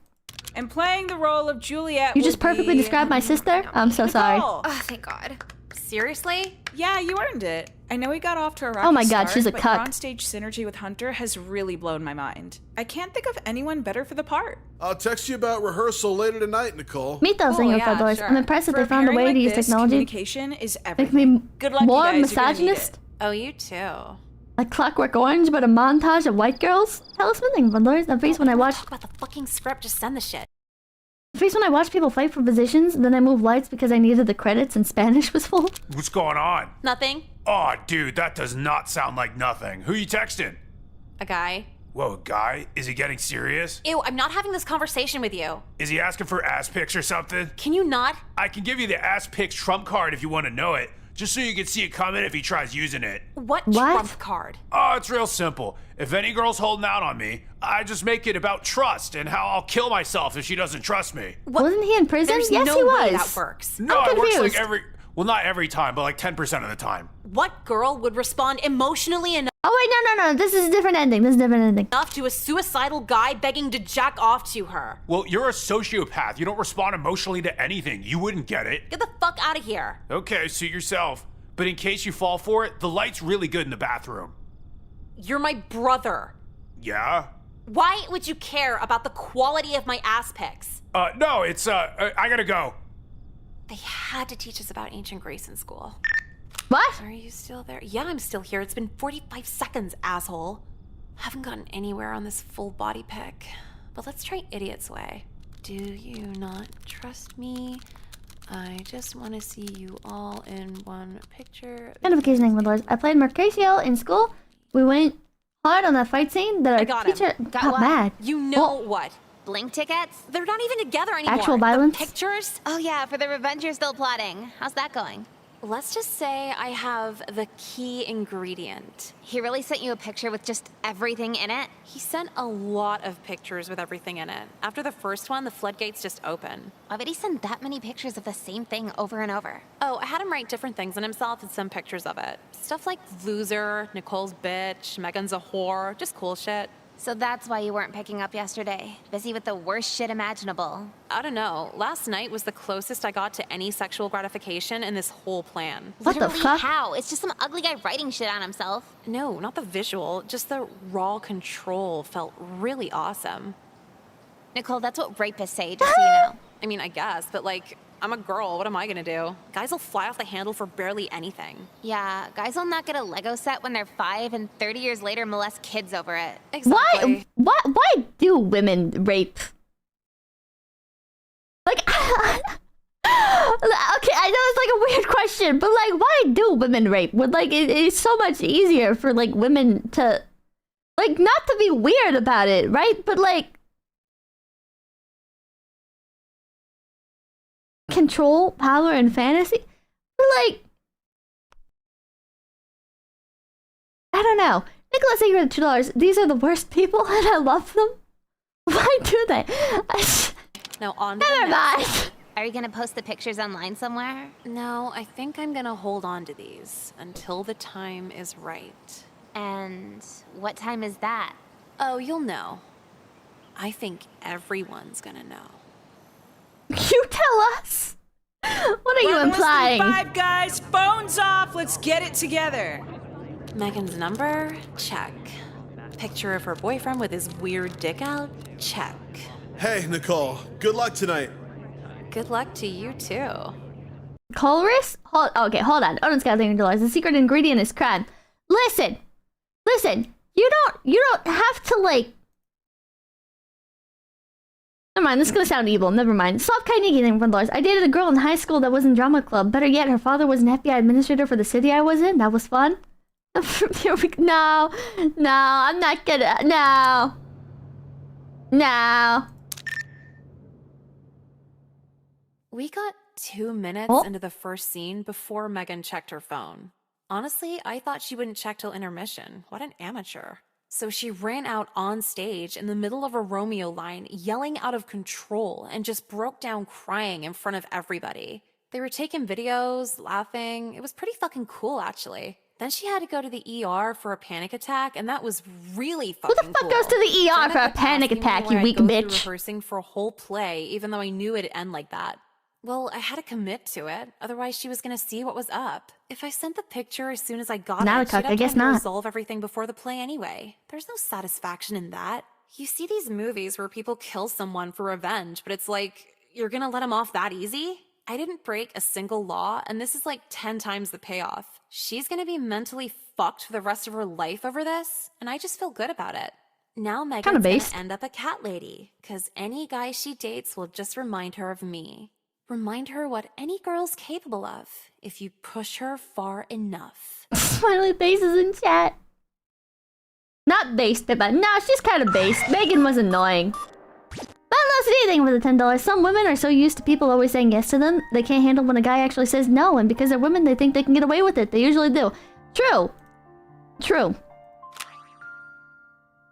P: And playing the role of Juliet
A: You just perfectly described my sister? I'm so sorry.
P: Nicole.
S: Oh, thank God. Seriously?
P: Yeah, you earned it. I know we got off to a rocky
A: Oh my God,
P: start,
A: she's a
P: but
A: cuck.
P: your onstage synergy with Hunter has really blown my mind. I can't think of anyone better for the part.
Q: I'll text you about rehearsal later tonight, Nicole.
A: Meet those singer fellows. I'm impressed that they found a way to use technology.
P: Communication is
A: Make
P: everything.
A: me
P: Good luck, you
A: more
P: guys. You're gonna need
A: misogynist.
P: it.
K: Oh, you too.
A: Like Clockwork Orange, but a montage of white girls? Tell us something, Bundlers. The face when I watch
K: Talk about the fucking script, just send the shit.
A: the face when I watch people fight for positions, then I move lights because I needed the credits and Spanish was full.
L: What's going on?
K: Nothing.
L: Oh, dude, that does not sound like nothing. Who you texting?
K: A guy.
L: Whoa, guy? Is he getting serious?
K: Ew, I'm not having this conversation with you.
L: Is he asking for ass pics or something?
K: Can you not?
L: I can give you the ass pics trump card if you want to know it, just so you can see it coming if he tries using it.
K: What trump card?
L: Oh, it's real simple. If any girl's holding out on me, I just make it about trust and how I'll kill myself if she doesn't trust me.
A: Wasn't he in prison?
K: There's
A: Yes,
K: no
A: he
K: way
A: was.
K: that works.
L: No,
A: I'm
L: it works like
A: confused.
L: well, not every time, but like 10% of the time.
K: What girl would respond emotionally enough
A: Oh wait, no. This is a different ending.
K: to a suicidal guy begging to jack off to her?
L: Well, you're a sociopath. You don't respond emotionally to anything. You wouldn't get it.
K: Get the fuck out of here.
L: Okay, suit yourself. But in case you fall for it, the light's really good in the bathroom.
K: You're my brother.
L: Yeah?
K: Why would you care about the quality of my ass pics?
L: No, it's, I gotta go.
K: They had to teach us about ancient Greece in school.
A: What?
K: Are you still there? Yeah, I'm still here. It's been 45 seconds, asshole. Haven't gotten anywhere on this full body pic. But let's try Idiot's Way. Do you not trust me? I just want to see you all in one picture.
A: Kind of occasioning, Bundlers. I played Mercutio in school. We went hard on that fight scene that our teacher got mad.
K: You know
A: Well,
K: what?
C: Blink tickets?
K: They're not even together anymore.
A: Actual violence?
K: The pictures?
C: Oh yeah, for the revenge you're still plotting. How's that going?
K: Let's just say I have the key ingredient.
C: He really sent you a picture with just everything in it?
K: He sent a lot of pictures with everything in it. After the first one, the floodgates just open.
C: Why would he send that many pictures of the same thing over and over?
K: Oh, I had him write different things on himself and some pictures of it. Stuff like loser, Nicole's bitch, Megan's a whore, just cool shit.
C: So that's why you weren't picking up yesterday. Busy with the worst shit imaginable.
K: I don't know. Last night was the closest I got to any sexual gratification in this whole plan.
C: Literally, how? It's just some ugly guy writing shit on himself.
K: No, not the visual. Just the raw control felt really awesome.
C: Nicole, that's what rapists say, just so you know.
K: I mean, I guess, but like,
B: I'm a girl. What am I gonna do? Guys will fly off the handle for barely anything.
C: Yeah, guys will not get a Lego set when they're 5 and 30 years later molest kids over it.
A: Why do women rape? Like, okay, I know it's like a weird question, but like, why do women rape? When like it's so much easier for like women to, like, not to be weird about it, right? But like, control, power, and fantasy. But like, I don't know. Nicholas, thank you for the $2. These are the worst people, and I love them. Why do they?
B: Now on.
A: Never mind.
C: Are you gonna post the pictures online somewhere?
B: No, I think I'm gonna hold on to these until the time is right.
C: And what time is that?
B: Oh, you'll know. I think everyone's gonna know.
A: You tell us. What are you implying?
P: 5 guys, phones off. Let's get it together.
B: Megan's number? Check. Picture of her boyfriend with his weird dick out? Check.
Q: Hey, Nicole. Good luck tonight.
B: Good luck to you too.
A: Colress? Hold on. Odin's got $1,000. The secret ingredient is crime. Listen. You don't have to like. Never mind, this is gonna sound evil. Never mind. 𝐂𝐡𝐚𝐭 I dated a girl in high school that was in drama club. Better yet, her father was an FBI administrator for the city I was in. That was fun. No, I'm not gonna. No.
B: We got 2 minutes into the first scene before Megan checked her phone. Honestly, I thought she wouldn't check till intermission. What an amateur. So she ran out on stage in the middle of a Romeo line, yelling out of control, and just broke down crying in front of everybody. They were taking videos, laughing. It was pretty fucking cool, actually. Then she had to go to the ER for a panic attack, and that was really fucking cool.
A: Who the fuck goes to the ER for a panic attack, you weak bitch?
B: Rehearsing for a whole play, even though I knew it'd end like that. Well, I had to commit to it. Otherwise, she was gonna see what was up. If I sent the picture as soon as I got it, she'd have time to resolve everything before the play anyway. There's no satisfaction in that. You see these movies where people kill someone for revenge, but it's like, you're gonna let them off that easy? I didn't break a single law, and this is like 10 times the payoff. She's gonna be mentally fucked for the rest of her life over this, and I just feel good about it. Now Megan's gonna end up a cat lady, because any guy she dates will just remind her of me. Remind her what any girl's capable of if you push her far enough.
A: Smiley faces in chat. Not based, but no, she's kind of based. Megan was annoying. Not lost anything with the $10. Some women are so used to people always saying yes to them, they can't handle when a guy actually says no, and because they're women, they think they can get away with it. They usually do. True.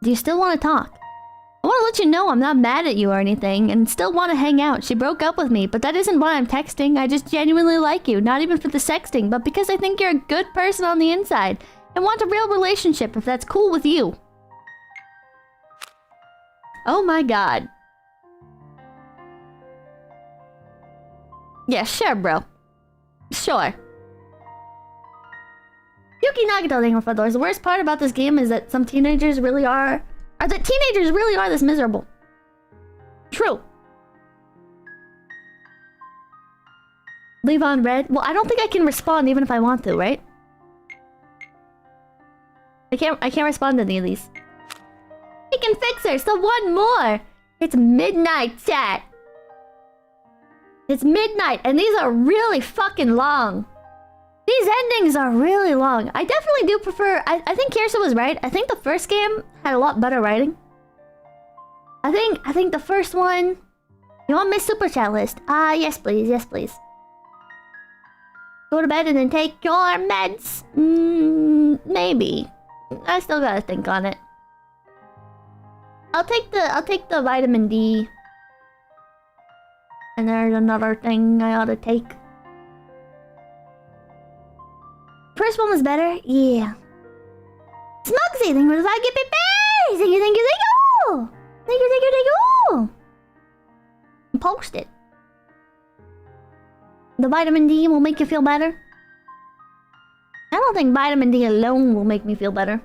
A: Do you still want to talk? I want to let you know I'm not mad at you or anything, and still want to hang out. She broke up with me, but that isn't why I'm texting. I just genuinely like you, not even for the sexting, but because I think you're a good person on the inside, and want a real relationship if that's cool with you. Oh my god. Yeah, sure, bro. Sure. Yuki Nagito, thank you for $5. The worst part about this game is that some teenagers really are this miserable. True. Leave on red. Well, I don't think I can respond even if I want to, right? I can't respond to any of these. We can fix her, so one more. It's midnight, chat. It's midnight, and these are really fucking long. These endings are really long. I definitely do prefer... I think Kirsten was right. I think the first game had a lot better writing. I think the first one... You want my super chat list? Yes please, yes please. Go to bed and then take your meds? Maybe. I still gotta think on it. I'll take the vitamin D. And there's another thing I ought to take. First one was better? Yeah. Smugsy, thank you for the 5 gift bears! Thank you! Thank you! Post it. The vitamin D will make you feel better. I don't think vitamin D alone will make me feel better.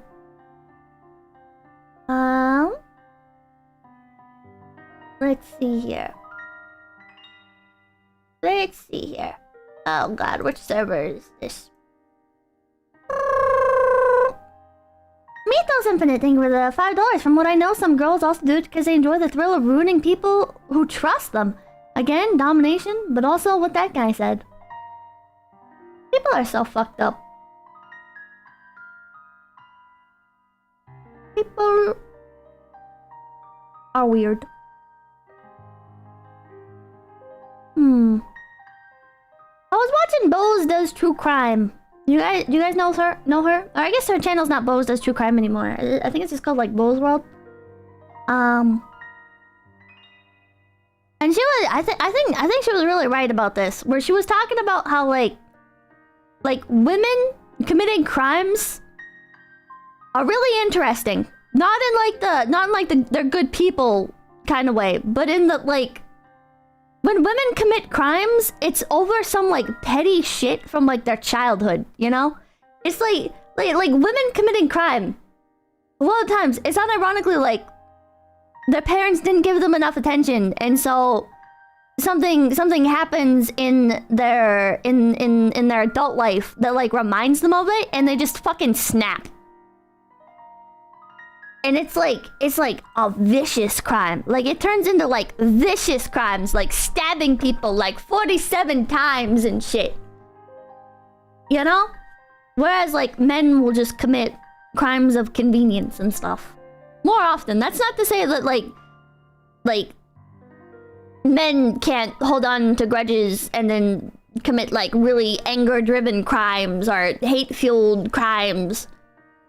A: Let's see here. Let's see here. Oh god, which server is this? Mythos Infinite, thank you for the $5. From what I know, some girls also do it because they enjoy the thrill of ruining people who trust them. Again, domination, but also what that guy said. People are so fucked up. People are weird. I was watching Bose Does True Crime. You guys know her? Or I guess her channel's not Bose Does True Crime anymore. I think it's just called like Bose World. And she was I think she was really right about this, where she was talking about how like women committing crimes are really interesting. Not in the they're good people kind of way, but in the like when women commit crimes, it's over some like petty shit from like their childhood, you know? It's like women committing crime. A lot of times, it's unironically like their parents didn't give them enough attention, and so something happens in their adult life that like reminds them of it, and they just fucking snap. And it's like a vicious crime. Like it turns into like vicious crimes, like stabbing people like 47 times and shit. You know? Whereas like men will just commit crimes of convenience and stuff. More often. That's not to say that like men can't hold on to grudges and then commit like really anger-driven crimes or hate-fueled crimes.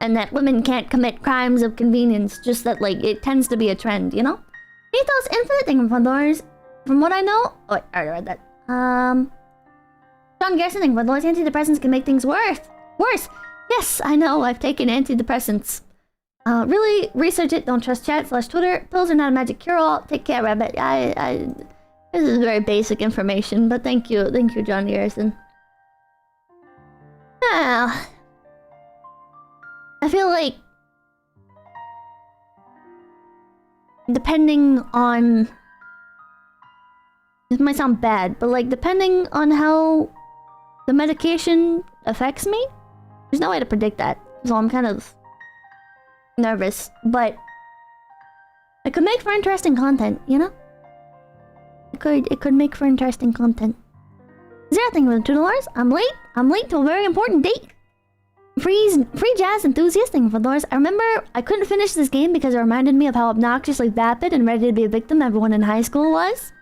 A: And that women can't commit crimes of convenience, just that, like, it tends to be a trend, you know? Ethos Infinite, thank you for $1. From what I know... Oh, wait, I already read that. John Garrison, thank you for $1. Antidepressants can make things worse. Yes, I know, I've taken antidepressants. Really, research it, don't trust chat / Twitter. Pills are not a magic cure-all. Take care, Rabbit. This is very basic information, but thank you, John Garrison. I feel like depending on... This might sound bad, but like depending on how the medication affects me, there's no way to predict that. So I'm kind of nervous, but it could make for interesting content, you know? It could make for interesting content. Zero thing with $2. I'm late to a very important date. Free jazz enthusiast, thank you for $1. I remember I couldn't finish this game because it reminded me of how obnoxiously vapid and ready to be a victim everyone in high school was.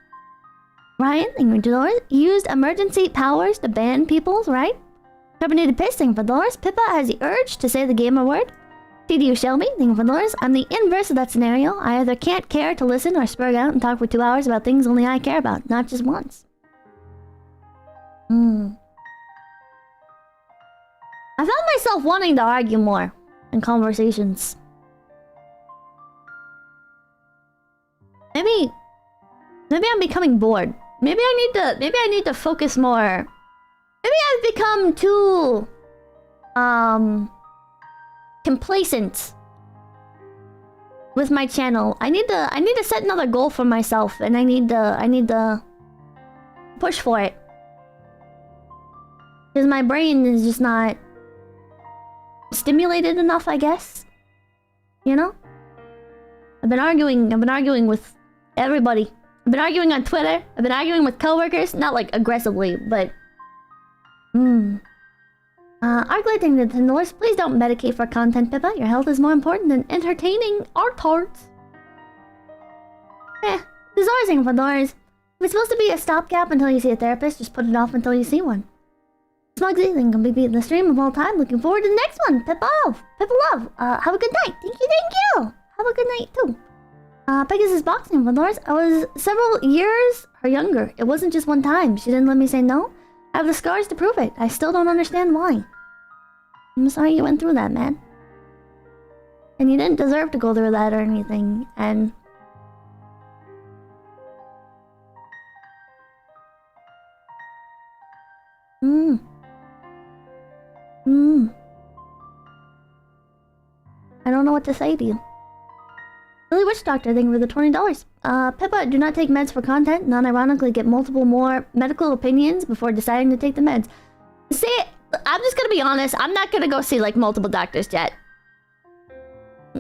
A: Ryan, thank you for $2. Used emergency powers to ban people's, right? Carbonated Piss, thank you for $1. Pippa has the urge to say the gamer word. TDU Shelby, thank you for $1. I'm the inverse of that scenario. I either can't care to listen or spurg out and talk for 2 hours about things only I care about, not just once. I found myself wanting to argue more in conversations. Maybe I'm becoming bored. Maybe I need to focus more. Maybe I've become too complacent with my channel. I need to set another goal for myself, and I need to push for it. Because my brain is just not stimulated enough, I guess. You know? I've been arguing with everybody. I've been arguing on Twitter. I've been arguing with coworkers. Not like aggressively, but... Arclighting the $10. Please don't medicate for content, Pippa. Your health is more important than entertaining our tarts. There's always thing for $1. If it's supposed to be a stopgap until you see a therapist, just put it off until you see one. Smugsy, then can be beating the stream of all time. Looking forward to the next one. Pippa Love. Have a good night. Thank you. Have a good night too. Pegasus Boxing for $1. I was several years or younger. It wasn't just one time. She didn't let me say no. I have the scars to prove it. I still don't understand why. I'm sorry you went through that, man. And you didn't deserve to go through that or anything. And... I don't know what to say to you. Really wish Dolores Doctor, thank you for the $20. Pippa, do not take meds for content. Non-ironically, get multiple more medical opinions before deciding to take the meds. See, I'm just gonna be honest. I'm not gonna go see like multiple doctors yet.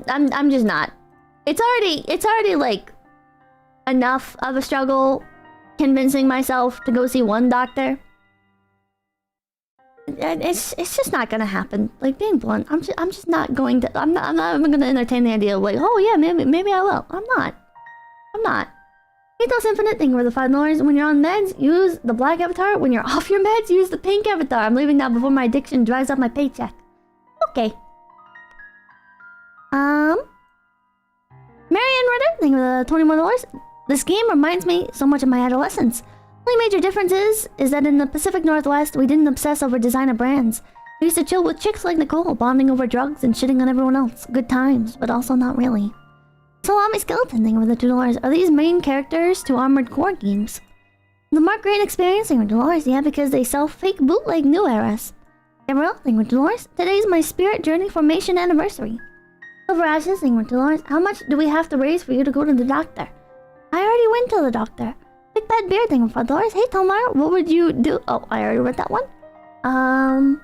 A: I'm just not. It's already like enough of a struggle convincing myself to go see one doctor. It's just not gonna happen. Like, being blunt, I'm just not going to. I'm not even gonna entertain the idea of like, oh yeah, maybe I will. I'm not. Ethos Infinite, thank you for the $5. When you're on meds, use the black avatar. When you're off your meds, use the pink avatar. I'm leaving now before my addiction dries up my paycheck. Okay. Marianne Ritter, thank you for the $21. This game reminds me so much of my adolescence. The only major difference is that in the Pacific Northwest, we didn't obsess over designer brands. We used to chill with chicks like Nicole, bonding over drugs and shitting on everyone else. Good times, but also not really. Salami Skeleton, thank you for the $2. Are these main characters to Armored Core games? The Mark Great Experience, thank you for $2. Yeah, because they sell fake bootleg new eras. Gabrielle, thank you for $2. Today's my Spirit Journey Formation anniversary. Silver Ashes, thank you for $2. How much do we have to raise for you to go to the doctor? I already went to the doctor. Big Bad Beard, thank you for $5. Hey Tomar, what would you do? Oh, I already read that one. Brendan,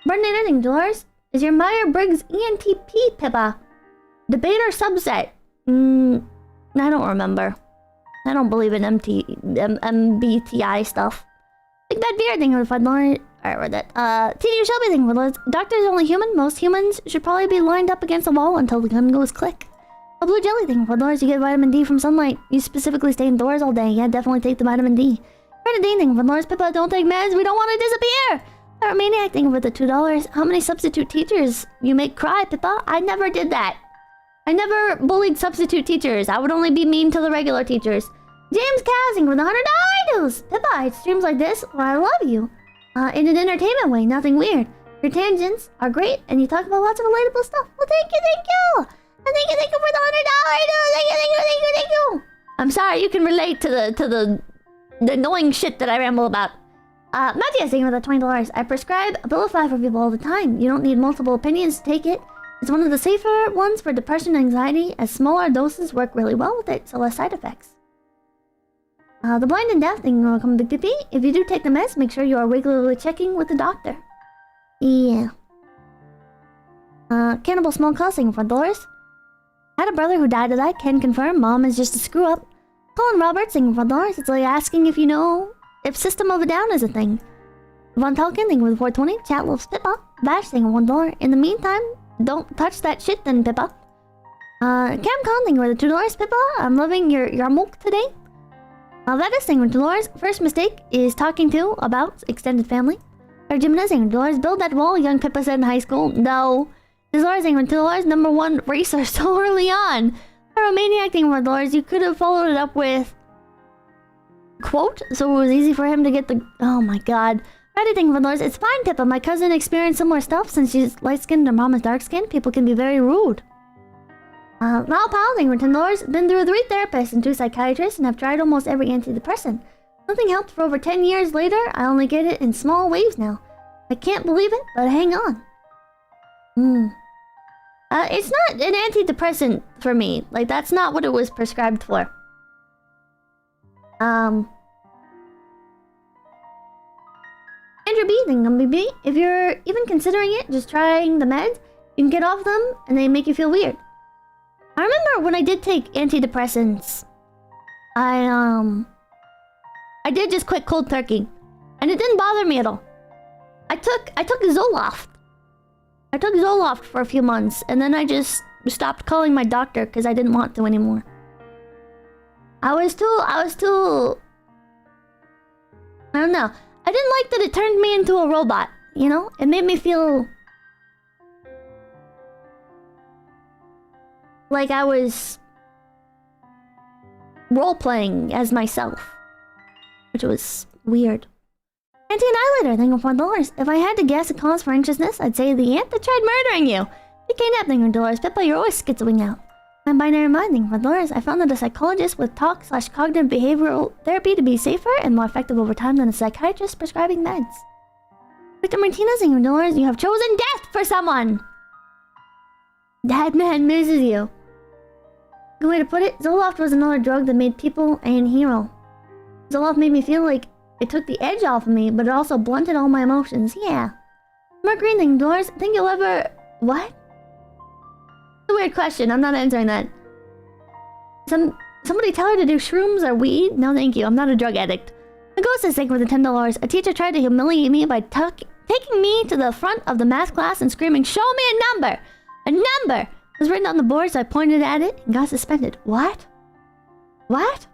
A: thank you for $2. Is your Meyer-Briggs ENTP, Pippa? Debate or subset? I don't remember. I don't believe in MBTI stuff. Big Bad Beard, thank you for $5. I read that. TD Shelby, thank you for $5. Doctor is only human. Most humans should probably be lined up against a wall until the gun goes click. A Blue Jelly, thank you for $5. You get vitamin D from sunlight. You specifically stay indoors all day. Yeah, definitely take the vitamin D. Grenadine, thank you for $5. Pippa, don't take meds. We don't want to disappear. Maniac, thank you for the $2. How many substitute teachers you make cry, Pippa? I never did that. I never bullied substitute teachers. I would only be mean to the regular teachers. James Casing with $100. Pippa, it streams like this. Well, I love you. In an entertainment way, nothing weird. Your tangents are great, and you talk about lots of relatable stuff. Well, thank you. And thank you for the $100. Thank you. I'm sorry, you can relate to the annoying shit that I ramble about. Matthias, thank you for the $20. I prescribe Abilify for people all the time. You don't need multiple opinions to take it. It's one of the safer ones for depression and anxiety, as smaller doses work really well with it, so less side effects. The Blind and Deaf, thank you for coming to BPP. If you do take the meds, make sure you are regularly checking with the doctor. Yeah. Cannibal Small Cause, thank you for $4. I had a brother who died of that, can confirm. Mom is just a screw up. Colin Roberts, thank you for $4. It's like asking if you know if System of a Down is a thing. Von Talkin, thank you for the 420. Chat loves Pippa. Bash, thank you for $1. In the meantime, don't touch that shit then, Pippa. Camcon, thank you for the $2. Pippa, I'm loving your yarmulke today. That is thank you for $2. First mistake is talking to about extended family. Or Jimenez, thank you for $2. Build that wall, young Pippa said in high school. No. $2, thank you for $2. Number 1 racer so early on. Pyromaniac, thank you for $2. You could have followed it up with quote, so it was easy for him to get the. Oh my god. Ready, thank you for $2. It's fine, Pippa. My cousin experienced similar stuff. Since she's light-skinned and mom is dark-skinned, people can be very rude. Val Powell, thank you for $10. Been through 3 therapists and 2 psychiatrists and have tried almost every antidepressant. Nothing helped for over 10 years later. I only get it in small waves now. I can't believe it, but hang on. It's not an antidepressant for me. Like, that's not what it was prescribed for. Andrew B, thank you for BB. If you're even considering it, just trying the meds, you can get off them and they make you feel weird. I remember when I did take antidepressants, I did just quit cold turkey, and it didn't bother me at all. I took Zoloft. I took Zoloft for a few months, and then I just stopped calling my doctor because I didn't want to anymore. I was too. I don't know. I didn't like that it turned me into a robot. You know, it made me feel like I was role-playing as myself, which was weird. Anti-Annihilator, thank you for $4. If I had to guess a cause for anxiousness, I'd say the ant that tried murdering you. PK Nap, thank you for $4. Pippa, you're always schizoing out. My binary mind, thank you for $4. I found that a psychologist with talk/cognitive behavioral therapy to be safer and more effective over time than a psychiatrist prescribing meds. Victor Martinez, thank you for $4. You have chosen death for someone. That man misses you. Good way to put it. Zoloft was another drug that made people an hero. Zoloft made me feel like it took the edge off of me, but it also blunted all my emotions. Yeah. Mercury thing, Doors. Think you'll ever... What? It's a weird question. I'm not answering that. Somebody tell her to do shrooms or weed? No, thank you. I'm not a drug addict. The ghost is sick with the $10. A teacher tried to humiliate me by taking me to the front of the math class and screaming, "Show me a number! A number!" It was written on the board, so I pointed at it and got suspended. What? What?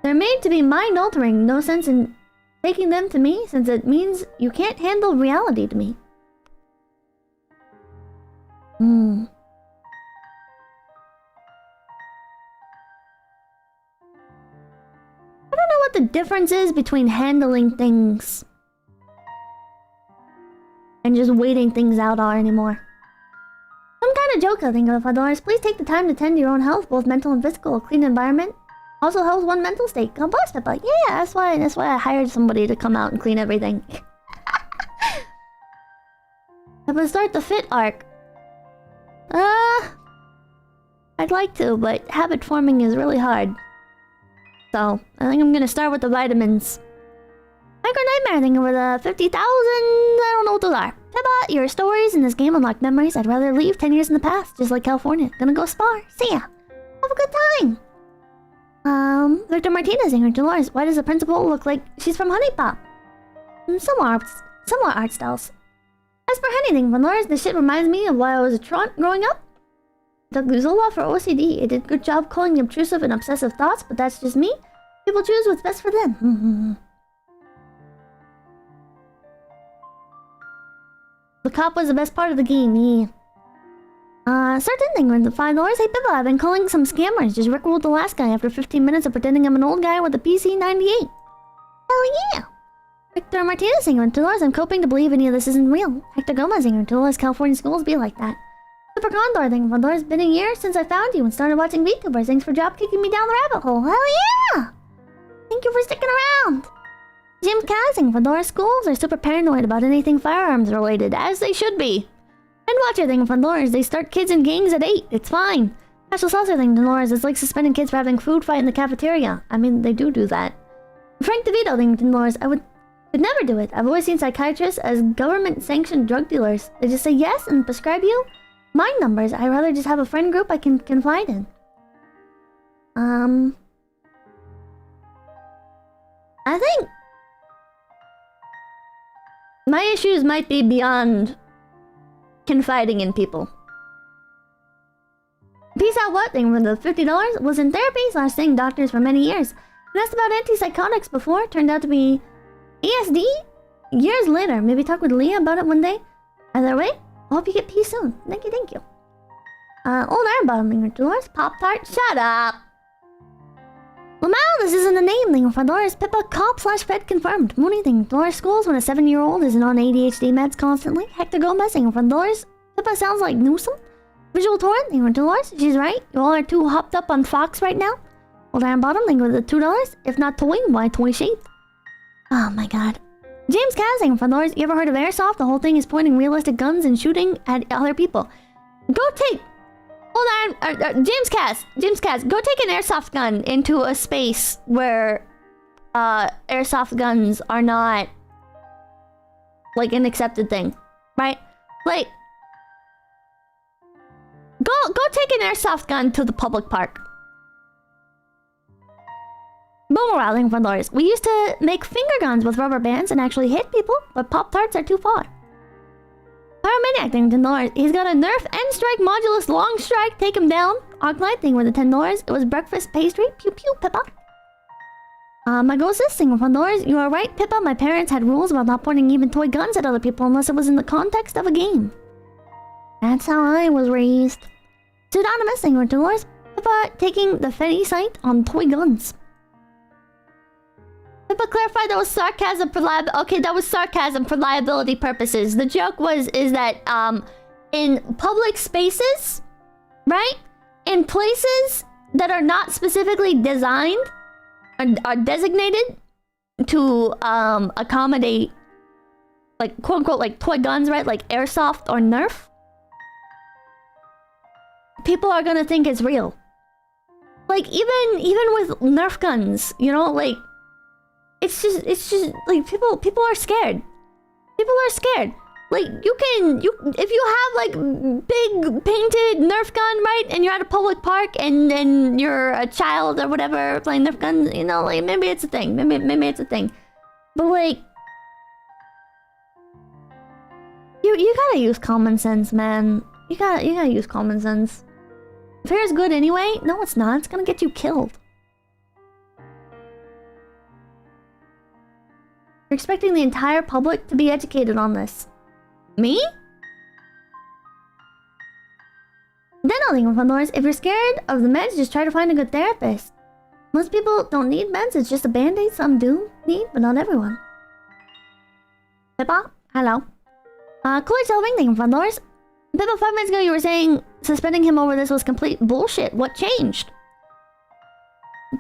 A: They're made to be mind-altering. No sense in taking them to me, since it means you can't handle reality to me. I don't know what the difference is between handling things and just waiting things out are anymore. Some kind of joke, I think, of $5. Please take the time to tend to your own health, both mental and physical. A clean environment also helps one mental state. God bless, Pippa. Yeah, that's why I hired somebody to come out and clean everything. Pippa, start the fit arc. I'd like to, but habit forming is really hard. So, I think I'm gonna start with the vitamins. Micro Nightmare, thinking over the 50,000. I don't know what those are. Pippa, your stories in this game unlock memories I'd rather leave 10 years in the past, just like California. Gonna go spar. See ya. Have a good time. Victor Martinez, Ingrid Dolores. Why does the principal look like she's from Honey Pop? Similar art styles. As for anything, Van Dolores, this shit reminds me of why I was a truant growing up. Took Zoloft for OCD. It did a good job calling the obtrusive and obsessive thoughts, but that's just me. People choose what's best for them. The cop was the best part of the game, yeah. Certain thing with the $5. Hey, Pippa, I've been calling some scammers. Just rickroled the last guy after 15 minutes of pretending I'm an old guy with a PC-98. Hell yeah! Victor Martinez saying $2. I'm coping to believe any of this isn't real. Hector Gomez saying $2. California schools be like that. Super Condor thing $1. It's been a year since I found you and started watching VTubers. Thanks for drop kicking me down the rabbit hole. Hell yeah! Thank you for sticking around. James Casing $1. Schools are super paranoid about anything firearms related, as they should be. And Watcher thing $1. They start kids in gangs at 8. It's fine. Special Saucer thing $1. It's like suspending kids for having food fight in the cafeteria. I mean, they do that. Frank DeVito thing $10. I would never do it. I've always seen psychiatrists as government-sanctioned drug dealers. They just say yes and prescribe you mind numbers. I'd rather just have a friend group I can confide in. I think my issues might be beyond confiding in people. Peace out what thing for the $50? Was in therapy / seeing doctors for many years. And asked about antipsychotics before. Turned out to be ASD? Years later. Maybe talk with Leah about it one day. Either way, I hope you get peace soon. Thank you, thank you. Old Iron Bottom thing $2. Pop-Tart? Shut up! Lamau, this isn't a name thing for $5. Pippa cop / fed confirmed. Mooney thing $5. Schools when a 7-year-old isn't on ADHD meds constantly. Hector Gomez thing for $5. Pippa sounds like Newsom. Visual Torrent thing for $2. She's right. You all are too hopped up on Fox right now. Old Iron Bottom thing for the $2. If not toy, why toy shaped? Oh my god. James Casing for $5. You ever heard of airsoft? The whole thing is pointing realistic guns and shooting at other people. Go take... Hold on, James Cass, go take an airsoft gun into a space where airsoft guns are not like an accepted thing, right? Like, go take an airsoft gun to the public park. Boomerang for $5. We used to make finger guns with rubber bands and actually hit people, but Pop-Tarts are too far. Pyromaniac thing $10. He's got a Nerf End Strike Modulus Long Strike. Take him down. Arclight thing with the $10. It was breakfast pastry. Pew pew, Pippa. My ghost is thing for $10. You are right, Pippa. My parents had rules about not pointing even toy guns at other people unless it was in the context of a game. That's how I was raised. Pseudonymous thing for $2. Pippa taking the Fetty site on toy guns. Pippa clarified that was sarcasm for okay, that was sarcasm for liability purposes. The joke is that in public spaces, right? In places that are not specifically designed are designated to accommodate like quote unquote like toy guns, right? Like airsoft or Nerf. people are gonna think it's real. Like, even with Nerf guns, you know, like, it's just like people are scared. People are scared. Like, if you have like big painted Nerf gun, right, and you're at a public park and you're a child or whatever playing Nerf guns, you know, like, maybe it's a thing. Maybe it's a thing. But like, you gotta use common sense, man. You gotta use common sense. Fear is good anyway. No, it's not. It's gonna get you killed. You're expecting the entire public to be educated on this. Me? Then I'll think of Fundlores. If you're scared of the meds, just try to find a good therapist. Most people don't need meds. It's just a band-aid. Some do need, but not everyone. Pippa? Hello. 𝐂𝐡𝐚𝐭, thank you, Fundlores. Pippa, 5 minutes ago you were saying suspending him over this was complete bullshit. What changed?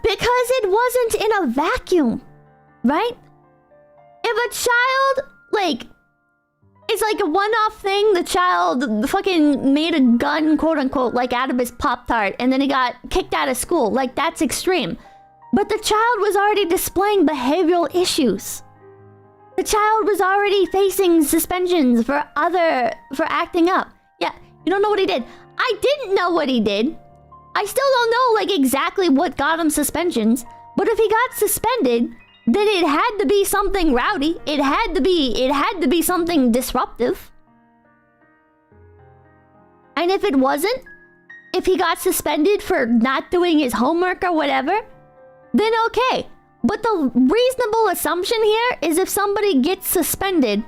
A: Because it wasn't in a vacuum, right? If a child, like, it's like a one-off thing, the child fucking made a gun, quote-unquote, like, out of his Pop-Tart, and then he got kicked out of school. Like, that's extreme. But the child was already displaying behavioral issues. The child was already facing suspensions for acting up. Yeah, you don't know what he did. I didn't know what he did. I still don't know, like, exactly what got him suspensions. But if he got suspended, then it had to be something rowdy. It had to be something disruptive. And if it wasn't, if he got suspended for not doing his homework or whatever, then okay. But the reasonable assumption here is if somebody gets suspended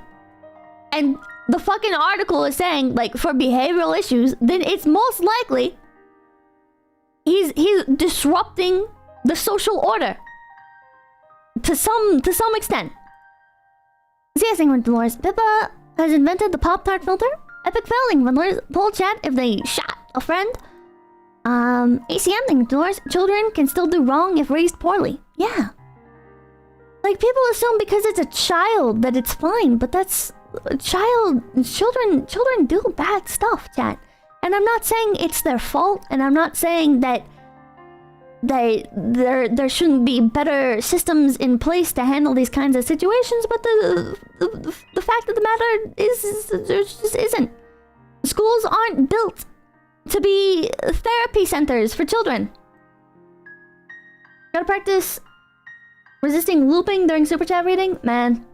A: and the fucking article is saying, like, for behavioral issues, then it's most likely he's disrupting the social order. To some extent. Yes, Dolores. Pippa has invented the Pop-Tart filter. Epic failing. Poll chat if they shot a friend. ACM, Dolores. Children can still do wrong if raised poorly. Yeah. Like, people assume because it's a child that it's fine, but that's a child. Children do bad stuff, chat. And I'm not saying it's their fault, and I'm not saying that there shouldn't be better systems in place to handle these kinds of situations, but the fact of the matter is there just isn't. Schools aren't built to be therapy centers for children. Gotta practice resisting looping during super chat reading, man.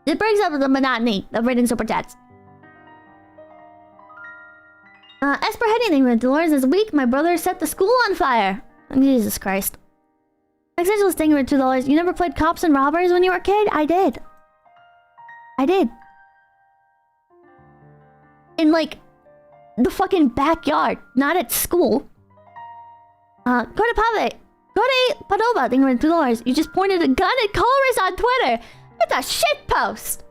A: It breaks up the monotony of reading super chats. Esper Heading with Dolores this week, my brother set the school on fire. Jesus Christ. Next Angeles thing with $2. You never played Cops and Robbers when you were a kid? I did. In, like, the fucking backyard, not at school. Padova thing with $2. You just pointed a gun at Colress on Twitter. It's a shit post.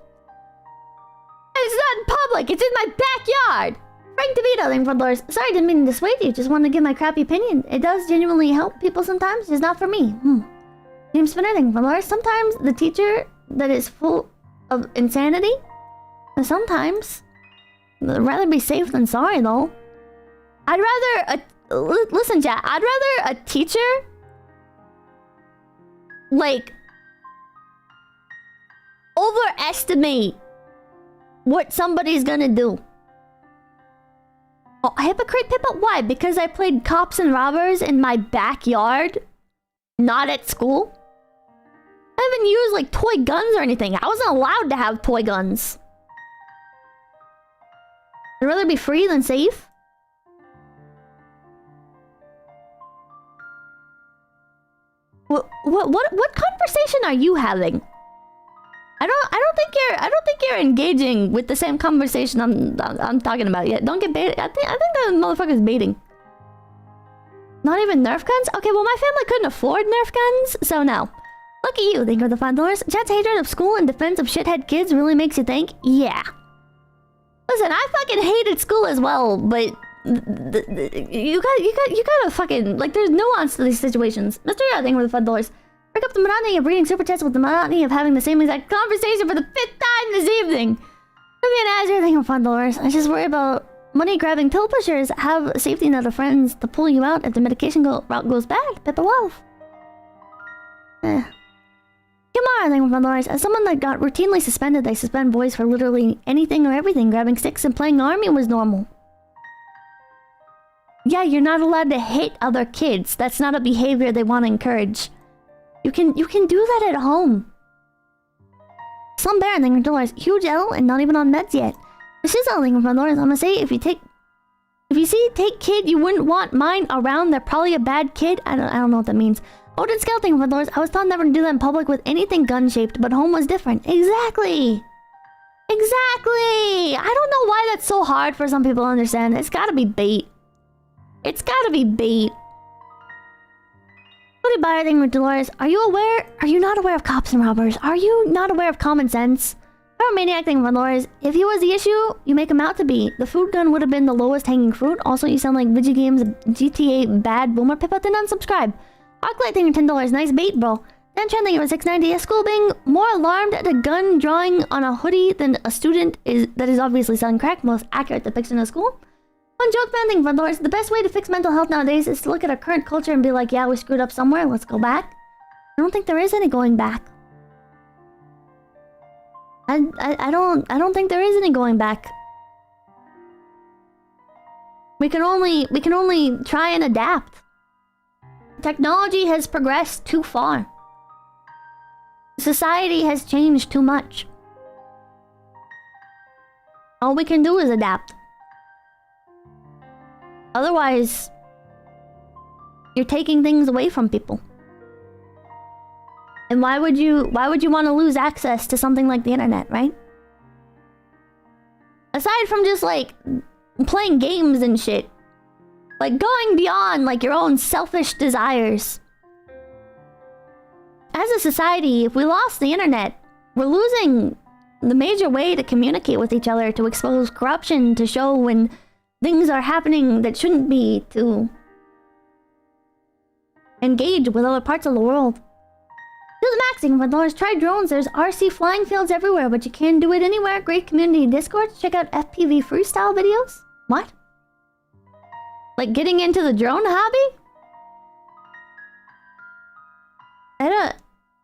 A: And it's not in public, it's in my backyard. Frank DeVito, thank you for $4. Sorry, didn't mean to dissuade you. Just wanted to give my crappy opinion. It does genuinely help people sometimes. It's not for me. James Spinner, thank you for $4. Sometimes the teacher that is full of insanity. And sometimes, I'd rather be safe than sorry, though. I'd rather listen, chat. I'd rather a teacher, like, overestimate what somebody's gonna do. Oh, hypocrite Pippa? Why? Because I played Cops and Robbers in my backyard? Not at school? I haven't used, like, toy guns or anything. I wasn't allowed to have toy guns. I'd rather be free than safe. What conversation are you having? I don't think you're engaging with the same conversation I'm talking about yet. Don't get baited. I think that motherfucker's baiting. Not even Nerf guns? Okay, well, my family couldn't afford Nerf guns, so no. Look at you, think of the $5. Chat's hatred of school in defense of shithead kids really makes you think? Yeah. Listen, I fucking hated school as well, but you gotta fucking, like, there's nuance to these situations. Mr. Yeah, thank you for the $5. Break up the monotony of reading super chats with the monotony of having the same exact conversation for the 5th time this evening. Vivian Azure, thank you for $5. I just worry about money-grabbing pill pushers have a safety net of friends to pull you out if the medication route goes bad. Pippa love. Kumar, thing with Lars. As someone that got routinely suspended, they suspend boys for literally anything or everything. Grabbing sticks and playing army was normal. Yeah, you're not allowed to hit other kids. That's not a behavior they want to encourage. You can do that at home. Some Baron thing with Lars. Huge L and not even on meds yet. This is all thing with Lars. I'm gonna say if you see take kid you wouldn't want mine around, they're probably a bad kid. I don't know what that means. Odin scouting with Lars. I was taught never to do that in public with anything gun-shaped, but home was different. Exactly! Exactly! I don't know why that's so hard for some people to understand. It's gotta be bait. It's gotta be bait. What about thing with Dolores? Are you not aware of cops and robbers? Are you not aware of common sense? Maniac thing with Dolores. If he was the issue, you make him out to be. The food gun would have been the lowest hanging fruit. Also, you sound like Video Games GTA bad boomer. Pippa, then unsubscribe. Arclight thing with $10. Nice bait, bro. Then trending it was $6.90. A school being more alarmed at a gun drawing on a hoodie than a student that is obviously selling crack. Most accurate depiction of school. One joke man thing, Dolores. The best way to fix mental health nowadays is to look at our current culture and be like, yeah, we screwed up somewhere. Let's go back. I don't think there is any going back. I don't think there is any going back. We can only try and adapt. Technology has progressed too far. Society has changed too much. All we can do is adapt. Otherwise, you're taking things away from people. And why would you want to lose access to something like the internet, right? Aside from just like playing games and shit. Like going beyond like your own selfish desires. As a society, if we lost the internet, we're losing the major way to communicate with each other, to expose corruption, to show when things are happening that shouldn't be, to engage with other parts of the world. Do the maxing with Lars. Try drones. There's RC flying fields everywhere, but you can do it anywhere. Great community Discord. Check out FPV freestyle videos. What? Like getting into the drone hobby?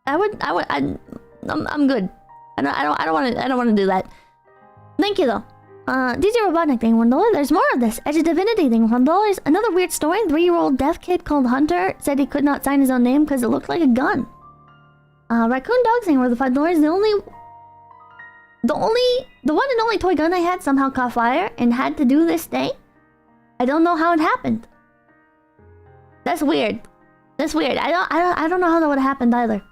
A: I'm good. I don't want to do that. Thank you though. DJ Robotnik thing $1. There's more of this. Edge of Divinity thing $1. Another weird story. 3-year-old deaf kid called Hunter said he could not sign his own name because it looked like a gun. Raccoon Dog thing worth $5. The one and only toy gun I had somehow caught fire and had to do this day. I don't know how it happened. That's weird. That's weird. I don't know how that would have happened either.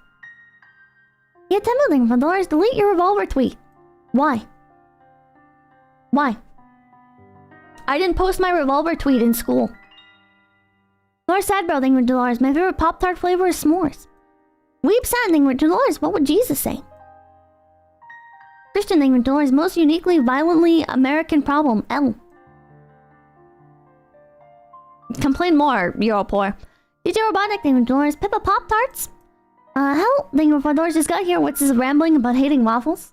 A: Yeah, $10 million $5. Delete your revolver tweet. Why? Why? I didn't post my revolver tweet in school. Lars Sadbro thing with Dolores. My favorite Pop-Tart flavor is s'mores. Weep Sad thing with Dolores. What would Jesus say? Christian thing with Dolores. Most uniquely, violently American problem. L. Complain more, you're all poor. DJ Robotic thing with Dolores. Pippa Pop-Tarts? Hell, thing with Dolores just got here. What's this rambling about hating waffles?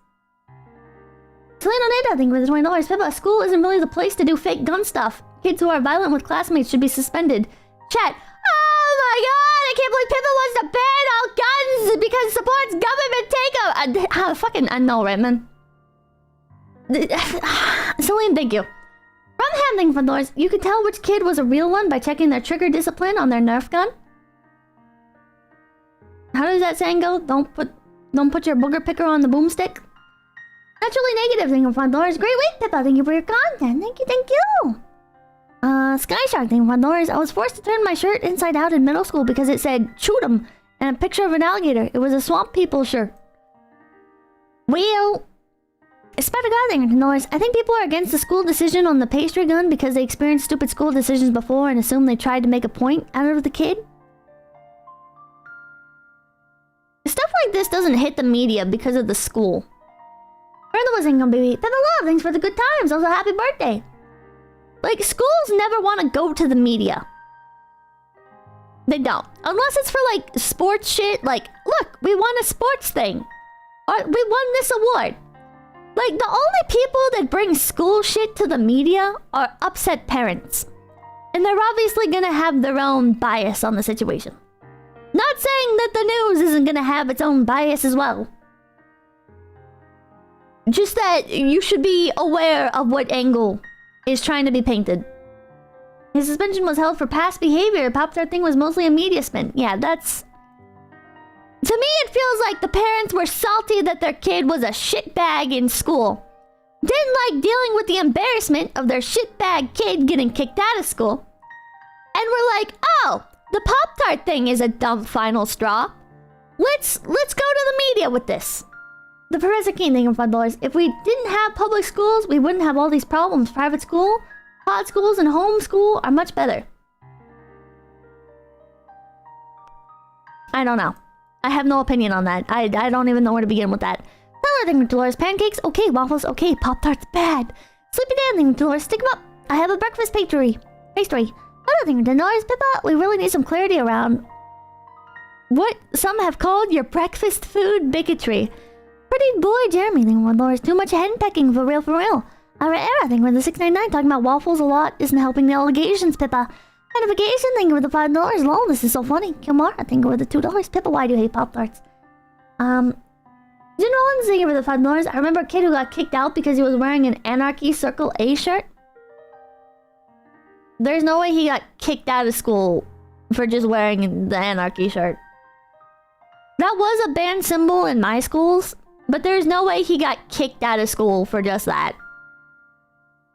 A: Selena Nada thing with $20. Pippa, school isn't really the place to do fake gun stuff. Kids who are violent with classmates should be suspended. Chat. Oh my god, I can't believe Pippa wants to ban all guns because it supports government takeover. I know, right, man? Celine, thank you. From handling for doors, you could tell which kid was a real one by checking their trigger discipline on their Nerf gun. How does that saying go? Don't put your booger picker on the boomstick. Naturally negative thing from doors. Great week, Pippa. Thank you for your content. Thank you. Sky Shark thing from doors. I was forced to turn my shirt inside out in middle school because it said "shoot 'em" and a picture of an alligator. It was a Swamp People shirt. Well, Spider God thing from doors. I think people are against the school decision on the pastry gun because they experienced stupid school decisions before and assume they tried to make a point out of the kid. Stuff like this doesn't hit the media because of the school. Brenda was income baby. Peppa Love, thanks for the good times. Also, happy birthday. Like, schools never want to go to the media. They don't. Unless it's for, like, sports shit. Like, look, we won a sports thing. Or, we won this award. Like, the only people that bring school shit to the media are upset parents. And they're obviously gonna have their own bias on the situation. Not saying that the news isn't gonna have its own bias as well. Just that you should be aware of what angle is trying to be painted. His suspension was held for past behavior. Pop-Tart thing was mostly a media spin. Yeah, that's... To me, it feels like the parents were salty that their kid was a shitbag in school. Didn't like dealing with the embarrassment of their shitbag kid getting kicked out of school. And were like, oh, the Pop-Tart thing is a dumb final straw. Let's go to the media with this. The Professor King thing of $5. If we didn't have public schools, we wouldn't have all these problems. Private school, pod schools, and homeschool are much better. I don't know. I have no opinion on that. I don't even know where to begin with that. Another thing with Dolores. Pancakes, okay. Waffles, okay. Pop-Tarts, bad. Sleepy Dan thing with Dolores. Stick 'em up. I have a breakfast pastry. Another thing with Dolores. Pippa, we really need some clarity around what some have called your breakfast food bigotry. Pretty boy Jeremy thing with Dolores. Too much henpecking for real. I think with the 699 talking about waffles a lot isn't helping the allegations, Pippa. Identification thing with the $5. Lol, this is so funny. Kilmar, I think with the $2. Pippa, why do you hate Pop-Tarts? General thing with the $5. I remember a kid who got kicked out because he was wearing an Anarchy Circle A shirt. There's no way he got kicked out of school for just wearing the Anarchy shirt. That was a banned symbol in my schools, but there's no way he got kicked out of school for just that.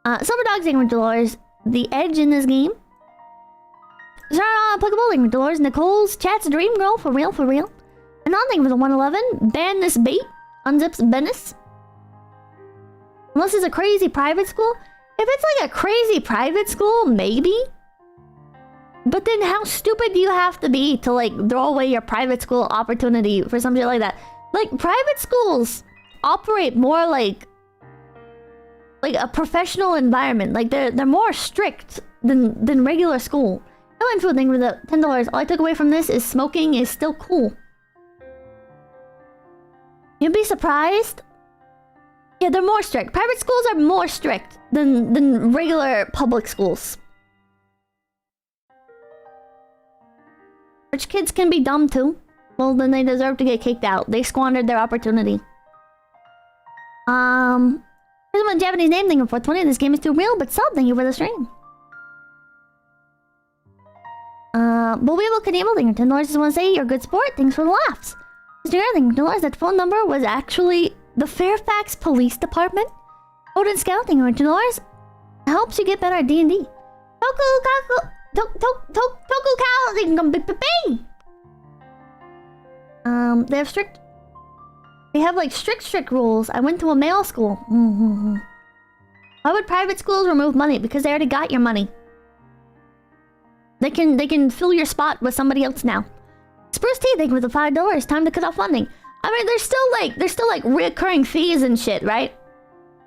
A: Summer Dog thing with Dolores. The edge in this game. Applicable thing with Dolores. Nicole's chat's a dream girl, for real. Another thing with the 111. Ban this bait. Unzips Venice. Unless it's a crazy private school. If it's like a crazy private school, maybe. But then how stupid do you have to be to like throw away your private school opportunity for something like that? Like, private schools operate more like a professional environment. Like, they're more strict than regular school. I went to a thing with the $10. All I took away from this is smoking is still cool. You'd be surprised. Yeah, they're more strict. Private schools are more strict than regular public schools. Rich kids can be dumb too. Well, then they deserve to get kicked out. They squandered their opportunity. Here's my Japanese name thing for 20. This game is too real, but sub, thank you for the stream. But we have a Knievel thing. $10. Just want to say you're a good sport. Thanks for the laughs. Mr. Thing, $10. That phone number was actually the Fairfax Police Department. Odin Scouting, $10. Helps you get better at D&D. They have strict... They have like strict rules. I went to a male school. Why would private schools remove money? Because they already got your money. They can fill your spot with somebody else now. Spruce Tea, thank you for the $5. Time to cut off funding. I mean, there's still like reoccurring fees and shit, right?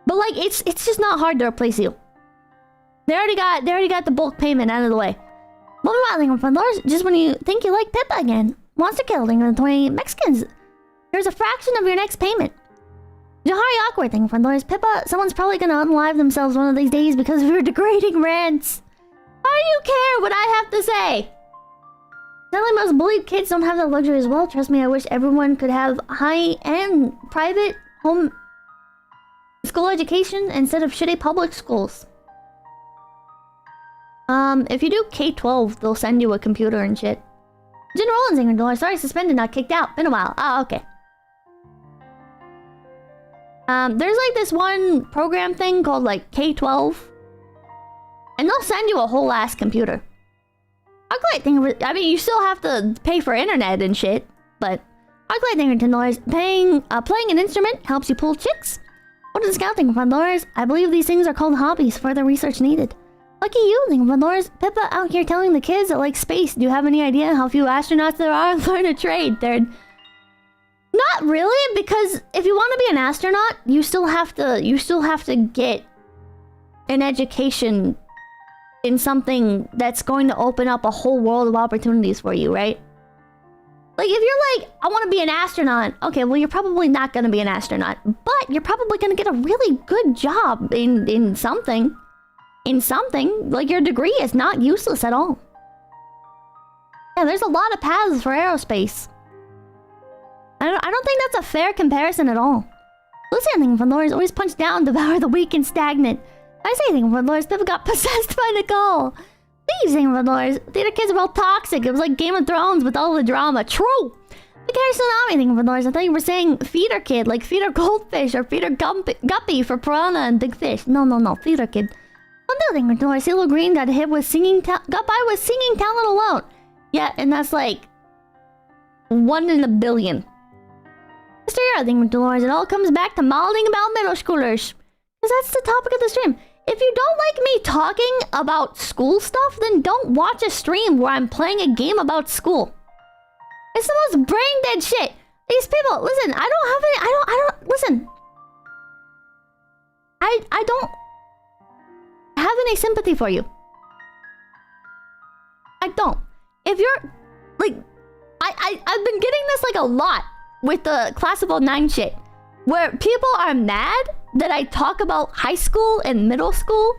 A: But like, it's just not hard to replace you. They already got the bulk payment out of the way. Moving on, thank you for $5. Just when you think you like Pippa again. Monster Kill, thank you for 20 Mexicans. There's a fraction of your next payment. Jahari Awkward, thank you for $5. Pippa, someone's probably gonna unalive themselves one of these days because of your degrading rants. Why do you care what I have to say? Sadly, most bullied kids don't have that luxury as well. Trust me, I wish everyone could have high-end private home school education instead of shitty public schools. If you do K-12, they'll send you a computer and shit. General $1. Sorry, suspended, not kicked out. Been a while. Oh, okay. There's like this one program thing called like K-12. And they'll send you a whole ass computer. I mean, you still have to pay for internet and shit, but I think $10. Playing an instrument helps you pull chicks. What is scouting $5? I believe these things are called hobbies. Further research needed. Lucky you, $5. Pippa out here telling the kids that like space. Do you have any idea how few astronauts there are? Learn a trade, third. Not really, because if you want to be an astronaut, you still have to get an education in something that's going to open up a whole world of opportunities for you, right? Like, if you're like, I want to be an astronaut, okay, well, you're probably not going to be an astronaut, but you're probably going to get a really good job in something. In something. Like, your degree is not useless at all. Yeah, there's a lot of paths for aerospace. I don't think that's a fair comparison at all. Listening from Laura's always punch down, devour the weak and stagnant. I say anything from Laura's people got possessed by Nicole. These thing from Laura's theater kids were all toxic. It was like Game of Thrones with all the drama. True. The character's not anything from Laura's. I thought you were saying feeder kid, like feeder goldfish or feeder guppy for piranha and big fish. No, feeder kid. One thing from Laura's CeeLo Green got hit with singing got by with singing talent alone. Yeah, and that's like 1 in a billion. Mr. Yara, thing with Dolores, it all comes back to molding about middle schoolers. Because that's the topic of the stream. If you don't like me talking about school stuff, then don't watch a stream where I'm playing a game about school. It's the most brain dead shit. These people, listen, I don't, listen. I don't have any sympathy for you. I don't. If you're, like, I've been getting this, like, a lot with the Class of 09 shit, where people are mad that I talk about high school and middle school.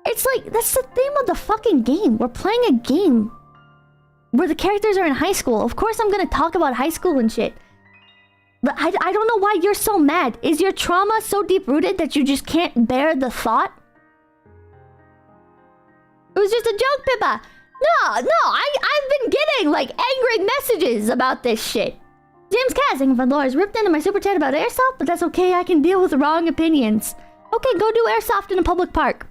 A: It's like, that's the theme of the fucking game. We're playing a game where the characters are in high school. Of course I'm gonna talk about high school and shit. But I don't know why you're so mad. Is your trauma so deep-rooted that you just can't bear the thought? It was just a joke, Pippa. No, I've been getting, like, angry messages about this shit. James Casting from Laura's ripped into my super chat about airsoft, but that's okay, I can deal with wrong opinions. Okay, go do airsoft in a public park.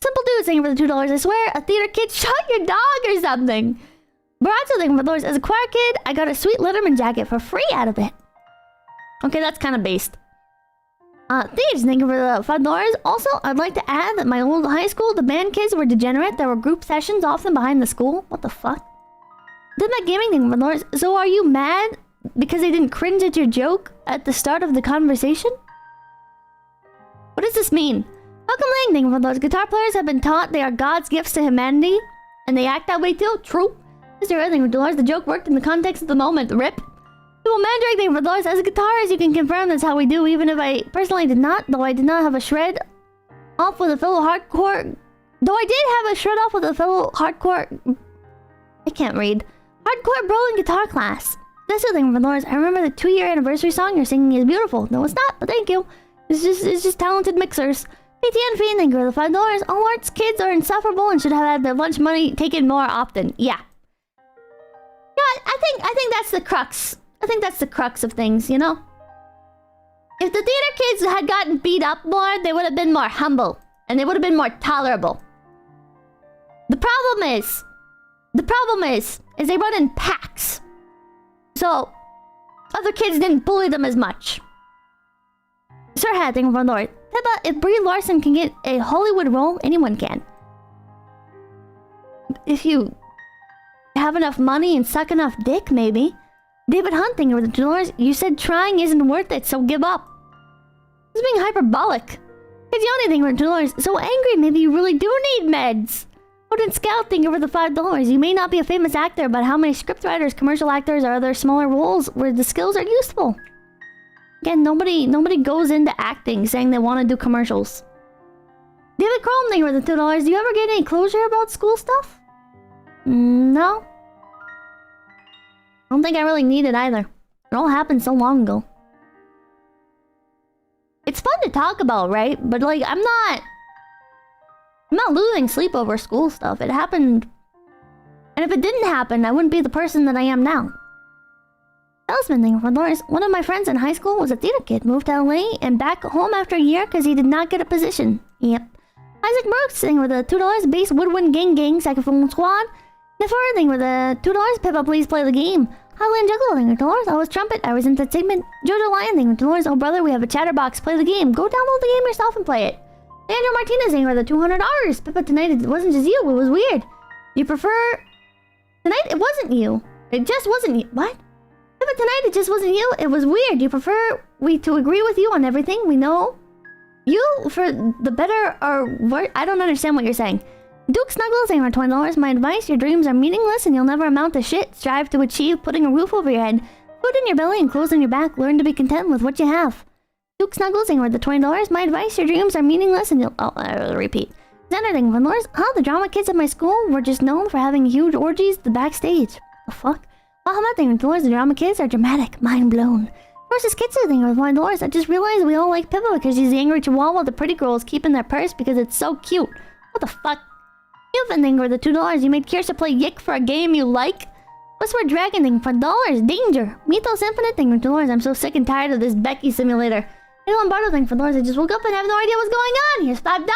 A: Simple dude saying for the $2, I swear, a theater kid shot your dog or something. Barazo thinking for Laura's, as a choir kid, I got a sweet Letterman jacket for free out of it. Okay, that's kind of based. Thieves thinking for the $5. Also, I'd like to add that my old high school, the band kids were degenerate. There were group sessions often behind the school. What the fuck? Did my gaming thing for Laura's. So are you mad because they didn't cringe at your joke at the start of the conversation? What does this mean? Welcome Lang thing for those guitar players have been taught they are God's gifts to humanity, and they act that way too. True. Mr. Everything for Dolores, the joke worked in the context of the moment. Rip. Well, Mandrake thing for Dolores, as a guitarist, you can confirm that's how we do, even if I personally did not, though I did not have a shred off with a fellow hardcore. Though I did have a shred off with a fellow hardcore. I can't read. Hardcore bro in guitar class. That's the thing for Dolores. I remember the 2-year anniversary song you're singing is beautiful. No, it's not, but thank you. It's just talented mixers. PTN Fiend, thank you for the $5. All arts kids are insufferable and should have had their lunch money taken more often. Yeah. Yeah, I think that's the crux. I think that's the crux of things, you know? If the theater kids had gotten beat up more, they would have been more humble. And they would have been more tolerable. The problem is they run in packs. So, other kids didn't bully them as much. Sir Hatting from Lord. Pippa, if Brie Larson can get a Hollywood role, anyone can. If you have enough money and suck enough dick, maybe. David Hunting or the Dolores, you said trying isn't worth it, so give up. This is being hyperbolic. It's the only thing for Dolores. So angry, maybe you really do need meds. Odin Scout thinking for the $5. You may not be a famous actor, but how many scriptwriters, commercial actors, or other smaller roles where the skills are useful? Again, nobody goes into acting saying they want to do commercials. David Chrome thinking for the $2. Do you ever get any closure about school stuff? No. I don't think I really need it either. It all happened so long ago. It's fun to talk about, right? But like, I'm not losing sleep over school stuff. It happened. And if it didn't happen, I wouldn't be the person that I am now. Talisman thing for Lawrence. One of my friends in high school was a theater kid. Moved to LA and back home after a year because he did not get a position. Yep. Isaac Brooks thing with a $2 bass woodwind gang saxophone squad. Never thing with a $2. Pippa, please play the game. Highland Juggler thing with $2. I was trumpet. I was in that segment. Jojo Lion thing with $2. Oh brother, we have a chatterbox. Play the game. Go download the game yourself and play it. Andrew Martinez thing with a $200. Pippa, tonight it wasn't just you. It was weird. You prefer tonight? It wasn't you. It just wasn't you. What? Pippa, tonight it just wasn't you. It was weird. You prefer we to agree with you on everything. We know you for the better or worse. I don't understand what you're saying. Duke Snuggles, thank you for $20. My advice, your dreams are meaningless and you'll never amount to shit. Strive to achieve putting a roof over your head, food in your belly, and clothes on your back. Learn to be content with what you have. Duke Snuggles, thank you for the $20. My advice, your dreams are meaningless and you'll... Oh, I'll repeat. Xander, thank you for $1. Huh? The drama kids at my school were just known for having huge orgies at the backstage. What the fuck? Bahamut, thank you for $2. The drama kids are dramatic. Mind blown. Versus Kitsu, thank you for $1. I just realized we all like Pippa because she's the angry chihuahua the pretty girls keep in their purse because it's so cute. What the fuck? You've been for the $2. You made Kirsta play Yick for a game you like? Whisper Dragon thing for $1. Danger. Mythos Infinite thing for $2. I'm so sick and tired of this Becky simulator. Hey Lombardo thing for $1. I just woke up and have no idea what's going on. Here's $5.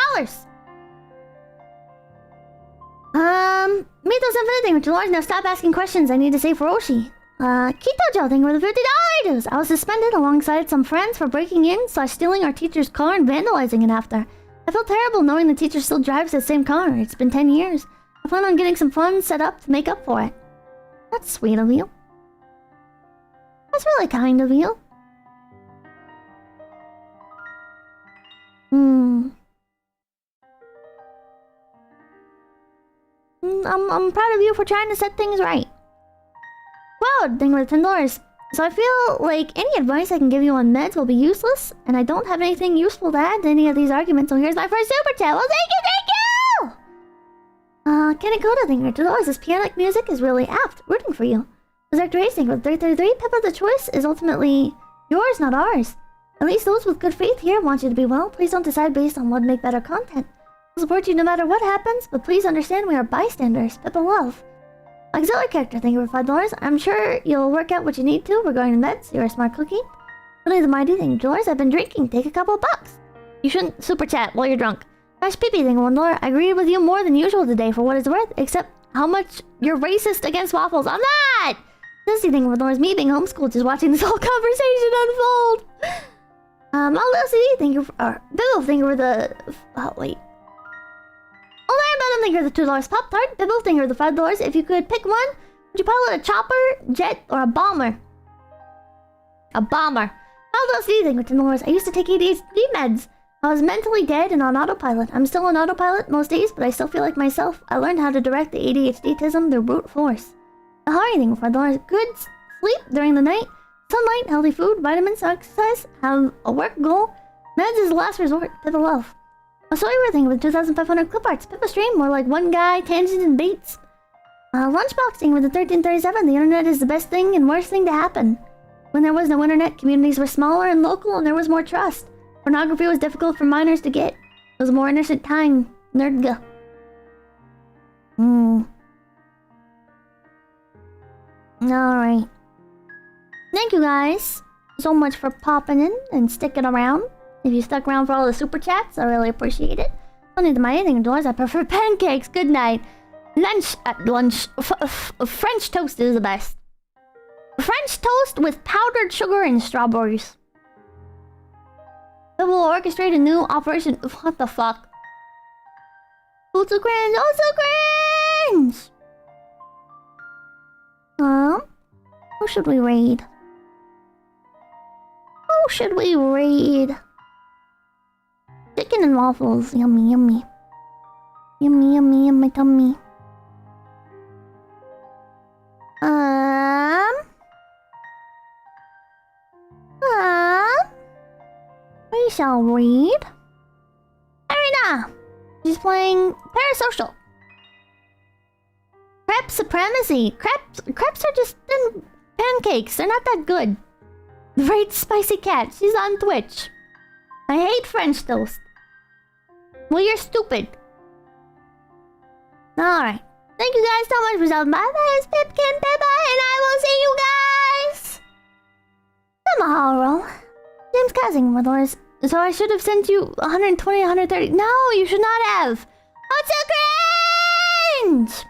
A: Mythos Infinite thing for $2. Now stop asking questions. I need to save for Oshi. Kito thing for the $50. I was suspended alongside some friends for breaking in / stealing our teacher's car and vandalizing it after. I felt terrible knowing the teacher still drives that same car. It's been 10 years. I plan on getting some funds set up to make up for it. That's sweet of you. That's really kind of you. I'm proud of you for trying to set things right. Cloud, thing with $10. So I feel like any advice I can give you on meds will be useless, and I don't have anything useful to add to any of these arguments, so here's my first super chat. Well, thank you! 𝐭𝐿𝐴 thing with $2. This pianic music is really apt. Rooting for you. Berserk Racing with 333. Pippa, the choice is ultimately yours, not ours. At least those with good faith here want you to be well. Please don't decide based on what would make better content. We'll support you no matter what happens, but please understand we are bystanders. Pippa love. Auxiliary character, thank you for $5. I'm sure you'll work out what you need to regarding meds. You're a smart cookie. Really the mighty thing, $2. I've been drinking. Take a couple bucks. You shouldn't super chat while you're drunk. Crash Pee-Pee, thing $1. I agreed with you more than usual today for what it's worth, except how much you're racist against waffles. I'm not! This thing with $1. Me being homeschooled, just watching this whole conversation unfold. LCD, thank you for... Bill, thank you for the... Oh, wait. Oh, I don't think you're the $2. Pop-Tart, Bibble, thank you for the $5. If you could pick one, would you pilot a chopper, jet, or a bomber? A bomber. LCD, thank you for $10. I used to take ADHD meds. I was mentally dead and on autopilot. I'm still on autopilot most days, but I still feel like myself. I learned how to direct the ADHD-tism through brute force. The Hari thing for $5. Good sleep during the night, sunlight, healthy food, vitamins, exercise, have a work goal. Meds is the last resort. Pippa love. A Sawyer thing with 2,500 clip arts. Pippa stream more like one guy, tangents and baits. Lunchboxing with the 1337. The internet is the best thing and worst thing to happen. When there was no internet, communities were smaller and local, and there was more trust. Pornography was difficult for minors to get. It was a more innocent time. Nerdga. Alright. Thank you guys so much for popping in and sticking around. If you stuck around for all the super chats, I really appreciate it. Don't need to buy anything indoors. I prefer pancakes. Good night. Lunch. French toast is the best. French toast with powdered sugar and strawberries. It will orchestrate a new operation. What the fuck? Oh, so cringe. Oh, so cringe. Who should we raid? Who should we raid? Chicken and waffles. Yummy, yummy. Yummy, yummy in my tummy. We shall read. Arena! She's playing Parasocial. Crepe Supremacy. Crepes are just thin pancakes. They're not that good. The Great Spicy Cat. She's on Twitch. I hate French toast. Well, you're stupid. Alright. Thank you guys so much for stopping by. That is Pipkin Pippa, and I will see you guys tomorrow. James Cousin with ours. So I should have sent you 120, 130. No, you should not have. Oh, it's so cringe!